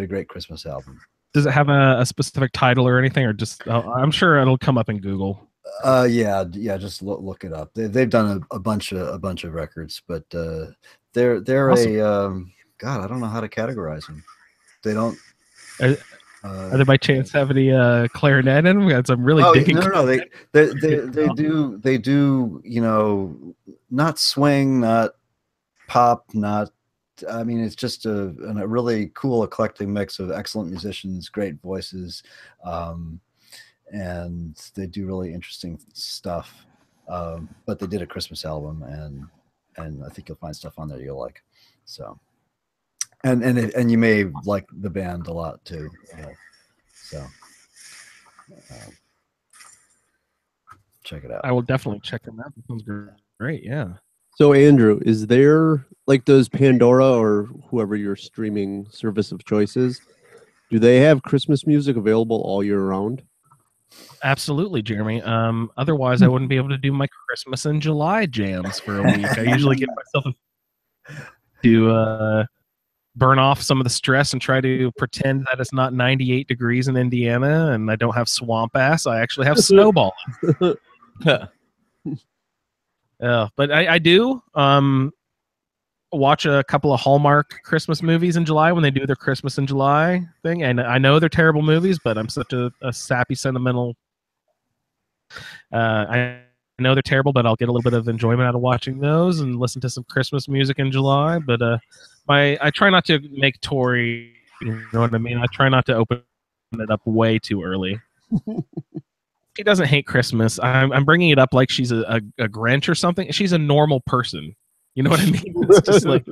great Christmas album. Does it have a specific title or anything, or just? I'm sure it'll come up in Google. Yeah. Just look it up. They've done a bunch of records, but they're awesome. God, I don't know how to categorize them. They don't. Are they by chance have any clarinet in them? We got some really digging. No. They do. You know, not swing, not pop, not. I mean, it's just a really cool, eclectic mix of excellent musicians, great voices, and they do really interesting stuff. But they did a Christmas album, and I think you'll find stuff on there you'll like. So, and you may like the band a lot too. So, check it out. I will definitely check them out. That sounds great. Yeah. So Andrew, is there, like, does Pandora or whoever your streaming service of choice is, do they have Christmas music available all year round? Absolutely, Jeremy. Otherwise, I wouldn't be able to do my Christmas and July jams for a week. I usually give myself to burn off some of the stress and try to pretend that it's not 98 degrees in Indiana and I don't have swamp ass. I actually have snowball. But I do watch a couple of Hallmark Christmas movies in July when they do their Christmas in July thing. And I know they're terrible movies, but I'm such a sappy, sentimental. I know they're terrible, but I'll get a little bit of enjoyment out of watching those and listen to some Christmas music in July. But I try not to make Tori, you know what I mean? I try not to open it up way too early. She doesn't hate Christmas. I'm bringing it up like she's a Grinch or something. She's a normal person. You know what I mean? It's just like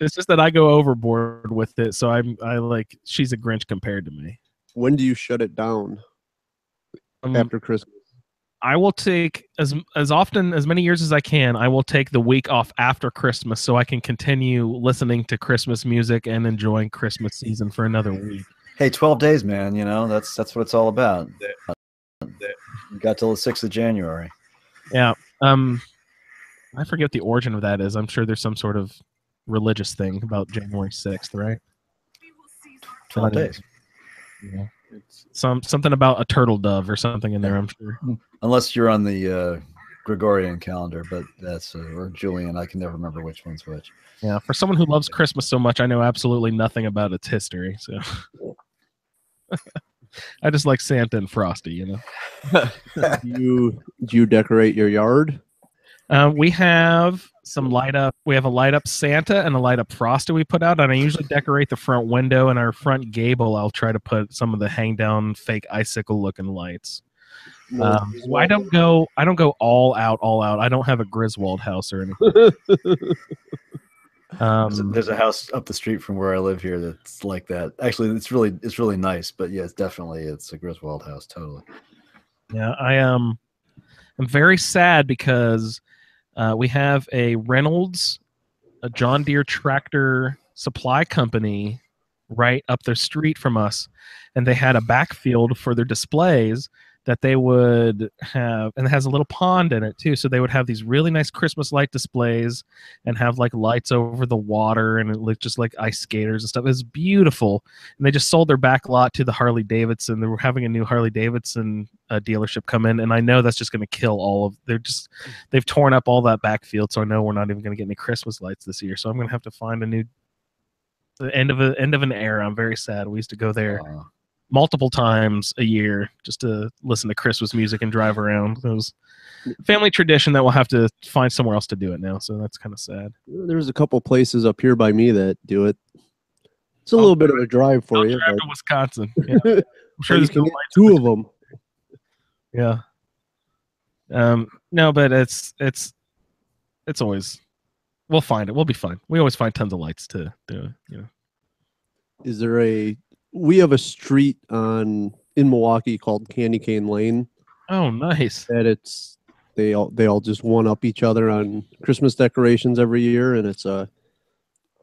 it's just that I go overboard with it. So I like she's a Grinch compared to me. When do you shut it down? After Christmas. I will take as often as many years as I can. I will take the week off after Christmas so I can continue listening to Christmas music and enjoying Christmas season for another week. Hey, 12 days, man. You know that's what it's all about. You got till the 6th of January. Yeah. I forget what the origin of that is. I'm sure there's some sort of religious thing about January 6th, right? 12 days. Yeah. It's something about a turtle dove or something in there, I'm sure. Unless you're on the Gregorian calendar, but that's or Julian. I can never remember which one's which. Yeah, for someone who loves Christmas so much, I know absolutely nothing about its history. So I just like Santa and Frosty, you know. Do you decorate your yard? We have some light up. We have a light up Santa and a light up Frosty we put out, and I usually decorate the front window and our front gable. I'll try to put some of the hang down fake icicle looking lights. I don't go all out. I don't have a Griswold house or anything. There's a house up the street from where I live here that's like that. Actually, it's really nice. But yeah, it's a Griswold house, totally. Yeah, I'm very sad because we have a Reynolds, a John Deere tractor supply company right up the street from us, and they had a backfield for their displays that they would have, and it has a little pond in it too. So they would have these really nice Christmas light displays and have like lights over the water, and it looked just like ice skaters and stuff. It was beautiful. And they just sold their back lot to the Harley Davidson. They were having a new Harley Davidson dealership come in, and I know that's just going to kill all of. They've torn up all that backfield, so I know we're not even going to get any Christmas lights this year. So I'm going to have to find the end of an era. I'm very sad. We used to go there multiple times a year just to listen to Christmas music and drive around. It was family tradition that we'll have to find somewhere else to do it now, so that's kind of sad. There's a couple places up here by me that do it. It's a little bit of a drive for you. Drive to Wisconsin. Yeah. I'm sure there's no two of them. Yeah. No, but it's always, we'll find it. We'll be fine. We always find tons of lights to do. You know. Is there we have a street in Milwaukee called Candy Cane Lane. Oh, nice. That they all just one up each other on Christmas decorations every year, and it's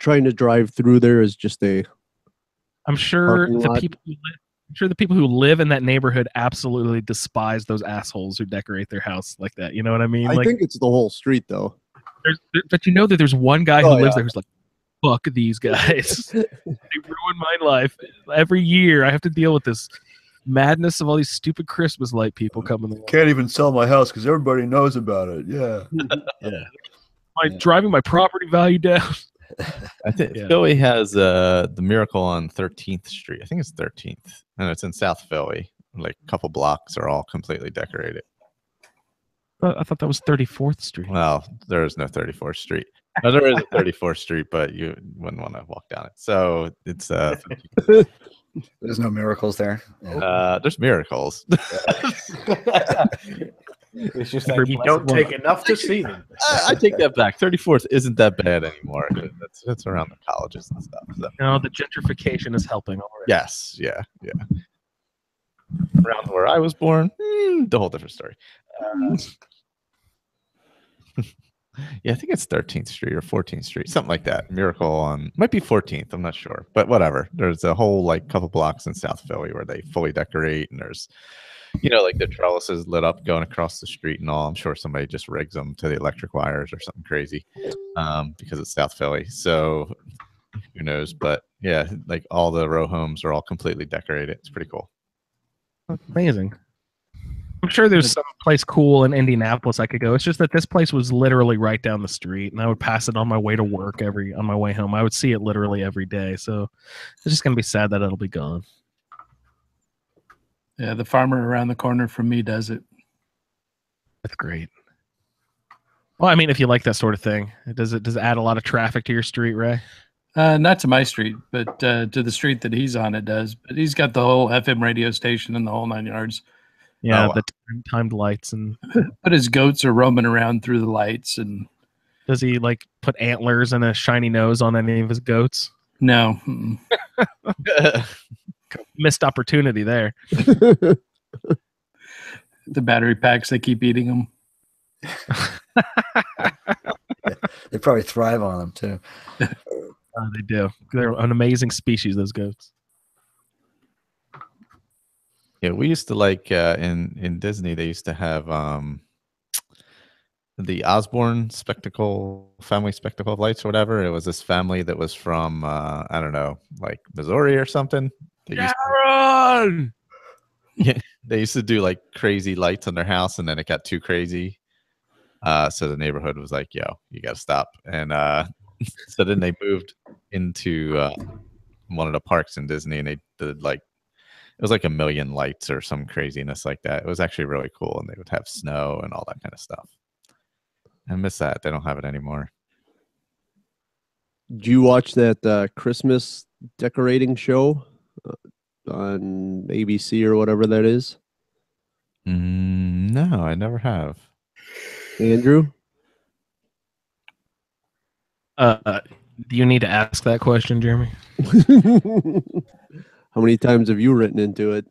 trying to drive through there is just I'm sure the people who live in that neighborhood absolutely despise those assholes who decorate their house like that. You know what I mean? I think it's the whole street though. But you know that there's one guy who lives there who's like, fuck these guys. They ruin my life. Every year I have to deal with this madness of all these stupid Christmas light people coming. Can't even sell my house because everybody knows about it. Yeah. Yeah. Driving my property value down. I think Philly has the Miracle on 13th Street. I think it's 13th, and it's in South Philly. Like a couple blocks are all completely decorated. I thought that was 34th Street. Well, there is no 34th Street. No, there is a 34th Street, but you wouldn't want to walk down it. So it's there's no miracles there. There's miracles. It's just that you don't take enough to see them. I take that back. 34th isn't that bad anymore. That's around the colleges and stuff. So. No, the gentrification is helping already. Yes, yeah. Around where I was born, the whole different story. Yeah, I think it's 13th Street or 14th Street, something like that. Miracle might be 14th. I'm not sure, but whatever. There's a whole couple blocks in South Philly where they fully decorate, and there's, like the trellises lit up going across the street and all. I'm sure somebody just rigs them to the electric wires or something crazy, because it's South Philly. So who knows? But yeah, all the row homes are all completely decorated. It's pretty cool. That's amazing. I'm sure there's some place cool in Indianapolis I could go. It's just that this place was literally right down the street, and I would pass it on my way to work on my way home. I would see it literally every day. So it's just going to be sad that it'll be gone. Yeah, the farmer around the corner from me does it. That's great. Well, I mean, if you like that sort of thing, does it add a lot of traffic to your street, Ray? Not to my street, but to the street that he's on, it does. But he's got the whole FM radio station and the whole 9 yards. Yeah, the timed lights and. But his goats are roaming around through the lights. And does he like put antlers and a shiny nose on any of his goats? No. Missed opportunity there. The battery packs, they keep eating them. Yeah, they probably thrive on them too. They do. They're an amazing species, those goats. Yeah, we used to like in Disney. They used to have the Osborne family spectacle of lights or whatever. It was this family that was from I don't know, like Missouri or something. Sharon! Yeah, they used to do like crazy lights on their house, and then it got too crazy. So the neighborhood was like, "Yo, you got to stop." And so then they moved into one of the parks in Disney, and they did like. It was like 1 million lights or some craziness like that. It was actually really cool, and they would have snow and all that kind of stuff. I miss that. They don't have it anymore. Did you watch that Christmas decorating show on ABC or whatever that is? No, I never have. Andrew? Do you need to ask that question, Jeremy? How many times have you written into it?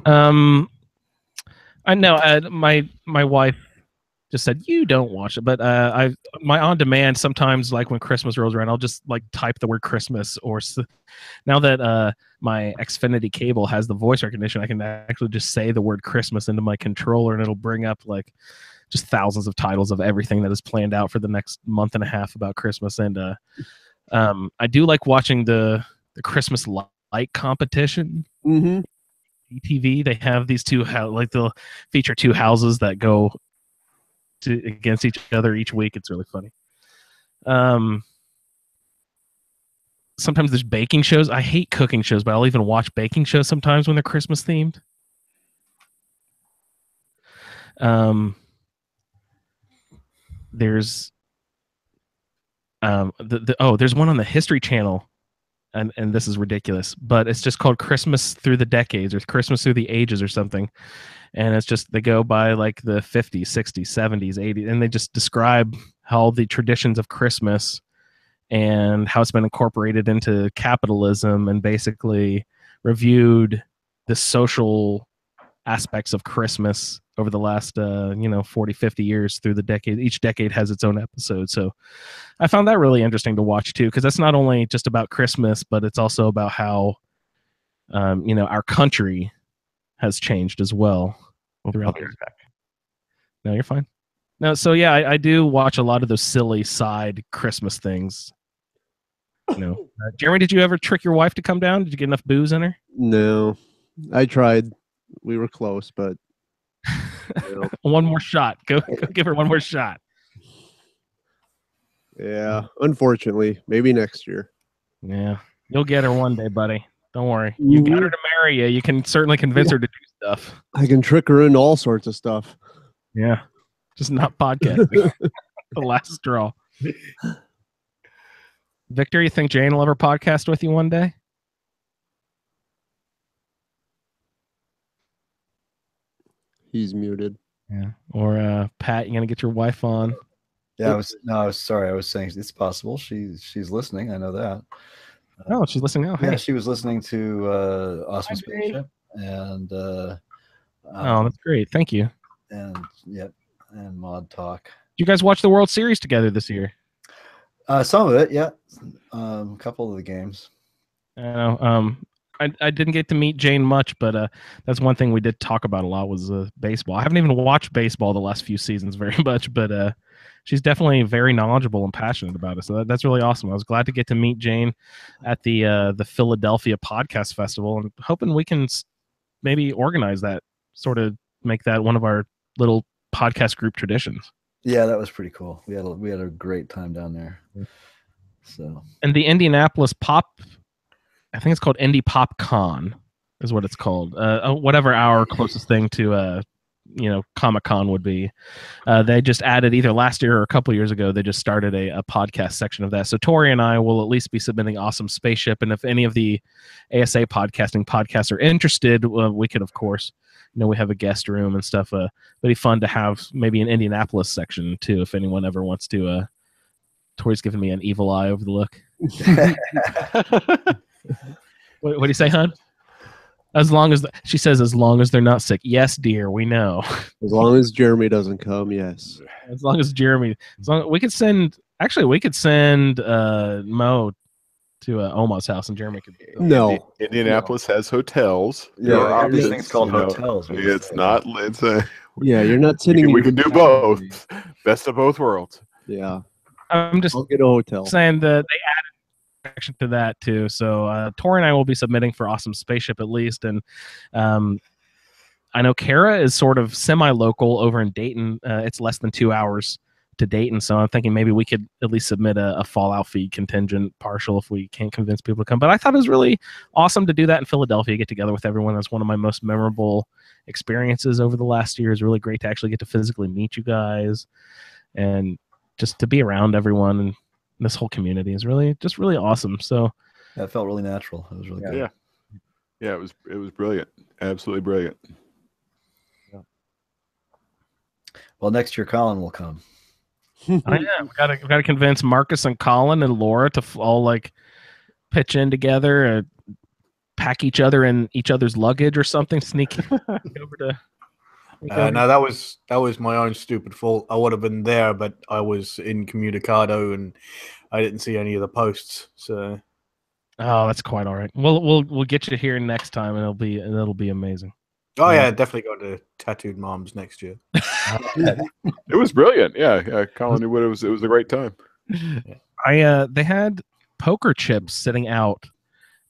I know my wife just said you don't watch it, but my on demand sometimes, like when Christmas rolls around, I'll just like type the word Christmas, or now that my Xfinity cable has the voice recognition, I can actually just say the word Christmas into my controller, and it'll bring up like just thousands of titles of everything that is planned out for the next month and a half about Christmas. And I do like watching the Christmas light competition. Mm-hmm. TV, they have these two like they'll feature two houses that go against each other each week. It's really funny. Sometimes there's baking shows. I hate cooking shows, but I'll even watch baking shows sometimes when they're Christmas themed. There's there's one on the History Channel. And this is ridiculous, but it's just called Christmas Through the Decades or Christmas Through the Ages or something. And it's just, they go by like the 50s, 60s, 70s, 80s, and they just describe how the traditions of Christmas and how it's been incorporated into capitalism, and basically reviewed the social aspects of Christmas over the last 40, 50 years through the decade. Each decade has its own episode. So I found that really interesting to watch too, because that's not only just about Christmas, but it's also about how our country has changed as well throughout the No, you're fine. No, so yeah, I do watch a lot of those silly side Christmas things. Jeremy, did you ever trick your wife to come down? Did you get enough booze in her? No, I tried. We were close, but one more shot. Go give her one more shot. Yeah, unfortunately, maybe next year. Yeah, you'll get her one day, buddy. Don't worry. You got her to marry you. You can certainly convince her to do stuff. I can trick her into all sorts of stuff. Yeah, just not podcasting. The last straw. Victor, you think Jane will ever podcast with you one day? He's muted. Yeah. Or Pat, you gonna get your wife on? Yeah, I was sorry. I was saying it's possible. She's listening. I know that. Oh, she's listening now. Yeah, Hey. she was listening to Awesome Spaceship, and oh, that's great. Thank you. And and Mod Talk. Did you guys watch the World Series together this year? Some of it, yeah. A couple of the games. I didn't get to meet Jane much, but that's one thing we did talk about a lot was baseball. I haven't even watched baseball the last few seasons very much, but she's definitely very knowledgeable and passionate about it. So that's really awesome. I was glad to get to meet Jane at the Philadelphia Podcast Festival, and hoping we can maybe organize that, sort of make that one of our little podcast group traditions. Yeah, that was pretty cool. We had a great time down there. So, and the Indianapolis Pop, I think it's called Indie Pop Con, is what it's called. Whatever our closest thing to Comic-Con would be. They just added either last year or a couple years ago, they just started a podcast section of that. So Tori and I will at least be submitting Awesome Spaceship, and if any of the ASA podcasting podcasts are interested, we could, of course, we have a guest room and stuff. It'd be fun to have maybe an Indianapolis section too, if anyone ever wants to. Tori's giving me an evil eye over the look. What do you say, hon? As long as she says, as long as they're not sick. Yes, dear, we know. As long as Jeremy doesn't come, yes. As long as Jeremy, we could send. Actually, we could send Mo to Oma's house, and Jeremy could. No, Indianapolis has hotels. Yeah, these things called hotels. It's not. It's a. Yeah, you're not sitting. We can do both. Best of both worlds. Yeah, I'm just. I'll get a hotel. Saying that they added section to that too. So Tori and I will be submitting for Awesome Spaceship at least, and I know Kara is sort of semi-local over in Dayton. It's less than 2 hours to Dayton, so I'm thinking maybe we could at least submit a Fallout feed contingent partial if we can't convince people to come. But I thought it was really awesome to do that in Philadelphia, get together with everyone. That's one of my most memorable experiences over the last year. It's really great to actually get to physically meet you guys and just to be around everyone. And this whole community is really awesome. So that felt really natural. It was really good. Yeah, it was brilliant. Absolutely brilliant. Yeah. Well, next year Colin will come. I am. We've got to convince Marcus and Colin and Laura to all like pitch in together, pack each other in each other's luggage or something. Sneak over to. No, that was my own stupid fault. I would have been there, but I was incommunicado and I didn't see any of the posts. So, oh, that's quite all right. We'll get you here next time, and it'll be amazing. Oh yeah, definitely go to Tattooed Moms next year. It was brilliant. Yeah, Colin, it was a great time. They had poker chips sitting out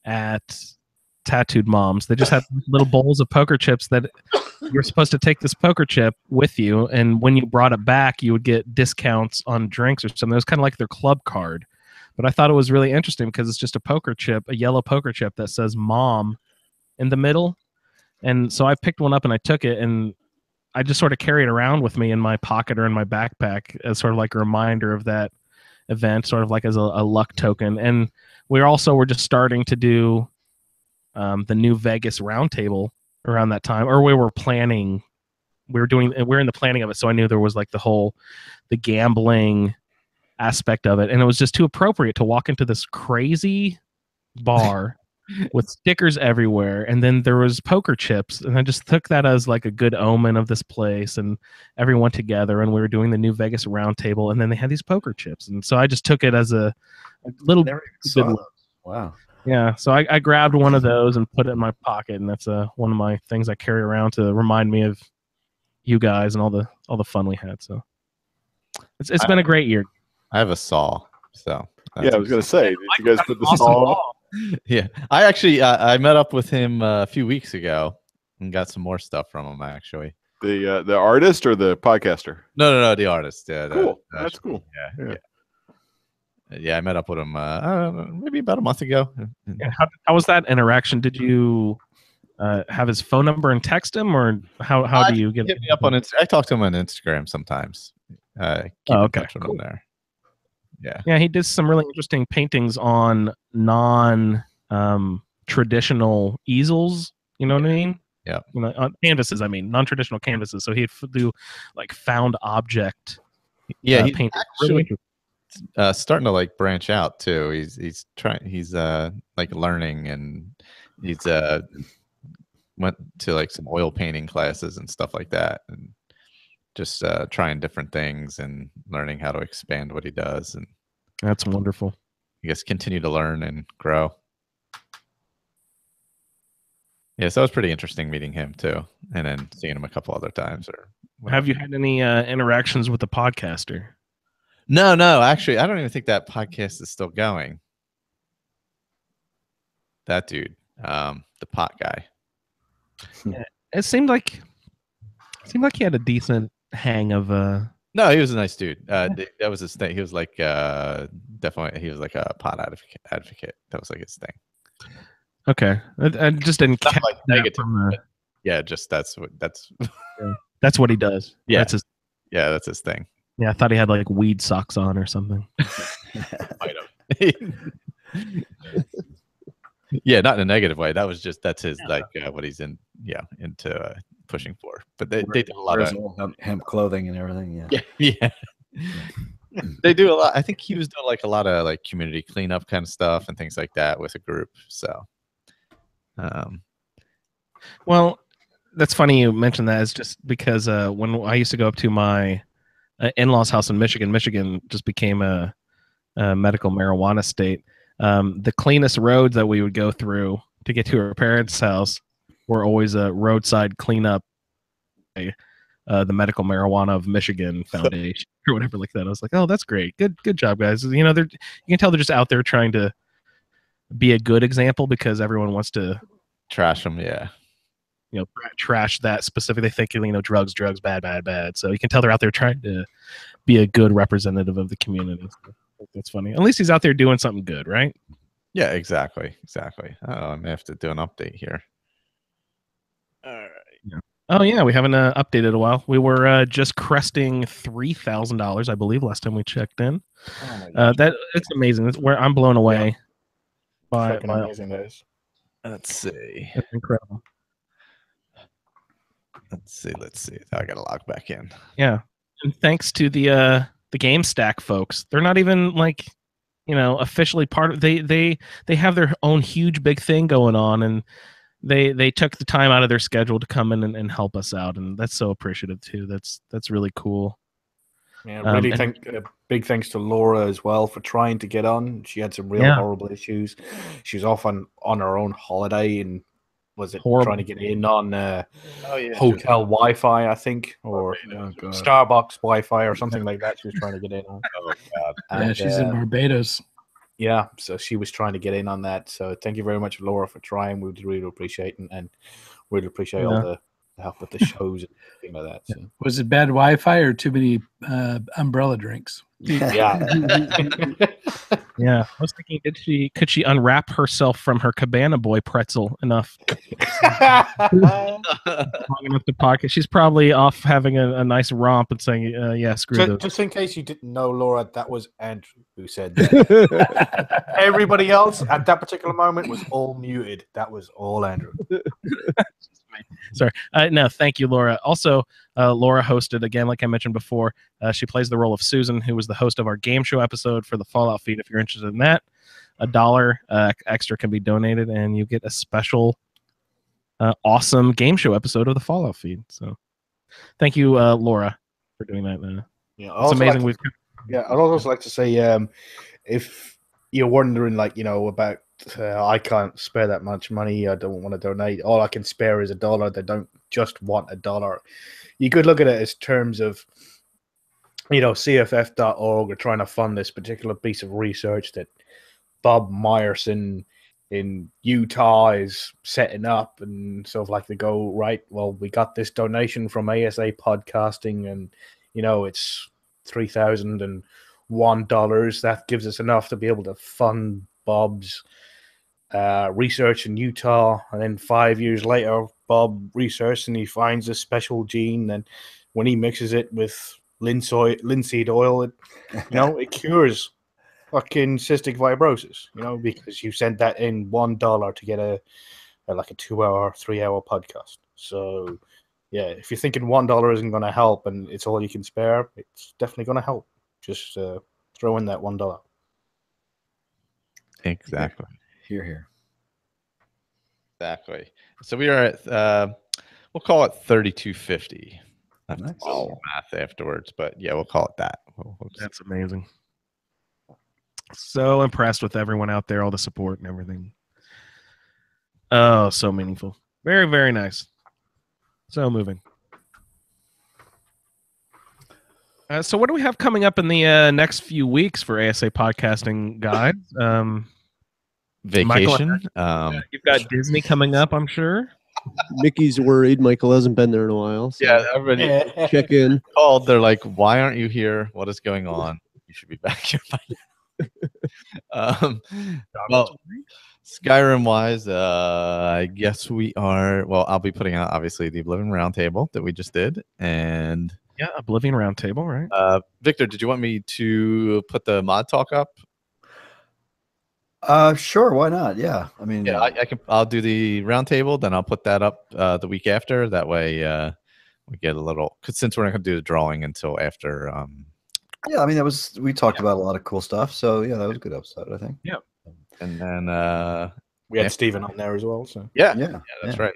at Tattooed Moms. They just had little bowls of poker chips that you're supposed to take this poker chip with you, and when you brought it back, you would get discounts on drinks or something. It was kind of like their club card. But I thought it was really interesting because it's just a poker chip, a yellow poker chip that says "Mom" in the middle. And so I picked one up and I took it, and I just sort of carry it around with me in my pocket or in my backpack as sort of like a reminder of that event, sort of like as a luck token. And were just starting to do the New Vegas roundtable around that time, or we were in the planning of it. So I knew there was like the gambling aspect of it. And it was just too appropriate to walk into this crazy bar with stickers everywhere. And then there was poker chips. And I just took that as like a good omen of this place and everyone together. And we were doing the New Vegas roundtable. And then they had these poker chips. And so I just took it as a little good. Wow. Yeah, so I grabbed one of those and put it in my pocket, and that's one of my things I carry around to remind me of you guys and all the fun we had. So it's been a great year. I have a saw, so yeah, I was gonna say, did you guys put the saw? Yeah, I actually I met up with him a few weeks ago and got some more stuff from him. Actually, the artist or the podcaster? No, the artist. Yeah, cool. That's cool. Yeah, I met up with him maybe about a month ago. Yeah, how was that interaction? Did you have his phone number and text him, or how do you get me up on Instagram? I talk to him on Instagram sometimes. Okay, cool. There. Yeah, he did some really interesting paintings on non-traditional easels. You know what I mean? Yeah. On canvases. I mean, non-traditional canvases. So he'd do like found object. Yeah, he's painting. actually starting to like branch out too. He's trying. He's like learning, and he's went to like some oil painting classes and stuff like that, and just trying different things and learning how to expand what he does. And that's wonderful. I guess continue to learn and grow. Yeah, so it was pretty interesting meeting him too, and then seeing him a couple other times. Or have you had any interactions with the podcaster? No, actually, I don't even think that podcast is still going. That dude, the pot guy. Yeah, it seemed like he had a decent hang of No, he was a nice dude. That was his thing. He was like definitely. He was like a pot advocate. That was like his thing. Okay, I just didn't catch like negative. Yeah, just that's. Yeah. That's what he does. Yeah. That's his thing. Yeah, I thought he had like weed socks on or something. Might have. Yeah, not in a negative way. That's his what he's into pushing for. But they do a lot of hemp clothing and everything. Yeah. They do a lot. I think he was doing like a lot of like community cleanup kind of stuff and things like that with a group. So, well, that's funny you mentioned that. It's just because when I used to go up to my in-laws' house in Michigan, Michigan just became a medical marijuana state. The cleanest roads that we would go through to get to our parents' house were always a roadside cleanup. The Medical Marijuana of Michigan Foundation or whatever like that. I was like, oh, that's great. Good job, guys. You know, you can tell they're just out there trying to be a good example because everyone wants to trash them. Yeah. You know, trash that specific. They think, you know, drugs, bad. So you can tell they're out there trying to be a good representative of the community. So that's funny. At least he's out there doing something good, right? Yeah, exactly. Oh, I may have to do an update here. All right. Yeah. Oh yeah, we haven't updated in a while. We were just cresting $3,000, I believe, last time we checked in. Oh it's amazing. It's where I'm blown away by amazing those. Let's see. It's incredible. Let's see. I gotta log back in. Yeah, and thanks to the Game Stack folks, they're not even like, you know, officially part of. They have their own huge big thing going on, and they took the time out of their schedule to come in and help us out, and that's so appreciative too. That's really cool. Yeah, really big thanks to Laura as well for trying to get on. She had some real horrible issues. She was off on her own holiday and trying to get in on hotel Wi-Fi, I think, or Starbucks Wi-Fi or something like that. She was trying to get in on. Oh God! And, she's in Barbados. Yeah, so she was trying to get in on that. So thank you very much, Laura, for trying. We would really appreciate it, and really appreciate all the help with the shows and things like that. So. Was it bad Wi-Fi or too many umbrella drinks? Yeah. Yeah. I was thinking, could she unwrap herself from her Cabana Boy pretzel enough? Long enough to pocket. She's probably off having a nice romp and saying, yeah, screw those. Just in case you didn't know, Laura, that was Andrew who said that. Everybody else at that particular moment was all muted. That was all Andrew. Sorry. No, thank you, Laura. Also, Laura hosted, again, like I mentioned before, she plays the role of Susan, who was the host of our game show episode for the Fallout feed. If you're interested in that, $1 extra can be donated, and you get a special, awesome game show episode of the Fallout feed. So thank you, Laura, for doing that. Yeah, it's amazing. I'd also like to say, if you're wondering, like, you know, about I can't spare that much money, I don't want to donate, all I can spare is $1. They don't just want $1. You could look at it as terms of, you know, CFF.org are trying to fund this particular piece of research that Bob Myerson in Utah is setting up, and sort of like they go, right, well, we got this donation from ASApodcasting, and, you know, it's $3,001. That gives us enough to be able to fund Bob's research in Utah. And then 5 years later, Bob researched and he finds a special gene, and when he mixes it with linseed oil, it, you know, it cures fucking cystic fibrosis, you know, because you sent that in $1 to get a 2-hour, 3-hour podcast. So yeah, if you're thinking $1 isn't going to help and it's all you can spare, it's definitely going to help. Just throw in that $1. Exactly. Here. Exactly. So we are at we'll call it 3250. Nice. Math afterwards, but yeah, we'll call it that. That's amazing. So impressed with everyone out there, all the support and everything. Oh, so meaningful. Very, very nice. So moving. So what do we have coming up in the next few weeks for ASApodcasting, guys? Vacation. Michael, you've got Disney coming up, I'm sure. Mickey's worried. Michael hasn't been there in a while. So yeah, everybody check in. Called. They're like, "Why aren't you here? What is going on? You should be back here by now." Well, Skyrim wise, I guess we are. Well, I'll be putting out obviously the Oblivion Roundtable that we just did, and yeah, Oblivion Roundtable, right? Victor, did you want me to put the mod talk up? Sure, why not? Yeah, I mean, yeah, I can. I'll do the roundtable, then I'll put that up the week after. That way, we get a little. Because since we're not going to do the drawing until after. Yeah, I mean, we talked about a lot of cool stuff. So yeah, that was a good episode, I think. Yeah, and then we had Steven on there as well. So yeah, that's right.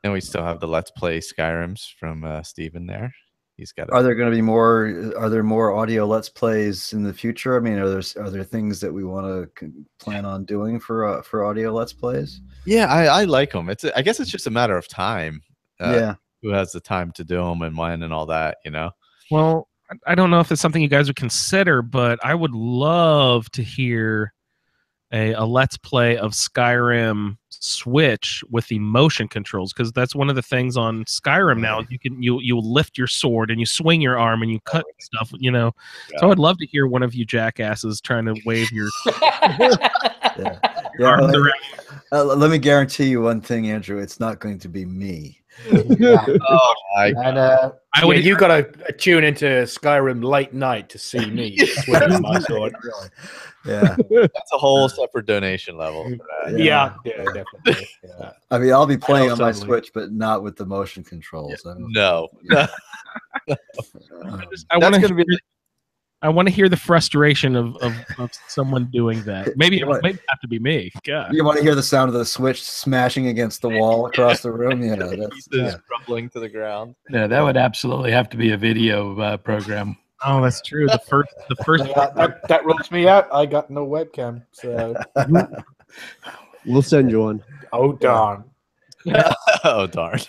And we still have the Let's Play Skyrims from Steven there. He's got. Are there going to be more? Are there more audio Let's Plays in the future? I mean, are there things that we want to plan on doing for audio Let's Plays? Yeah, I like them. I guess it's just a matter of time. Yeah, who has the time to do them and when and all that, you know? Well, I don't know if it's something you guys would consider, but I would love to hear a Let's Play of Skyrim Switch with the motion controls, because that's one of the things on Skyrim now. You lift your sword and you swing your arm and you cut stuff, you know. Yeah. So I'd love to hear one of you jackasses trying to wave your arms around. Let me guarantee you one thing, Andrew. It's not going to be me. Oh my God. And you got to tune into Skyrim late night to see me swinging my sword. Yeah, that's a whole separate donation level. For that. Yeah, definitely. Yeah. I mean, I'll be playing on my Switch, but not with the motion controls. Yeah. No. I want to hear the frustration of someone doing that. Maybe it might have to be me. God. You want to hear the sound of the Switch smashing against the wall across the room? Yeah, that's crumbling to the ground. Yeah, that would absolutely have to be a video program. Oh, that's true. The first that rules me out. I got no webcam, so we'll send you one. Oh darn! Oh darn!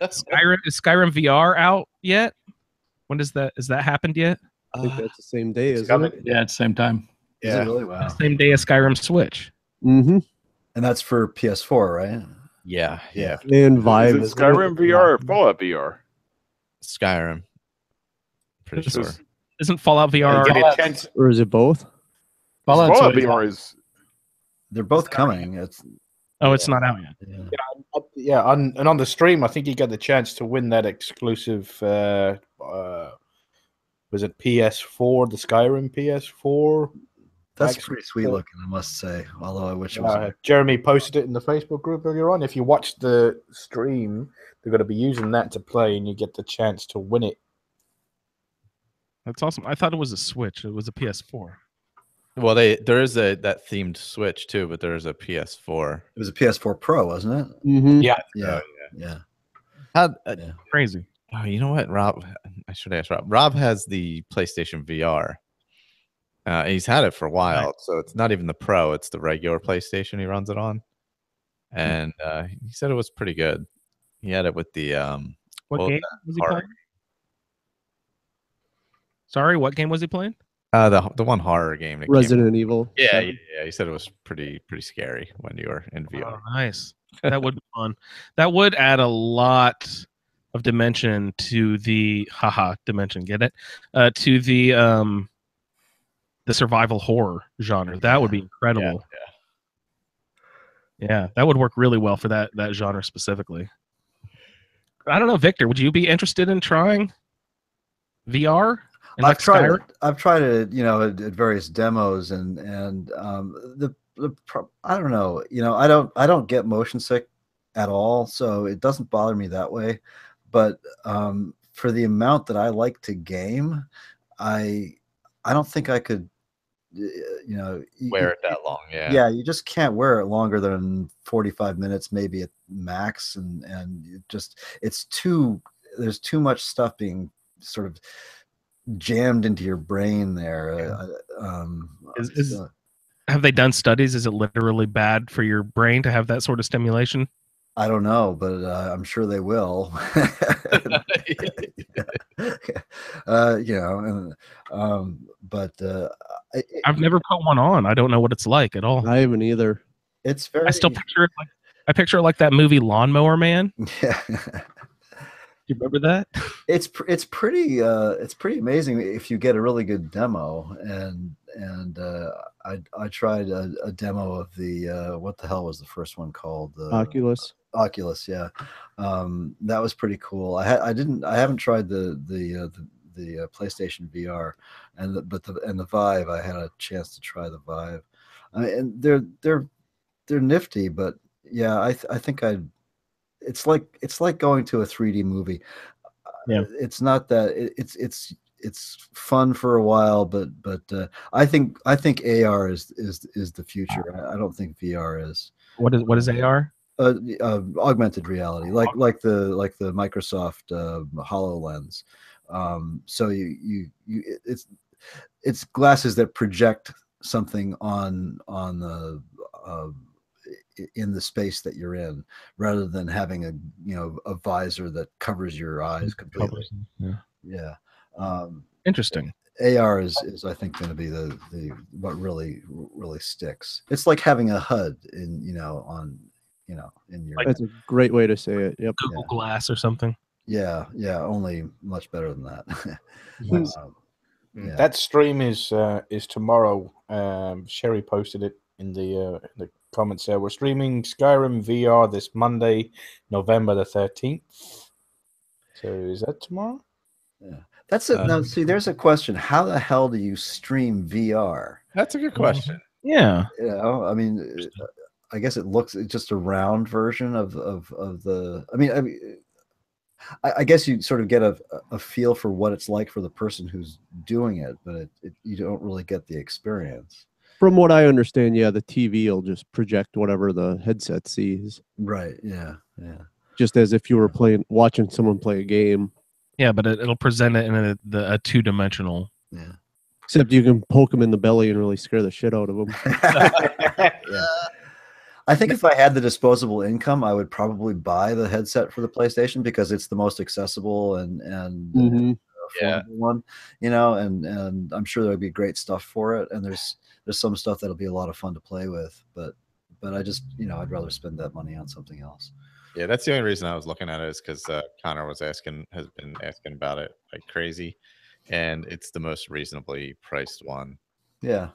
Is Skyrim VR out yet? When does that? Has that happened yet? I think that's the same day, isn't it? Yeah, it's the same time. Yeah, really? Wow. Same day as Skyrim Switch. Mm-hmm. And that's for PS4, right? Yeah. And Vive. Is it Skyrim VR or Fallout VR? Skyrim. Pretty sure. Isn't Fallout VR or is it both? Fallout VR is. They're both coming. It's not out yet. Yeah. On the stream, I think you got the chance to win that exclusive. Was it PS4? The Skyrim PS4. That's pretty sweet looking, I must say. Although I wish it was. Jeremy posted it in the Facebook group earlier on. If you watch the stream, they're going to be using that to play, and you get the chance to win it. That's awesome. I thought it was a Switch. It was a PS4. Well, there is that themed Switch too, but there is a PS4. It was a PS4 Pro, wasn't it? Mm-hmm. Yeah. Crazy. Oh, you know what, Rob? I should ask Rob. Rob has the PlayStation VR. He's had it for a while, so it's not even the Pro; it's the regular PlayStation he runs it on. And he said it was pretty good. He had it with the what game was he playing? Sorry, what game was he playing? The one horror game. Resident Evil. Yeah. He said it was pretty scary when you were in VR. Oh, nice. That would be fun. That would add a lot of dimension to the dimension. Get it? To the survival horror genre. That would be incredible. Yeah, that would work really well for that genre specifically. I don't know, Victor. Would you be interested in trying VR? I've tried it, at various demos, and I don't know, I don't get motion sick at all, so it doesn't bother me that way. But for the amount that I like to game, I don't think I could, wear it that long. Yeah, you just can't wear it longer than 45 minutes, maybe at max, and there's too much stuff being sort of jammed into your brain there. Have they done studies? Is it literally bad for your brain to have that sort of stimulation? I don't know, but I'm sure they will. I've never put one on. I don't know what it's like at all. I haven't either. It's very. I still picture it like that movie Lawnmower Man. Yeah. You remember that? It's pretty amazing if you get a really good demo, I tried a demo of the what the hell was the first one called? Oculus. Oculus, yeah. That was pretty cool. I haven't tried the PlayStation VR, but the Vive. I had a chance to try the Vive, and they're nifty, but yeah, I think it's like going to a 3D movie. Yeah, it's not that it's fun for a while, but I think AR is the future. I don't think VR is. What is AR? Augmented reality, like the Microsoft HoloLens. So it's glasses that project something on the in the space that you're in, rather than having a visor that covers your eyes completely. Yeah. Interesting. AR is I think going to be the what really sticks. It's like having a HUD in in your. That's a great way to say it. Yep. Google Glass or something. Yeah, only much better than that. Yeah. That stream is tomorrow. Sherry posted it in the comments there. We're streaming Skyrim VR this Monday, November the 13th. So is that tomorrow? Yeah. That's it. Now, see, there's a question. How the hell do you stream VR? That's a good question. Yeah. I mean, I guess it's just a round version of the. I mean, I guess you sort of get a feel for what it's like for the person who's doing it, but you don't really get the experience. From what I understand, yeah, the TV will just project whatever the headset sees. Right. Yeah. Just as if you were watching someone play a game. Yeah, but it'll present it in a two-dimensional. Yeah. Except you can poke them in the belly and really scare the shit out of them. Yeah. I think if I had the disposable income, I would probably buy the headset for the PlayStation because it's the most accessible and affordable one, and I'm sure there'll be great stuff for it. And there's some stuff that'll be a lot of fun to play with, but I just, I'd rather spend that money on something else. Yeah, that's the only reason I was looking at it is because Connor has been asking about it like crazy, and it's the most reasonably priced one. Yeah.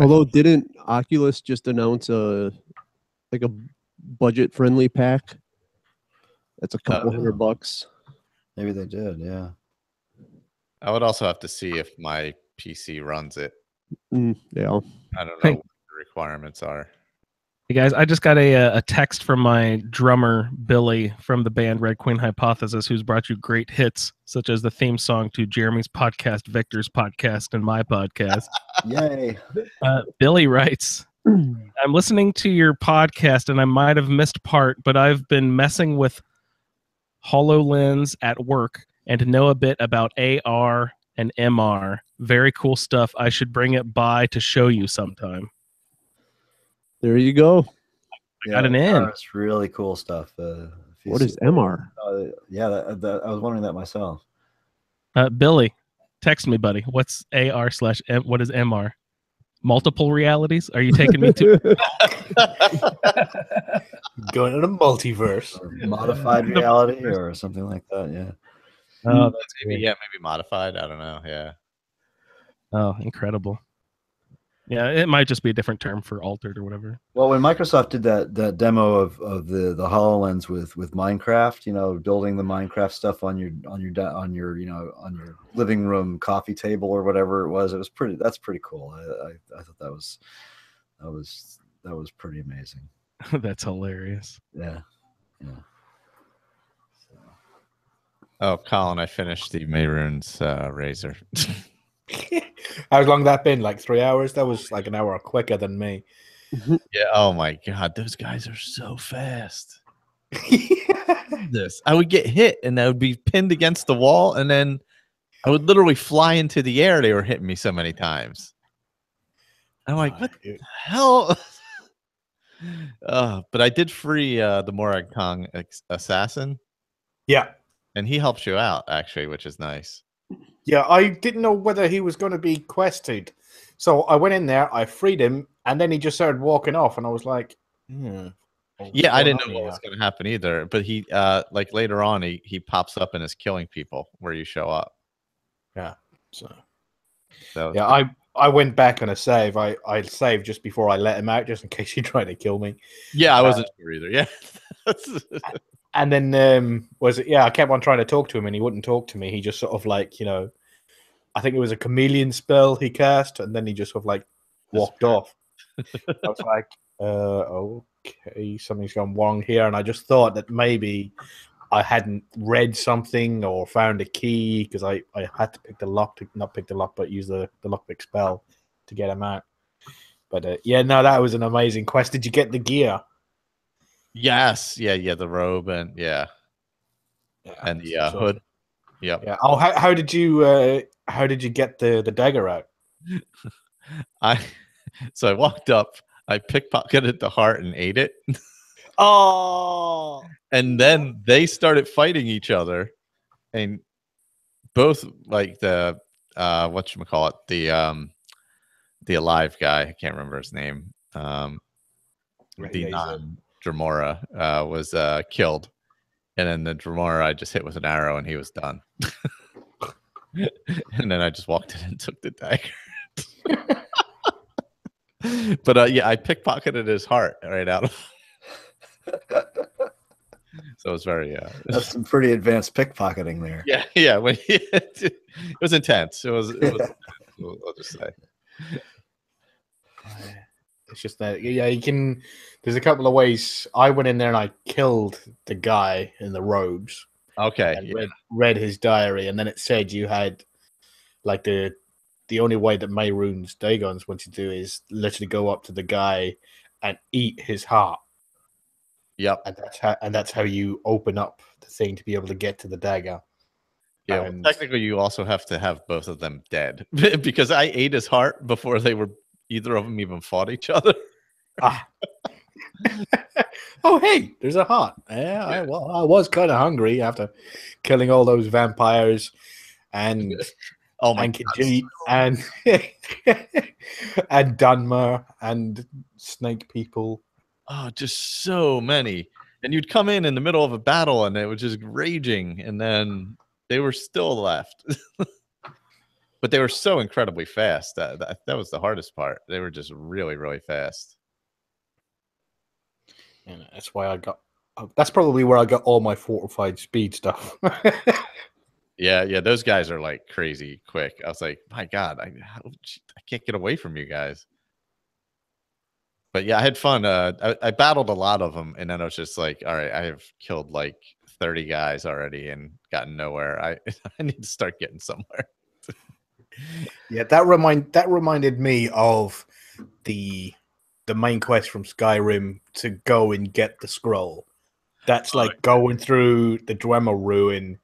Although didn't Oculus just announce a budget friendly pack? That's a couple $100. Maybe they did, yeah. I would also have to see if my PC runs it. Yeah. I don't know what the requirements are. Hey guys, I just got a text from my drummer, Billy, from the band Red Queen Hypothesis, who's brought you great hits, such as the theme song to Jeremy's podcast, Victor's podcast, and my podcast. Yay. Billy writes, I'm listening to your podcast, and I might have missed part, but I've been messing with HoloLens at work and know a bit about AR and MR. Very cool stuff. I should bring it by to show you sometime. There you go. Got an in. It's really cool stuff. What is MR? Yeah, I was wondering that myself. Billy, text me, buddy. What's AR/M? What is MR? Multiple realities? Are you taking me to going to the multiverse? Or modified reality or something like that? Yeah. Oh, that's maybe modified. I don't know. Yeah. Oh, incredible. Yeah, it might just be a different term for altered or whatever. Well, when Microsoft did that demo of the HoloLens with Minecraft, building the Minecraft stuff on your living room coffee table or whatever it was pretty. That's pretty cool. I thought that was pretty amazing. That's hilarious. Yeah. Oh, Colin, I finished the Mayrune's Razor. How long that been? Like 3 hours? That was like an hour quicker than me. Yeah. Oh my God, those guys are so fast. I would get hit and I would be pinned against the wall, and then I would literally fly into the air. They were hitting me so many times. I'm like, what the hell? But I did free the Morag Kong assassin. Yeah. And he helps you out, actually, which is nice. Yeah, I didn't know whether he was going to be quested. So I went in there, I freed him, and then he just started walking off, and I was like, yeah, I didn't know what was going to happen either. But he, like later on, he pops up and is killing people where you show up. Yeah. So yeah, I went back on a save. I saved just before I let him out, just in case he tried to kill me. Yeah, I wasn't sure either. Yeah. And then I kept on trying to talk to him, and he wouldn't talk to me. He just sort of like, I think it was a chameleon spell he cast, and then he just sort of like walked off. I was like, okay, something's gone wrong here, and I just thought that maybe I hadn't read something or found a key, because I had to pick the lock, not pick the lock, but use the lockpick spell to get him out. But that was an amazing quest. Did you get the gear? Yes, yeah, the robe and and the hood. Yep. Yeah. Oh, how did you get the dagger out? So I walked up, I pickpocketed the heart and ate it. Oh. And then they started fighting each other, and both like the whatchamacallit, the alive guy, I can't remember his name. The non-Dremora was killed. And then the Dremora I just hit with an arrow and he was done. And then I just walked in and took the dagger. But I pickpocketed his heart right out of so it was very that's some pretty advanced pickpocketing there. Yeah. When it was intense. It was I'll just say. It's just that you can. There's a couple of ways. I went in there and I killed the guy in the robes. Okay. And read his diary, and then it said you had like the only way that Mayrune's Dagons want to do is literally go up to the guy and eat his heart. Yep. And that's how you open up the thing to be able to get to the dagger. Yeah, well, technically you also have to have both of them dead because I ate his heart before either of them even fought each other. Oh, hey, there's a heart. Yeah, I was kind of hungry after killing all those vampires and Khajiit and and Dunmer and snake people. Oh, just so many. And you'd come in the middle of a battle and it was just raging, and then they were still left. But they were so incredibly fast. That was the hardest part. They were just really, really fast. And that's why that's probably where I got all my fortified speed stuff. Yeah, those guys are like crazy quick. I was like, my God, I can't get away from you guys. But yeah, I had fun. I battled a lot of them, and then I was just like, all right, I have killed like 30 guys already and gotten nowhere. I need to start getting somewhere. Yeah, that reminded me of the main quest from Skyrim to go and get the scroll. That's like going through the Dwemer ruin,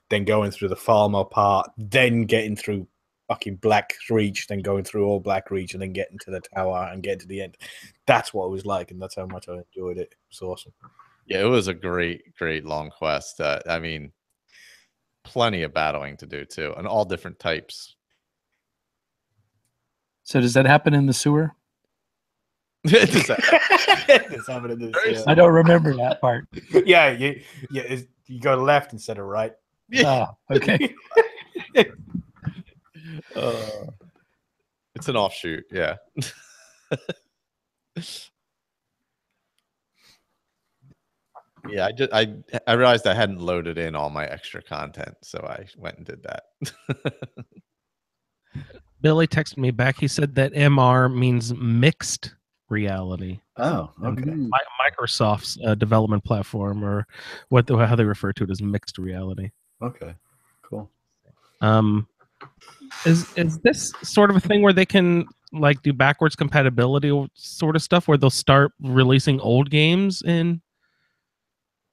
then going through the Falmer part, then getting through fucking Black Reach, then going through all Black Reach, and then getting to the tower and getting to the end. That's what it was like, and that's how much I enjoyed it. It was awesome. Yeah, it was a great long quest. I mean, plenty of battling to do too, and all different types. So does that happen in the sewer? Does that happen in the sewer? I don't remember that part. Yeah, you go left instead of right. Oh, okay. It's an offshoot, yeah. Yeah, I realized I hadn't loaded in all my extra content, so I went and did that. Billy texted me back. He said that MR means mixed reality. Oh, okay. Microsoft's development platform, or how they refer to it as mixed reality. Okay, cool. Is this sort of a thing where they can like do backwards compatibility sort of stuff, where they'll start releasing old games in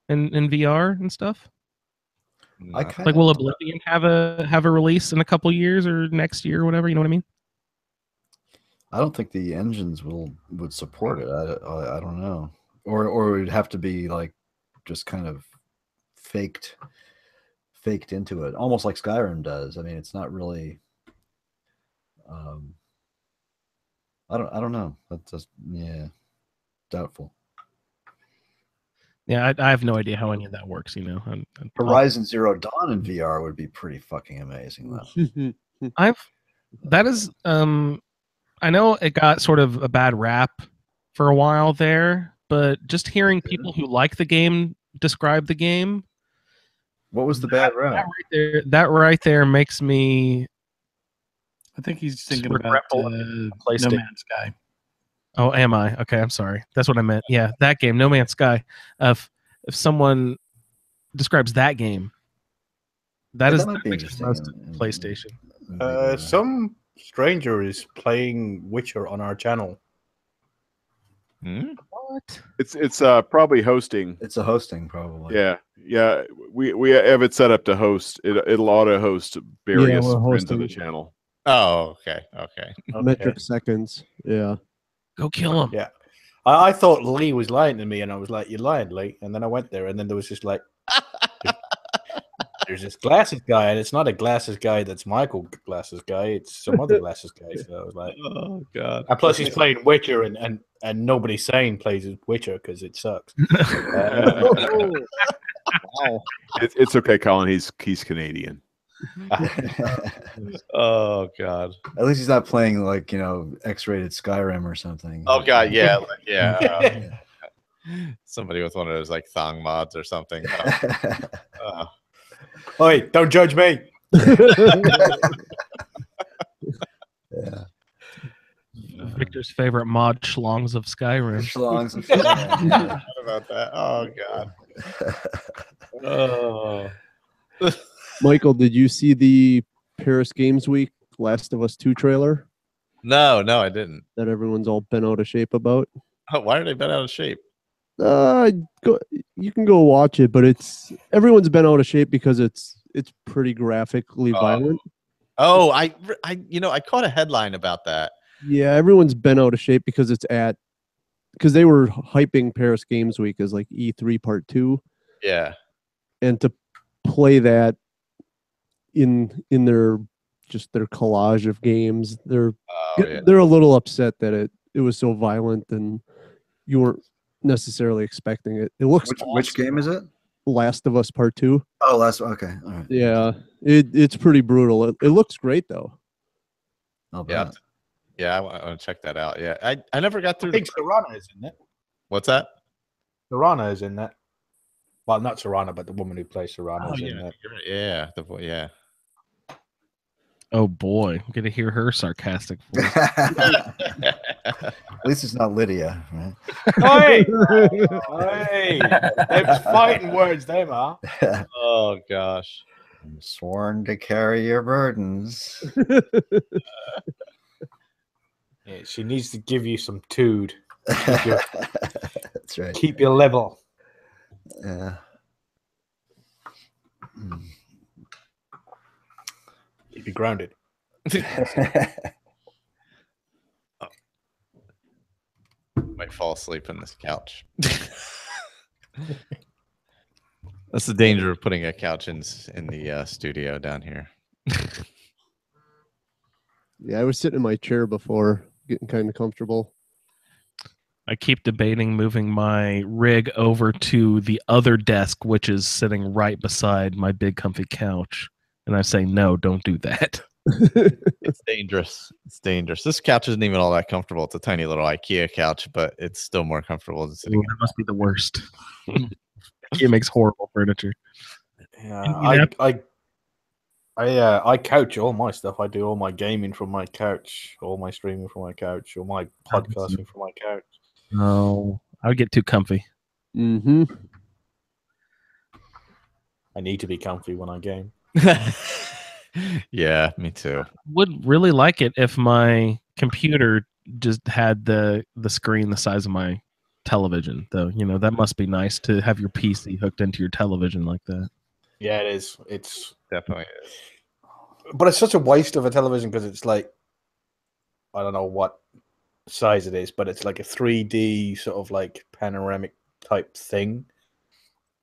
VR and stuff? Like, will Oblivion have a release in a couple years or next year or whatever? You know what I mean? I don't think the engines would support it. I don't know, or it would have to be like just kind of faked into it, almost like Skyrim does. I mean, it's not really. I don't know. That's just doubtful. Yeah, I have no idea how any of that works. You know, Horizon Zero Dawn in VR would be pretty fucking amazing, though. That is I know it got sort of a bad rap for a while there, but just hearing people who like the game describe the game. What was the bad rap? That right there makes me. I think he's thinking about No Man's Sky. Oh, am I? Okay, I'm sorry. That's what I meant. Yeah, that game, No Man's Sky. If someone describes that game, that might be interesting. Most PlayStation. Some stranger is playing Witcher on our channel. What? It's probably hosting. It's a hosting, probably. Yeah. We have it set up to host. It'll auto host various friends of the channel. Oh, okay. Metric seconds. Yeah. Go kill him. Yeah. I thought Lee was lying to me, and I was like, "You're lying, Lee." And then I went there, and then there was just like, there's this glasses guy, and it's not a glasses guy that's Michael glasses guy. It's some other glasses guy. So I was like, oh god. And plus, he's playing Witcher, and nobody's saying plays Witcher because it sucks. Wow. It's okay, Colin. He's Canadian. Oh god. At least he's not playing like X-rated Skyrim or something. Oh god, yeah. Somebody with one of those like thong mods or something. Oi, don't judge me. Yeah. Victor's favorite mod, Schlongs of Skyrim. Schlongs of Skyrim. What about that? Oh god. Oh. Michael, did you see the Paris Games Week Last of Us 2 trailer? No, I didn't. That everyone's all bent out of shape about? Oh, why are they bent out of shape? You can go watch it, but everyone's been out of shape because it's pretty graphically violent. Oh, I caught a headline about that. Yeah, everyone's been out of shape because because they were hyping Paris Games Week as like E3 Part 2. Yeah. And to play that in their collage of games, they're a little upset that it was so violent and you weren't necessarily expecting it. It looks which game is it? Last of Us Part 2. Oh, okay. All right. Yeah, it's pretty brutal. It looks great though. Yeah, I want to check that out. Yeah, I never got through. I think Serrana is in it. What's that? Serrana is in that. Well, not Serrana, but the woman who plays Serrana is in that. Yeah, yeah. Oh boy, I'm gonna hear her sarcastic voice. At least it's not Lydia, right? Hey, they're fighting words, they are. Oh gosh. I'm sworn to carry your burdens. Yeah, she needs to give you some tood. That's right. Keep your level. Yeah. Keep you grounded. Might fall asleep in this couch. That's the danger of putting a couch in the studio down here. Yeah, I was sitting in my chair before, getting kind of comfortable. I keep debating moving my rig over to the other desk, which is sitting right beside my big comfy couch. And I say, no, don't do that. It's dangerous. It's dangerous. This couch isn't even all that comfortable. It's a tiny little IKEA couch, but it's still more comfortable than sitting. That must be the worst. IKEA makes horrible furniture. Yeah, I couch all my stuff. I do all my gaming from my couch, all my streaming from my couch, all my podcasting from my couch. No, I would get too comfy. Mm-hmm. I need to be comfy when I game. Yeah, me too. Would really like it if my computer just had the screen the size of my television, though. That must be nice to have your PC hooked into your television like that. Yeah, it is. It's definitely is. But it's such a waste of a television because it's like, I don't know what size it is, but it's like a 3D sort of like panoramic type thing.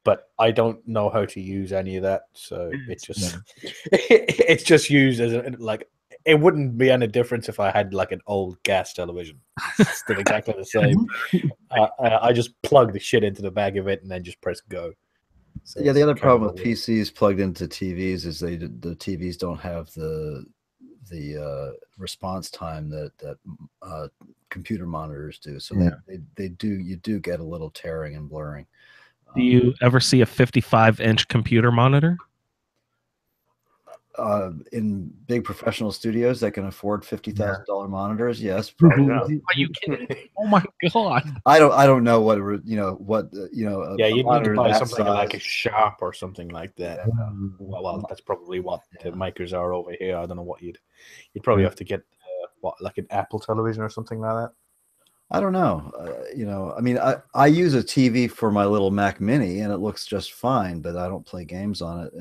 But I don't know how to use any of that, so it's just it's just used as like it wouldn't be any difference if I had like an old gas television. It's still exactly the same. I just plug the shit into the back of it and then just press go. So yeah, the other problem with PCs plugged into TVs is the TVs don't have the the response time that computer monitors do. So they do, you do get a little tearing and blurring. Do you ever see a 55-inch computer monitor? In big professional studios that can afford $50,000 monitors, yes, probably. Are you kidding me? Oh my god! I don't know what you need to buy something like a Sharp or something like that. Well, that's probably what the makers are over here. I don't know what you'd probably have to get like an Apple television or something like that. I don't know. I mean, I use a TV for my little Mac Mini, and it looks just fine. But I don't play games on it,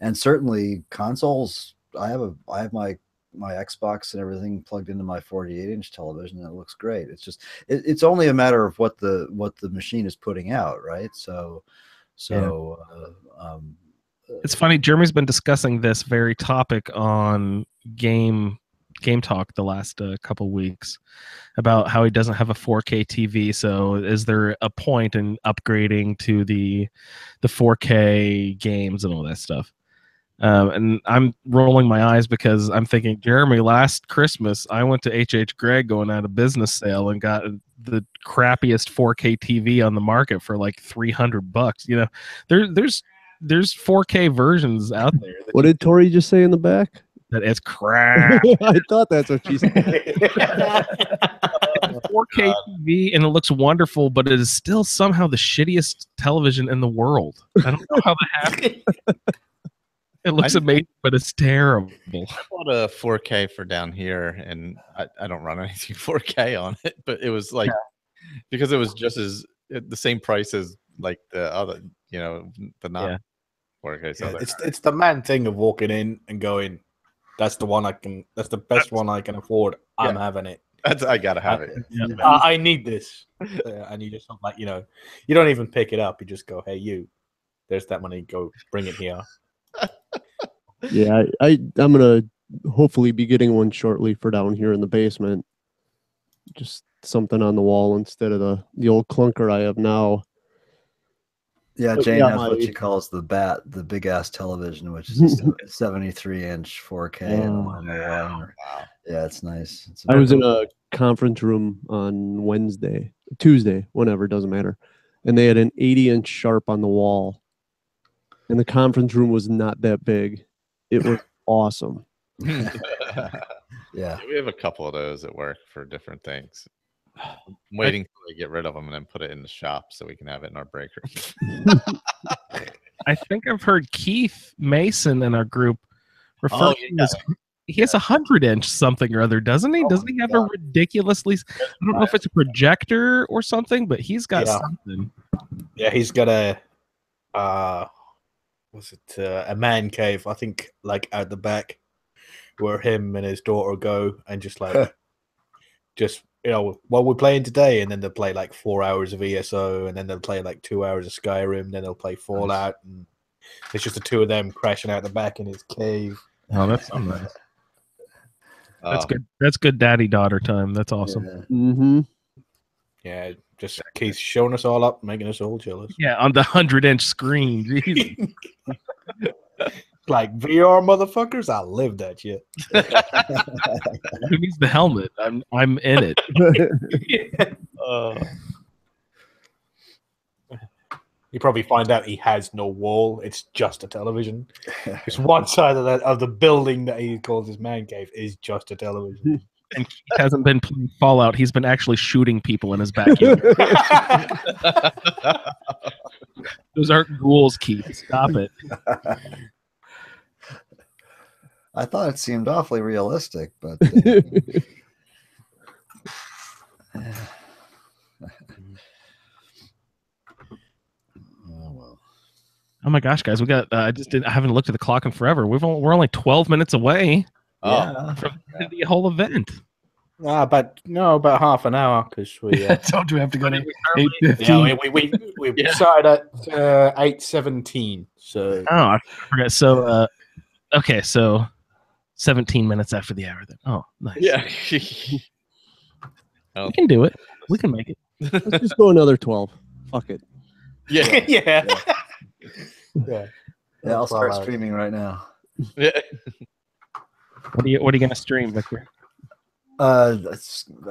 and certainly consoles. I have my Xbox and everything plugged into my 48-inch television, and it looks great. It's just it's only a matter of what the machine is putting out, right? It's funny. Jeremy's been discussing this very topic on Game Talk the last couple weeks about how he doesn't have a 4K TV. So is there a point in upgrading to the 4K games and all that stuff? And I'm rolling my eyes because I'm thinking, Jeremy, last Christmas I went to H.H. Gregg going out of business sale and got the crappiest 4K TV on the market for like $300. You know, there's 4K versions out there. What did Tori just say in the back? That it's crap. I thought that's what she said. 4K TV, and it looks wonderful, but it is still somehow the shittiest television in the world. I don't know how that happened. It looks amazing, but it's terrible. I bought a 4K for down here, and I don't run anything 4K on it, but it was like because it was just the same price as like the other, the not 4K. So it's the man thing of walking in and going, that's the one that's the best one I can afford. I'm having it. I gotta have it. I need this. And you just like, you don't even pick it up. You just go, hey, there's that money. Go bring it here. Yeah, I'm gonna hopefully be getting one shortly for down here in the basement. Just something on the wall instead of the old clunker I have now. Yeah, Jane has what she calls the big ass television, which is a 73-inch 4K on the wall. Wow. Yeah, it's nice. I was in a conference room on Tuesday, whenever, doesn't matter, and they had an 80-inch Sharp on the wall, and the conference room was not that big. It was awesome. Yeah, we have a couple of those at work for different things. I'm waiting until they get rid of them and then put it in the shop so we can have it in our break room. I think I've heard Keith Mason in our group refer to as he has a 100-inch something or other, doesn't he? Doesn't he have a ridiculously? I don't know if it's a projector or something, but he's got something. Yeah, he's got a a man cave, I think, like out the back, where him and his daughter go and just like what we're playing today, and then they'll play like 4 hours of ESO, and then they'll play like 2 hours of Skyrim, then they'll play Fallout, and it's just the two of them crashing out the back in his cave. Oh, that's so nice. That's good. That's good daddy-daughter time. That's awesome. Yeah. Mm-hmm. Yeah, just Keith showing us all up, making us all jealous. Yeah, on the 100-inch screen. Jeez. Like VR motherfuckers, I live that shit. Who needs the helmet? I'm in it. You probably find out he has no wall; it's just a television. It's one side of the building that he calls his man cave is just a television. And he hasn't been playing Fallout; he's been actually shooting people in his backyard. Those aren't ghouls, Keith. Stop it. I thought it seemed awfully realistic, but oh my gosh, guys, we got. I haven't looked at the clock in forever. We're only 12 minutes away from the whole event. About half an hour because we. Don't we have to go to 8:15? Yeah, we started at 8:17. So I forgot. So okay, so 17 minutes after the hour. Then nice. Yeah, we can do it. We can make it. Let's just go another 12. Fuck it. Yeah. I'll start streaming right now. Yeah. What are you going to stream, Victor? Skyrim.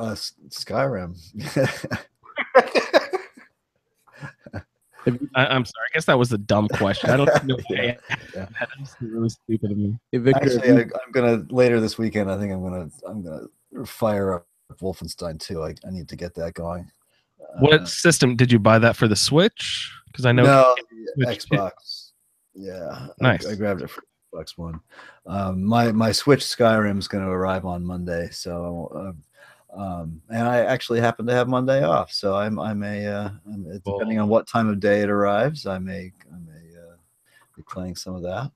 I'm sorry. I guess that was a dumb question. I don't know. That's really stupid of me. Hey, Victor, actually, I'm gonna later this weekend. I think I'm gonna fire up Wolfenstein 2. I need to get that going. What system did you buy that for? The Switch? Because I know no, Xbox. Yeah, nice. I grabbed it for Xbox One. My Switch Skyrim's going to arrive on Monday, so and I actually happen to have Monday off, so I may depending on what time of day it arrives, I may be playing some of that.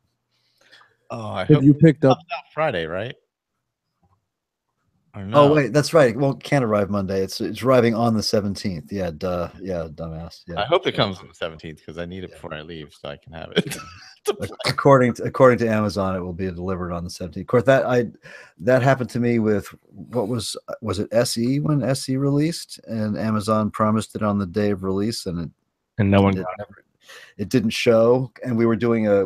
Oh, I hope you picked up Friday, right? No? Oh wait, that's right. Well, it can't arrive Monday. It's arriving on the 17th. Yeah, duh. Yeah, dumbass. Yeah. I hope it comes on the 17th because I need it before I leave so I can have it. according to Amazon, it will be delivered on the 17th. Of course, that happened to me with what was it SE when SE released, and Amazon promised it on the day of release, and no one got it. It didn't show, and we were doing a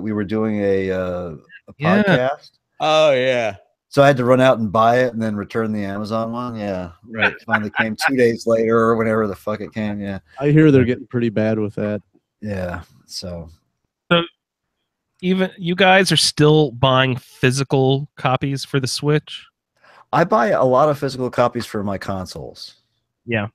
podcast. Oh yeah. So I had to run out and buy it and then return the Amazon one. Yeah, right. It finally came 2 days later or whenever the fuck it came. Yeah. I hear they're getting pretty bad with that. Yeah. So even you guys are still buying physical copies for the Switch? I buy a lot of physical copies for my consoles. Yeah.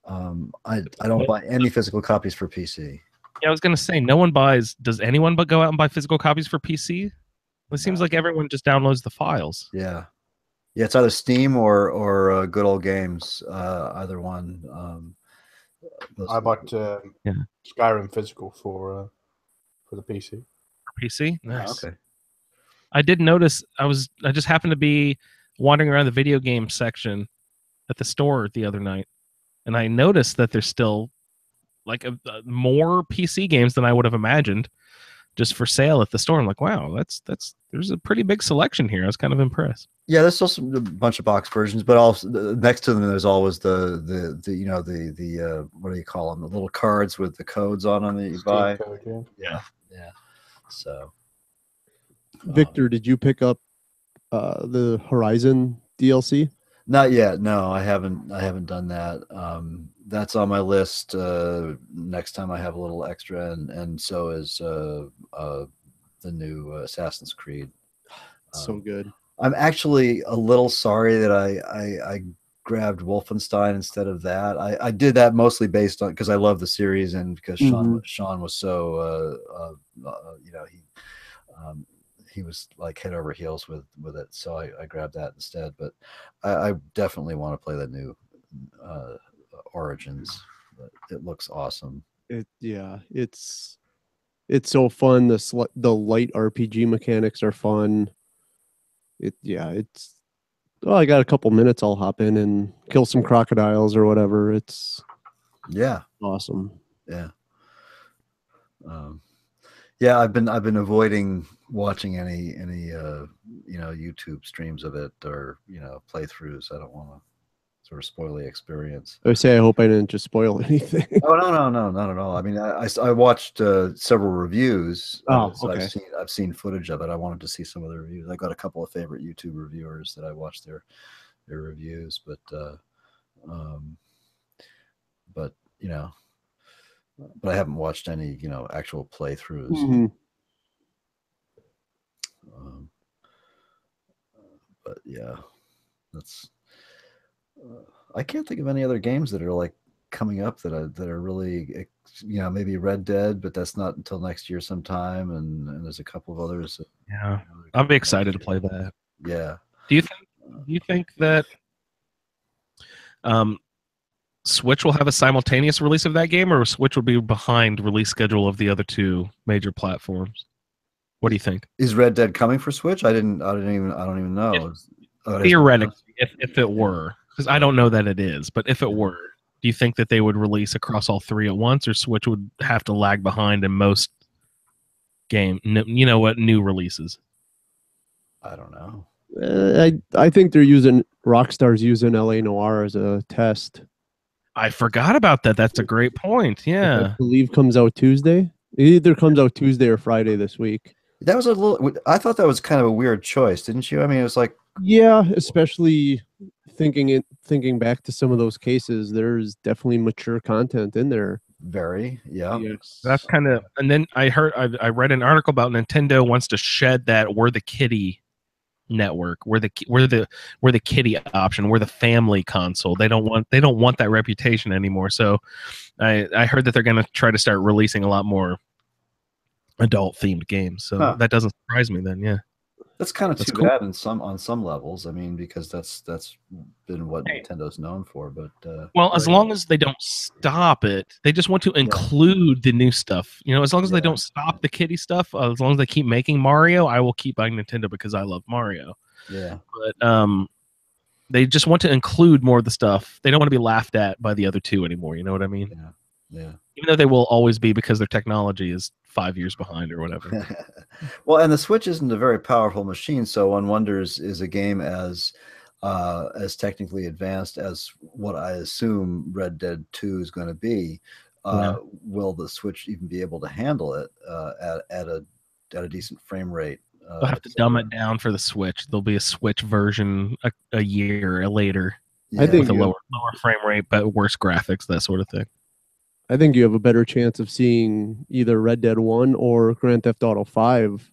I don't buy any physical copies for PC. Yeah, I was gonna say no one buys. Does anyone but go out and buy physical copies for PC? It seems like everyone just downloads the files. Yeah, it's either Steam or Good Old Games. Either one. I bought Skyrim physical for the PC. PC, nice. Oh, okay. I did notice. I just happened to be wandering around the video game section at the store the other night, and I noticed that there's still like more PC games than I would have imagined just for sale at the store. I'm like, wow, there's a pretty big selection here. I was kind of impressed. Yeah, there's still a bunch of box versions, but also next to them there's always the what do you call them? The little cards with the codes on them that you buy. Code, yeah. So, Victor, did you pick up the Horizon DLC? Not yet. No, I haven't done that. That's on my list. Next time I have a little extra, and so is the new Assassin's Creed. So good. I'm actually a little sorry that I grabbed Wolfenstein instead of that. I did that mostly based on because I love the series and because Sean was so he was like head over heels with it, so I grabbed that instead. But I definitely want to play the new Origins. It looks awesome. It's so fun. The light RPG mechanics are fun. I got a couple minutes. I'll hop in and kill some crocodiles or whatever. It's awesome. Yeah. I've been avoiding watching any YouTube streams of it or playthroughs. I don't want to sort of spoil the experience. I hope I didn't just spoil anything. Oh no, not at all. I mean, I watched several reviews. So okay. I've seen footage of it. I wanted to see some of the reviews. I got a couple of favorite YouTube reviewers that I watched their reviews, but I haven't watched any actual playthroughs. Mm-hmm. But yeah, that's. I can't think of any other games that are like coming up that are really maybe Red Dead, but that's not until next year sometime, and there's a couple of others. Yeah, I'll be excited to play that. Yeah. Do you think that Switch will have a simultaneous release of that game, or Switch will be behind release schedule of the other two major platforms? What do you think? Is Red Dead coming for Switch? I don't even know. Theoretically, if it were, because I don't know that it is, but if it were, do you think that they would release across all three at once, or Switch would have to lag behind in most new releases? I don't know. I think Rockstar's using LA Noire as a test. I forgot about that. That's a great point. Yeah. I believe comes out Tuesday. It either comes out Tuesday or Friday this week. That was a little. I thought that was kind of a weird choice, didn't you? I mean, it was like, yeah, especially thinking back to some of those cases. There's definitely mature content in there. Very, yeah. Yes. That's kind of. And then I read an article about Nintendo wants to shed that "we're the kiddie" network, we're the kiddie option, we're the family console. They don't want that reputation anymore. So I heard that they're going to try to start releasing a lot more adult themed games. So that doesn't surprise me then. Yeah. That's kind of too bad on some levels. I mean, because that's been what Nintendo's known for. But well, as long as they don't stop it, they just want to include the new stuff. You know, as long as they don't stop the kiddie stuff, as long as they keep making Mario, I will keep buying Nintendo because I love Mario. Yeah. But they just want to include more of the stuff. They don't want to be laughed at by the other two anymore. You know what I mean? Yeah. Yeah. Even though they will always be because their technology is 5 years behind or whatever. Well, and the Switch isn't a very powerful machine, so one wonders, is a game as technically advanced as what I assume Red Dead 2 is going to be? Will the Switch even be able to handle it at a decent frame rate? They'll have to dumb it down for the Switch. There'll be a Switch version a year later. I think with a lower frame rate, but worse graphics, that sort of thing. I think you have a better chance of seeing either Red Dead 1 or Grand Theft Auto 5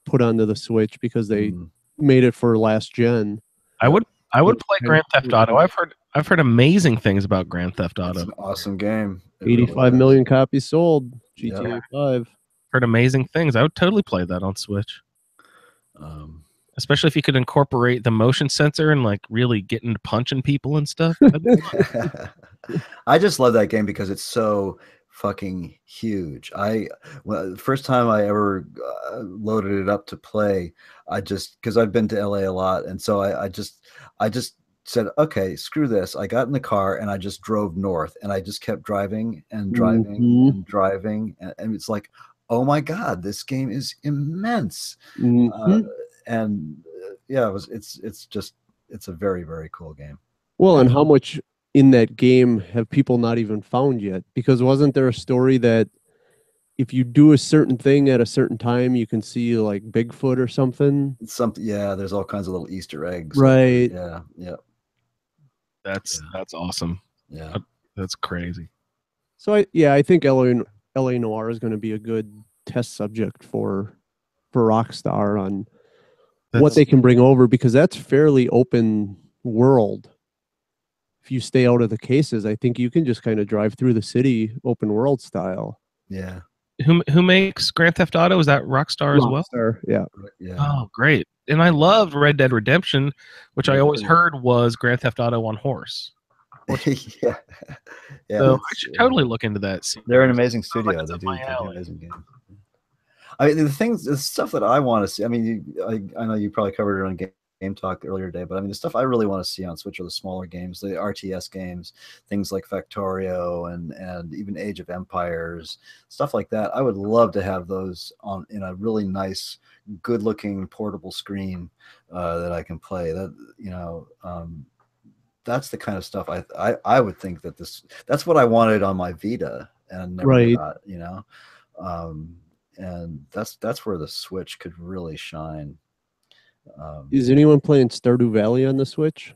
put onto the Switch because they made it for last gen. I would play Grand Theft Auto. I've heard amazing things about Grand Theft Auto. It's an awesome game. 85 million copies sold. GTA 5. Heard amazing things. I would totally play that on Switch. Especially if you could incorporate the motion sensor and like really get into punching people and stuff. I just love that game because it's so fucking huge. The first time I ever loaded it up to play, because I've been to LA a lot, and so I just said, okay, screw this. I got in the car and I just drove north, and I just kept driving and driving and driving, and it's like, oh my god, this game is immense. It's a very, very cool game. Well, and how much in that game have people not even found yet? Because wasn't there a story that if you do a certain thing at a certain time, you can see like Bigfoot or something? There's all kinds of little Easter eggs. Right. Yeah. That's awesome. Yeah. That's crazy. So I think LA Noire is going to be a good test subject for Rockstar on what they can bring over, because that's fairly open world. If you stay out of the cases, I think you can just kind of drive through the city open world style. Yeah. Who makes Grand Theft Auto? Is that Rockstar as well? Yeah. Oh, great. And I loved Red Dead Redemption, which I always heard was Grand Theft Auto on horse. Yeah. So I should totally look into that. They're an amazing studio. They do amazing games. I mean, the stuff that I want to see. I mean, I know you probably covered it on Game Talk earlier today, but I mean, the stuff I really want to see on Switch are the smaller games, the RTS games, things like Factorio and even Age of Empires, stuff like that. I would love to have those in a really nice, good-looking portable screen that I can play. That's the kind of stuff I would think that's what I wanted on my Vita and never got, and that's where the Switch could really shine. Is anyone playing Stardew Valley on the Switch?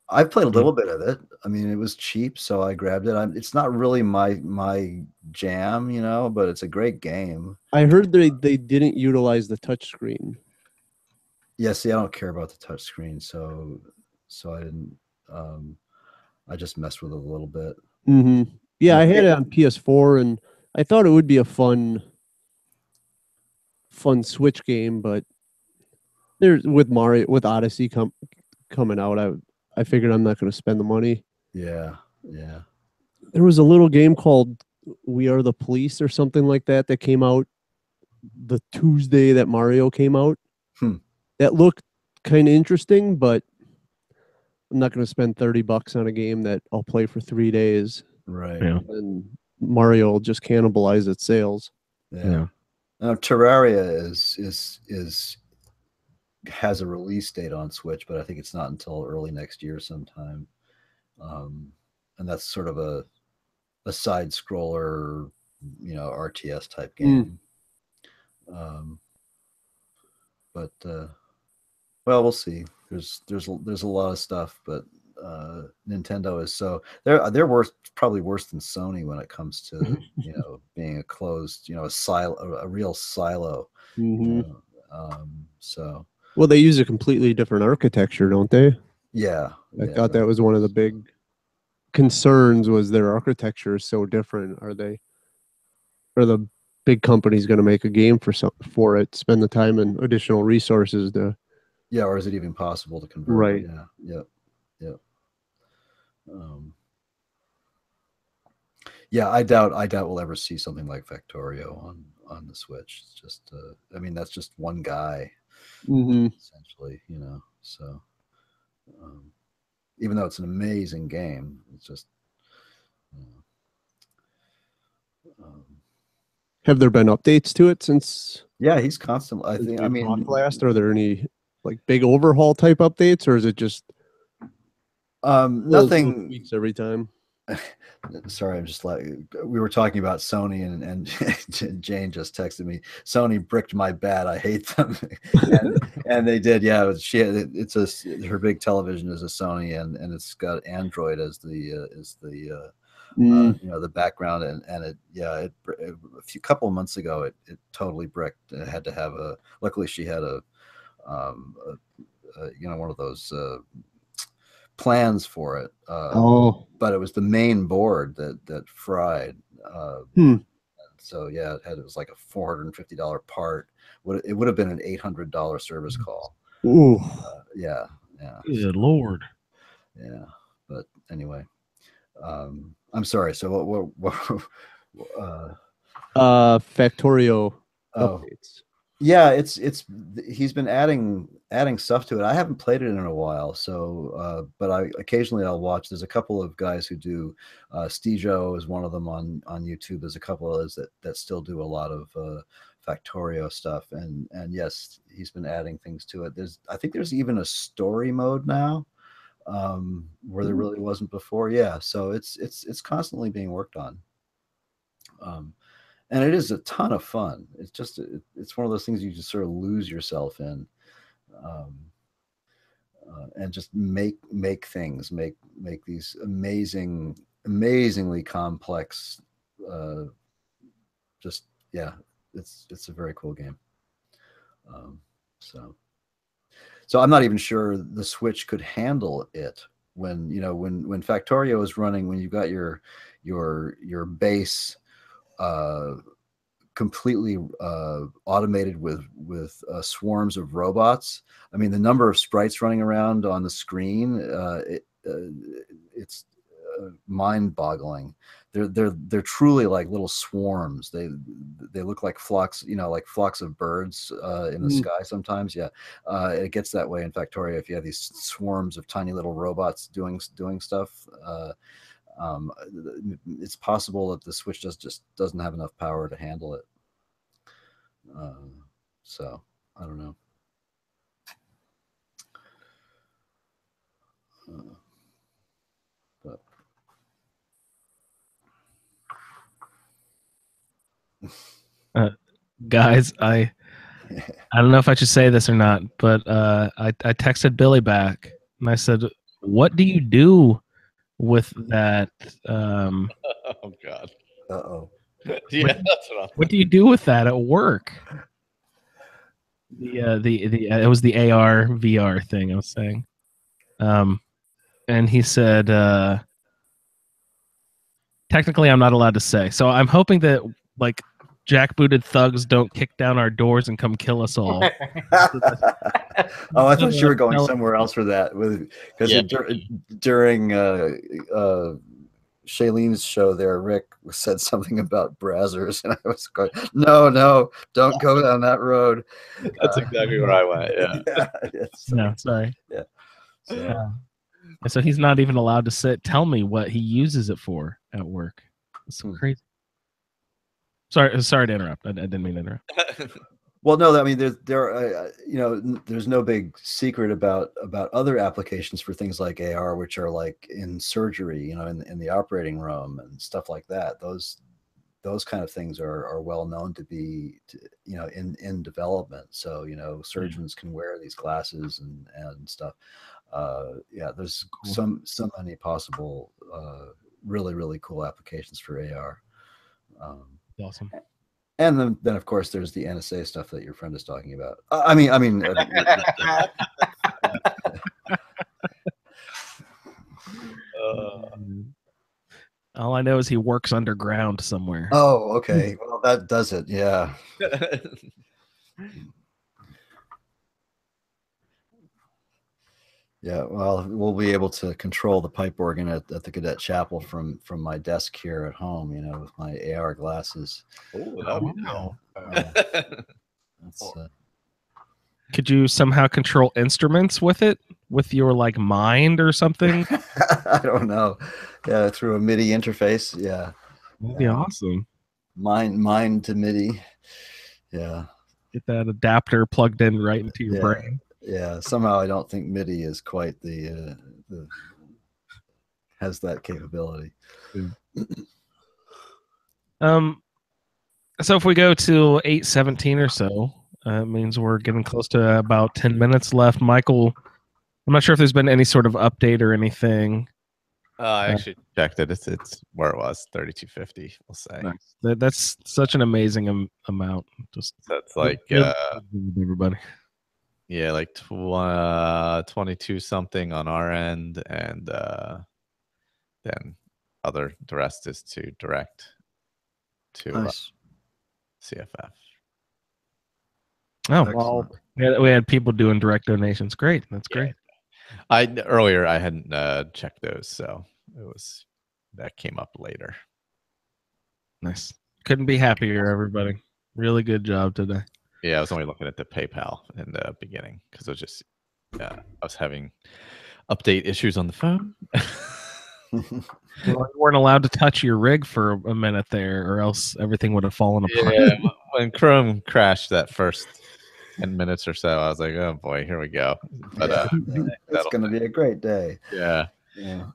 I've played a little bit of it. I mean, it was cheap, so I grabbed it. It's not really my jam, but it's a great game. I heard they didn't utilize the touchscreen. Yeah, see, I don't care about the touchscreen, so I didn't. I just messed with it a little bit. Mm-hmm. Yeah, I had it on PS4, and I thought it would be a fun Switch game, but there's with Odyssey coming out, I figured I'm not going to spend the money. Yeah. There was a little game called We Are the Police or something like that came out the Tuesday that Mario came out. That looked kind of interesting, but I'm not going to spend $30 on a game that I'll play for 3 days. Right. Yeah. And Mario will just cannibalize its sales. Yeah. Now, Terraria has a release date on Switch, but I think it's not until early next year sometime. And that's sort of a side scroller, RTS type game. but well, we'll see. There's a lot of stuff, but Nintendo is so they're worse, probably worse than Sony when it comes to being a closed, a silo, a real silo. So well, they use a completely different architecture, don't they? Yeah, I thought that was one of the big concerns, was their architecture is so different. Are the big companies going to make a game for it, spend the time and additional resources to? Yeah, or is it even possible to convert? Right. Yeah. Yeah, I doubt we'll ever see something like Factorio on the Switch. It's just, I mean, that's just one guy, essentially, So, even though it's an amazing game, it's just. Have there been updates to it since? Yeah, he's constantly. I think. I mean, last, are there any like big overhaul type updates, or is it just nothing tweaks every time? Sorry, I'm just like, we were talking about Sony, and Jane just texted me, Sony bricked my bat, I hate them. and they did. Yeah, her big television is a Sony, and it's got Android as the the background, and it a couple of months ago it totally bricked. It had to have luckily she had one of those plans for it, but it was the main board that fried. So yeah, it was like a $450 part. It would have been an $800 service call. Ooh. Yeah. Good Lord. Yeah, but anyway, I'm sorry. So what Factorio updates. Yeah, he's been adding stuff to it. I haven't played it in a while, so but occasionally I'll watch. There's a couple of guys who do. Stejo is one of them on YouTube. There's a couple of others that still do a lot of Factorio stuff, and yes, he's been adding things to it. I think there's even a story mode now, where there really wasn't before. Yeah, so it's constantly being worked on. And it is a ton of fun. It's just it's one of those things you just sort of lose yourself in, and just make things, make these amazingly complex. Just yeah, it's a very cool game. So I'm not even sure the Switch could handle it when Factorio is running, when you've got your base. Completely automated with swarms of robots. I mean, the number of sprites running around on the screen, it's mind-boggling. They're truly like little swarms. They look like flocks, like flocks of birds in the sky sometimes. Yeah, it gets that way in Factorio if you have these swarms of tiny little robots doing stuff. It's possible that the Switch just doesn't have enough power to handle it. So I don't know. Guys, I don't know if I should say this or not, but I texted Billy back and I said, "What do you do with that?" Oh God. Uh-oh. Yeah, that's what do you do with that at work? It was the AR VR thing I was saying, and he said, technically I'm not allowed to say. So I'm hoping that like jackbooted thugs don't kick down our doors and come kill us all. Oh, I thought you were going somewhere else for that, because during Shailene's show there, Rick said something about Brazzers, and I was going, no, don't go down that road. That's exactly where I went. Yeah. No, sorry. Yeah. So he's not even allowed to tell me what he uses it for at work. It's so crazy. Sorry to interrupt. I didn't mean to interrupt. Well, no, I mean, there's no big secret about other applications for things like AR, which are like in surgery, in the operating room and stuff like that. Those those kind of things are well known to be, in development. So, surgeons can wear these glasses and stuff. There's so many possible, really, really cool applications for AR. Awesome. And then of course there's the NSA stuff that your friend is talking about. I mean, all I know is he works underground somewhere. Oh, okay. Well, that does it. Yeah. Yeah, well, we'll be able to control the pipe organ at the Cadet Chapel from my desk here at home, with my AR glasses. Oh, could you somehow control instruments with it, with your mind or something? I don't know. Yeah, through a MIDI interface. Yeah, that'd be awesome. Mind to MIDI. Yeah, get that adapter plugged in right into your brain. Yeah, somehow I don't think MIDI is quite has that capability. So if we go to 8:17 or so, it means we're getting close to about 10 minutes left. Michael, I'm not sure if there's been any sort of update or anything. I actually checked it. It's where it was, 3250. We'll say. Nice. That's such an amazing amount. Just that's like everybody. Yeah, like 22 something on our end, and then the rest is to direct to CFF. Oh, wow. We had people doing direct donations. Great, that's great. Earlier I hadn't checked those, so that came up later. Nice. Couldn't be happier, everybody. Really good job today. Yeah, I was only looking at the PayPal in the beginning because I was just I was having update issues on the phone. Well, you weren't allowed to touch your rig for a minute there, or else everything would have fallen apart. Yeah, when Chrome crashed that first 10 minutes or so, I was like, "Oh boy, here we go." But it's going to be a great day. Yeah. Yeah,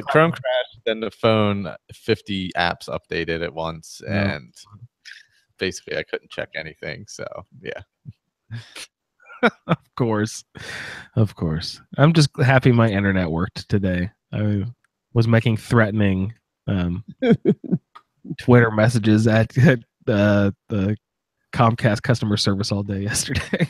Chrome crashed, then the phone 50 apps updated at once, and basically I couldn't check anything. So yeah. Of course. I'm just happy my internet worked today. I was making threatening Twitter messages at the Comcast customer service all day yesterday.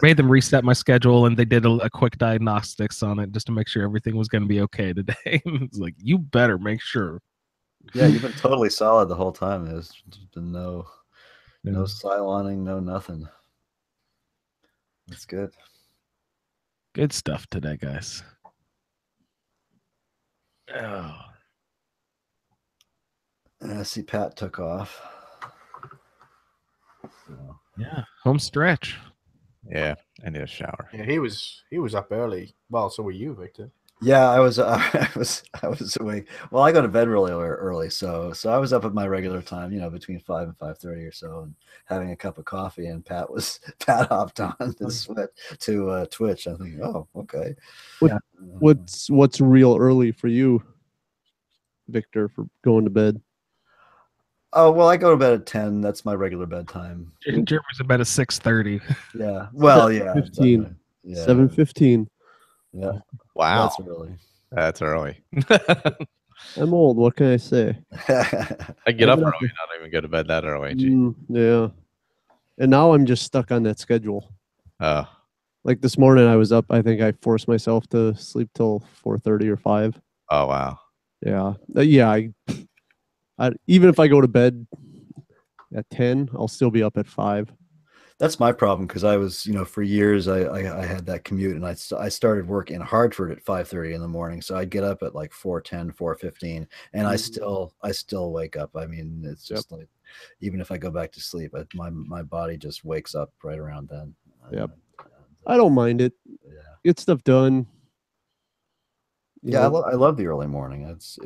Made them reset my schedule, and they did a quick diagnostics on it just to make sure everything was going to be okay today. It's like, you better make sure. Yeah, you've been totally solid the whole time. There's been no siloning, no nothing. That's good. Good stuff today, guys. Oh. And I see Pat took off. So. Yeah, home stretch. Yeah, I need a shower. Yeah, he was up early. Well, so were you, Victor. Yeah, I was awake. Well, I go to bed really early, so I was up at my regular time, between 5 and 5:30 or so, and having a cup of coffee. And Pat hopped on to Twitch. I'm thinking, oh, okay. What's real early for you, Victor, for going to bed? Oh, well, I go to bed at 10. That's my regular bedtime. Jeremy's in bed at 6:30. Yeah. Well, yeah. 15. 7:15. Yeah. Wow. That's early. That's early. I'm old. What can I say? I get up early, not even go to bed that early. Yeah. And now I'm just stuck on that schedule. Oh. Like this morning, I was up. I think I forced myself to sleep till 4:30 or 5. Oh wow. Yeah. Yeah. I even if I go to bed at 10, I'll still be up at 5. That's my problem, because I was, for years I had that commute, and I started work in Hartford at 5:30 in the morning, so I'd get up at like 4:10, 4:15, and I still wake up. I mean, it's just like, even if I go back to sleep, my body just wakes up right around then. Yep. I don't mind it. Yeah. Get stuff done. Yeah, I love the early morning. It's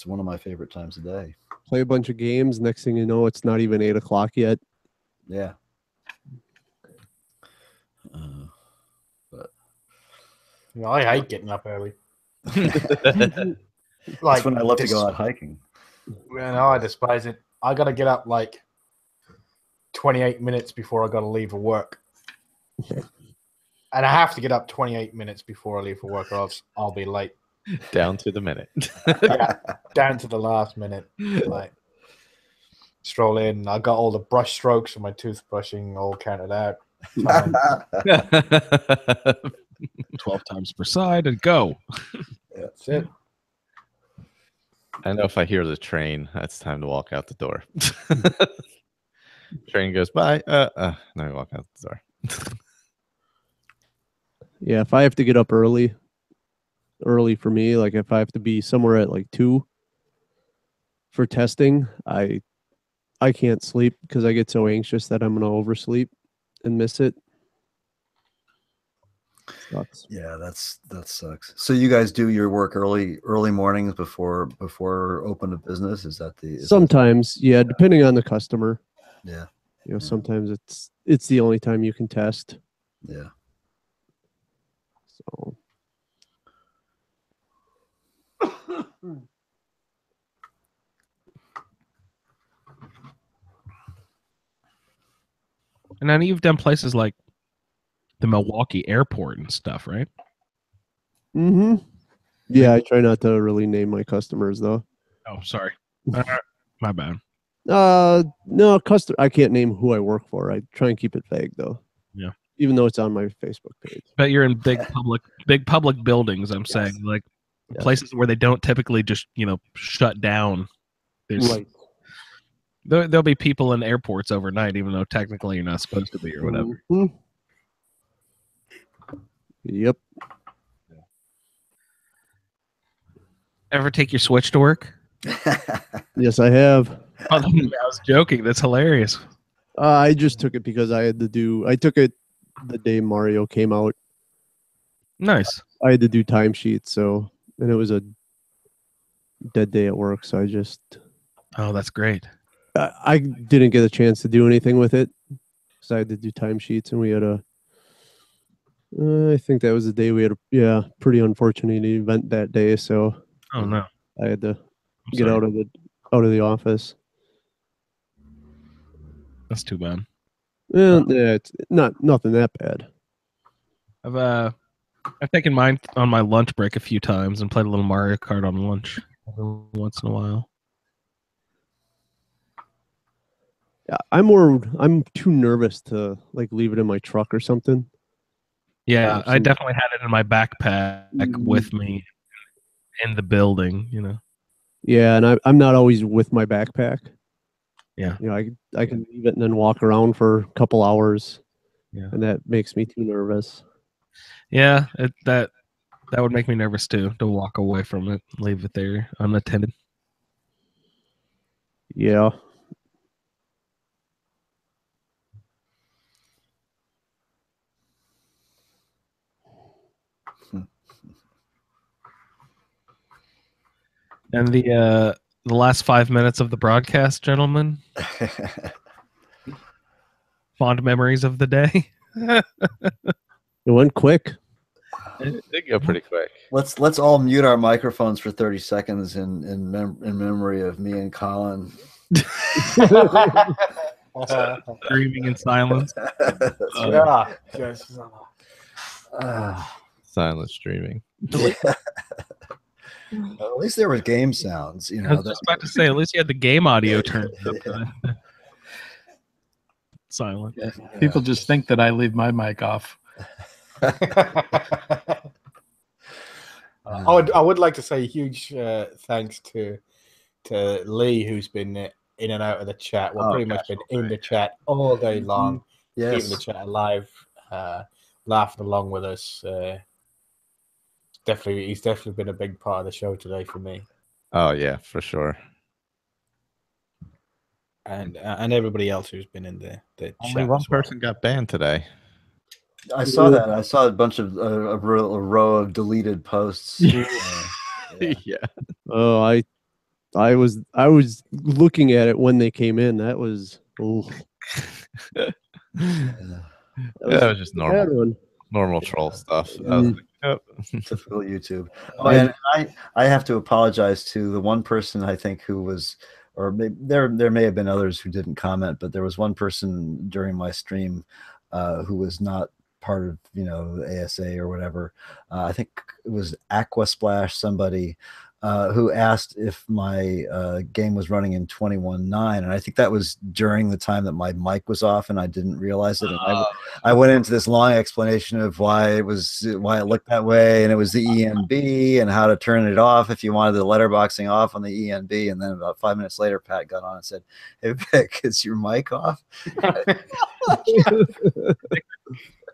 one of my favorite times of day. Play a bunch of games. Next thing you know, it's not even 8 o'clock yet. Yeah. I hate getting up early. That's when I love to go out hiking. Man, I despise it. I got to get up like 28 minutes before I got to leave for work. And I have to get up 28 minutes before I leave for work, or else I'll be late. Down to the minute. Yeah, down to the last minute. Like, stroll in. I got all the brush strokes for my toothbrushing all counted out. 12 times per side and go. That's it. I know if I hear the train, it's time to walk out the door. Train goes by. Now I walk out the door. Yeah, if I have to get up early for me, like if I have to be somewhere at like 2 for testing, I can't sleep because I get so anxious that I'm gonna oversleep and miss it. Sucks. Yeah, that sucks. So you guys do your work early mornings before open of business? Is that Sometimes, yeah, depending on the customer. Yeah. You know, sometimes it's the only time you can test. Yeah. So And I know you've done places like the Milwaukee airport and stuff, right? Mm-hmm. Yeah, I try not to really name my customers though. Oh, sorry. My bad. No, I can't name who I work for. I try and keep it vague though. Yeah. Even though it's on my Facebook page. But you're in big public buildings, I'm saying. Like places where they don't typically just, shut down. Right. There'll be people in airports overnight, even though technically you're not supposed to be or whatever. Mm-hmm. Yep. Ever take your Switch to work? Yes, I have. I was joking. That's hilarious. I just took it because I took it the day Mario came out. Nice. I had to do timesheets, and it was a dead day at work, so I just... Oh, that's great. I didn't get a chance to do anything with it because I had to do timesheets, and we had I think that was the day we had a pretty unfortunate event that day, so... Oh, no. I had to get out of the office. That's too bad. Yeah, it's nothing that bad. I've taken mine on my lunch break a few times and played a little Mario Kart on lunch every once in a while. Yeah, I'm too nervous to like leave it in my truck or something. Yeah, I definitely had it in my backpack with me in the building, Yeah, and I'm not always with my backpack. Yeah. I can leave it and then walk around for a couple hours. Yeah. And that makes me too nervous. Yeah, that would make me nervous too, to walk away from it, leave it there unattended. Yeah. And the last 5 minutes of the broadcast, gentlemen. Fond memories of the day. It went quick. It did go pretty quick. Let's all mute our microphones for 30 seconds in memory of me and Colin. Screaming in silence. Silent streaming. At least there was game sounds. I was just about to say, at least you had the game audio turned up. Silent. Yeah. People just think that I leave my mic off. I would like to say a huge thanks to Lee, who's been in and out of the chat. Pretty much been in the chat all day long, keeping the chat alive, laughing along with us. He's definitely been a big part of the show today for me. Oh yeah, for sure. And everybody else who's been in the Only chat. one person got banned today. I saw that. I saw a bunch of a row of deleted posts. Yeah. Oh, I was looking at it when they came in. That was That was just normal troll stuff. I Typical YouTube. Oh, and I have to apologize to the one person I think who was, or there may have been others who didn't comment, but there was one person during my stream who was not part of the ASA or whatever. I think it was Aquasplash somebody who asked if my game was running in 21.9, and I think that was during the time that my mic was off and I didn't realize it. And I went into this long explanation of why it looked that way, and it was the ENB and how to turn it off if you wanted the letterboxing off on the ENB. And then about 5 minutes later, Pat got on and said, "Hey Vic, is your mic off?"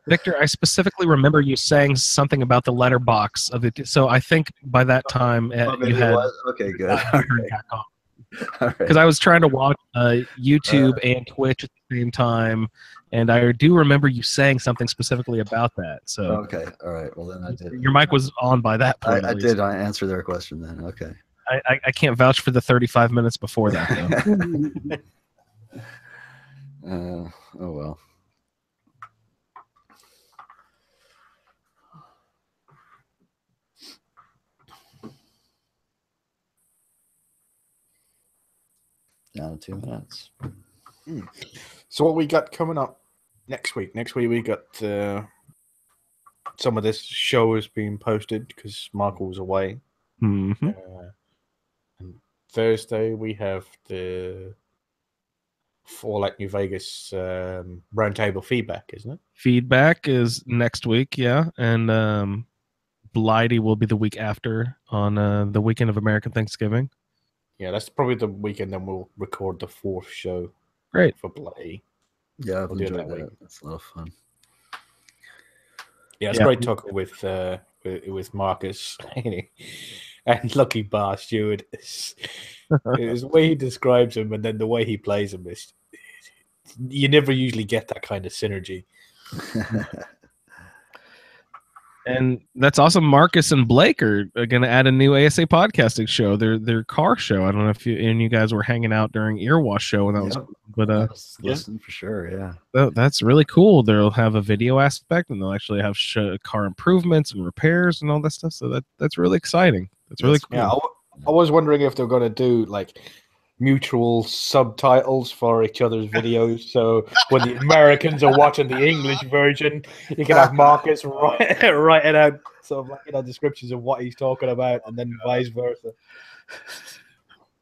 Victor, I specifically remember you saying something about the letterbox of it. So I think by that time you had okay, good. Because I was trying to watch YouTube and Twitch at the same time, and I do remember you saying something specifically about that. So okay, all right. Well, then I did. Your mic was on by that point. I did. I answered their question then. Okay. I can't vouch for the 35 minutes before that though. Oh well. Down to 2 minutes. So what we got coming up next week? Next week we got some of this show is being posted because Michael was away. Mm-hmm. And Thursday we have the Fallout New Vegas roundtable feedback, isn't it? Feedback is next week, yeah, and Blighty will be the week after on the weekend of American Thanksgiving. Yeah, that's probably the weekend. Then we'll record the 4th show. Great for Bloody. Yeah, I've we'll enjoyed that. That's a lot of fun. Yeah, it's great talking with Marcus and Lucky Bar Stewart. It's the way he describes him, and then the way he plays him is. You never usually get that kind of synergy. And that's awesome. Marcus and Blake are going to add a new ASA podcasting show. Their car show. I don't know if you guys were hanging out during Earwash show when that was, but listen for sure. Yeah, that's really cool. They'll have a video aspect, and they'll actually have car improvements and repairs and all that stuff. So that's really exciting. That's really cool. Yeah, I was wondering if they're going to do like mutual subtitles for each other's videos, so when the Americans are watching the English version, you can have Marcus writing out sort of like descriptions of what he's talking about, and then vice versa.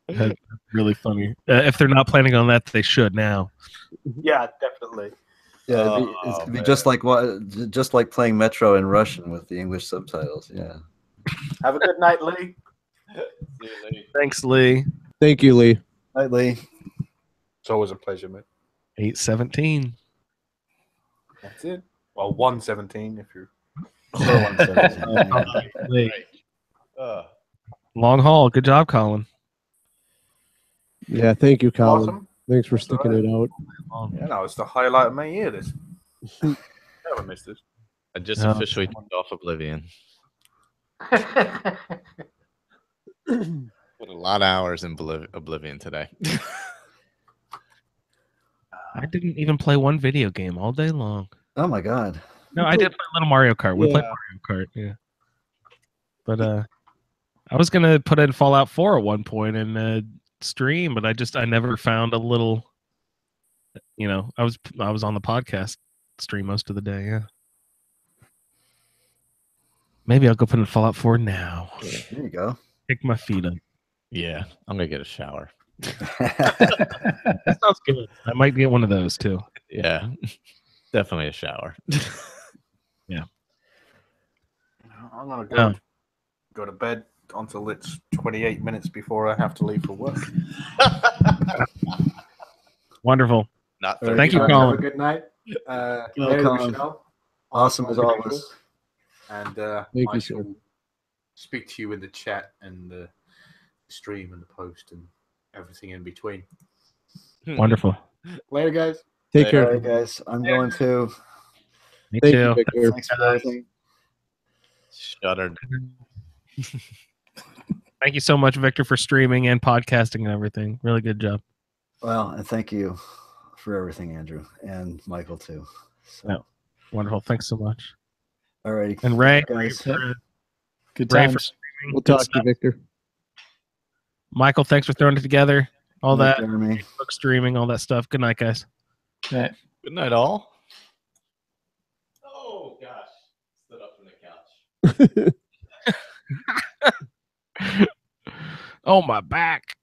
That's really funny. If they're not planning on that, they should now. Yeah, definitely. Yeah, it'd be just like playing Metro in Russian with the English subtitles. Yeah. Have a good night, Lee. See you, Lee. Thanks, Lee. Thank you, Lee. Night, Lee. It's always a pleasure, mate. 8:17. That's it. Well, 1:17 if you're. 1:17. Long haul. Good job, Colin. Yeah, thank you, Colin. Awesome. Thanks for sticking it out. Yeah, no, it's the highlight of my year. This. Never missed this. I just officially turned off Oblivion. Put a lot of hours in Oblivion today. I didn't even play one video game all day long. Oh my god! No, I did play a little Mario Kart. We played Mario Kart, yeah. But I was gonna put in Fallout 4 at one point and stream, but I never found a little. I was on the podcast stream most of the day. Yeah. Maybe I'll go put in Fallout 4 now. There you go. Kick my feet up. Yeah, I'm gonna get a shower. That sounds good. I might get one of those too. Yeah, definitely a shower. Yeah. I'm gonna go to bed until it's 28 minutes before I have to leave for work. Wonderful. Not Thank you, Have Colin. a good night. Colin. Awesome as always. And Thank I you, shall sir. speak to you in the chat and the stream and the post and everything in between. Wonderful. Later, guys. Take All care. right, guys. I'm going to. Me Thank too. you, Victor. Thanks for everything. Shuttered. Thank you so much, Victor, for streaming and podcasting and everything. Really good job. Well, and thank you for everything, Andrew, and Michael too. So. Yeah. Wonderful. Thanks so much. All right. And Ray, guys. Good Ray times. We'll talk to you, Victor. Michael, thanks for throwing it together. All Night, that Jeremy. book streaming, all that stuff. Good night, guys. Okay. Good night, all. Oh gosh, stood up from the couch. Oh, my back.